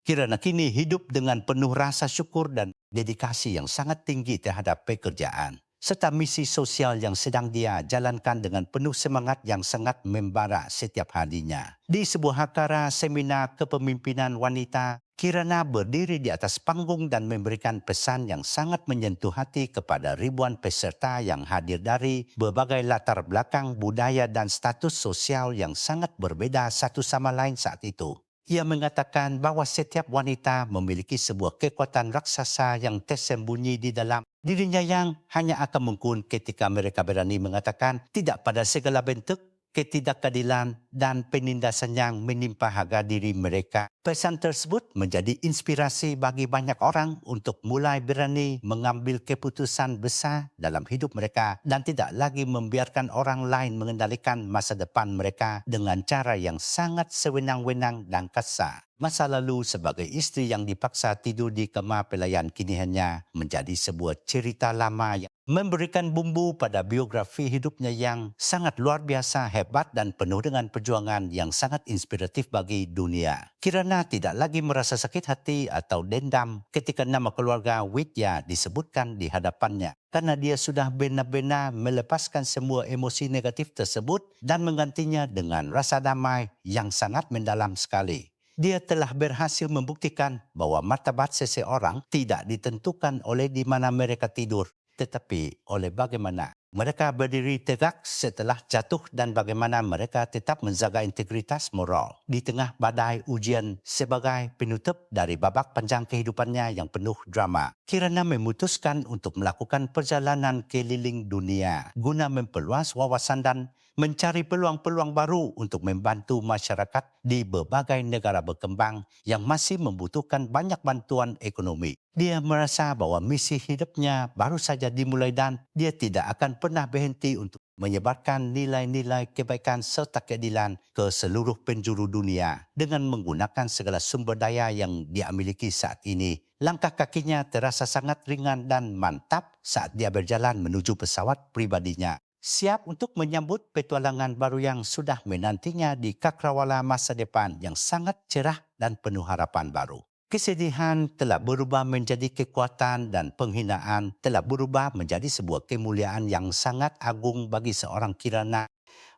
Kirana kini hidup dengan penuh rasa syukur dan dedikasi yang sangat tinggi terhadap pekerjaan, serta misi sosial yang sedang dia jalankan dengan penuh semangat yang sangat membara setiap harinya. Di sebuah acara seminar kepemimpinan wanita, Kirana berdiri di atas panggung dan memberikan pesan yang sangat menyentuh hati kepada ribuan peserta yang hadir dari berbagai latar belakang budaya dan status sosial yang sangat berbeda satu sama lain saat itu. Ia mengatakan bahwa setiap wanita memiliki sebuah kekuatan raksasa yang tersembunyi di dalam dirinya yang hanya akan muncul ketika mereka berani mengatakan tidak pada segala bentuk ketidakadilan dan penindasan yang menimpa harga diri mereka. Pesan tersebut menjadi inspirasi bagi banyak orang untuk mulai berani mengambil keputusan besar dalam hidup mereka dan tidak lagi membiarkan orang lain mengendalikan masa depan mereka dengan cara yang sangat sewenang-wenang dan kasar. Masa lalu sebagai istri yang dipaksa tidur di kamar pelayan kini hanya menjadi sebuah cerita lama yang memberikan bumbu pada biografi hidupnya yang sangat luar biasa, hebat dan penuh dengan perjuangan yang sangat inspiratif bagi dunia. Kirana tidak lagi merasa sakit hati atau dendam ketika nama keluarga Widya disebutkan di hadapannya, karena dia sudah benar-benar melepaskan semua emosi negatif tersebut dan menggantinya dengan rasa damai yang sangat mendalam sekali. Dia telah berhasil membuktikan bahwa martabat seseorang tidak ditentukan oleh di mana mereka tidur, tetapi oleh bagaimana mereka berdiri tegak setelah jatuh dan bagaimana mereka tetap menjaga integritas moral di tengah badai ujian sebagai penutup dari babak panjang kehidupannya yang penuh drama. Kirana memutuskan untuk melakukan perjalanan keliling dunia guna memperluas wawasan dan mencari peluang-peluang baru untuk membantu masyarakat di berbagai negara berkembang yang masih membutuhkan banyak bantuan ekonomi. Dia merasa bahwa misi hidupnya baru saja dimulai dan dia tidak akan pernah berhenti untuk menyebarkan nilai-nilai kebaikan serta keadilan ke seluruh penjuru dunia dengan menggunakan segala sumber daya yang dia miliki saat ini. Langkah kakinya terasa sangat ringan dan mantap saat dia berjalan menuju pesawat pribadinya, siap untuk menyambut petualangan baru yang sudah menantinya di cakrawala masa depan yang sangat cerah dan penuh harapan baru. Kesedihan telah berubah menjadi kekuatan dan penghinaan telah berubah menjadi sebuah kemuliaan yang sangat agung bagi seorang Kirana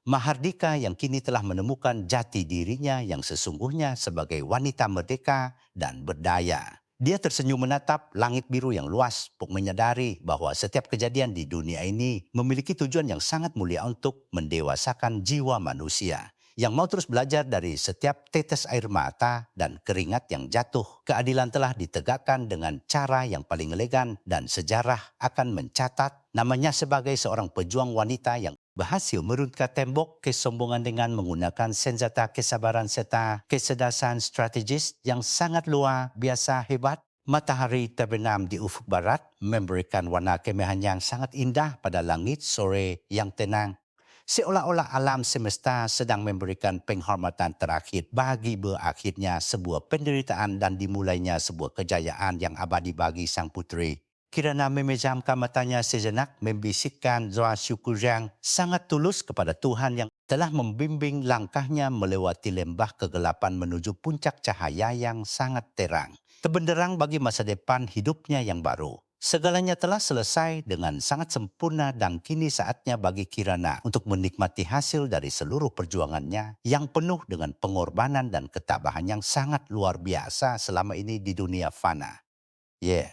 Mahardika yang kini telah menemukan jati dirinya yang sesungguhnya sebagai wanita merdeka dan berdaya. Dia tersenyum menatap langit biru yang luas untuk menyadari bahwa setiap kejadian di dunia ini memiliki tujuan yang sangat mulia untuk mendewasakan jiwa manusia yang mau terus belajar dari setiap tetes air mata dan keringat yang jatuh. Keadilan telah ditegakkan dengan cara yang paling elegan dan sejarah akan mencatat namanya sebagai seorang pejuang wanita yang berhasil meruntuhkan tembok kesombongan dengan menggunakan senjata kesabaran serta kecerdasan strategis yang sangat luar biasa hebat. Matahari terbenam di ufuk barat memberikan warna kemegahan yang sangat indah pada langit sore yang tenang. Seolah-olah alam semesta sedang memberikan penghormatan terakhir bagi berakhirnya sebuah penderitaan dan dimulainya sebuah kejayaan yang abadi bagi sang putri. Kirana memejamkan matanya sejenak membisikkan doa syukur yang sangat tulus kepada Tuhan yang telah membimbing langkahnya melewati lembah kegelapan menuju puncak cahaya yang sangat terang, terbenderang bagi masa depan hidupnya yang baru. Segalanya telah selesai dengan sangat sempurna dan kini saatnya bagi Kirana untuk menikmati hasil dari seluruh perjuangannya yang penuh dengan pengorbanan dan ketabahan yang sangat luar biasa selama ini di dunia fana. Yeah.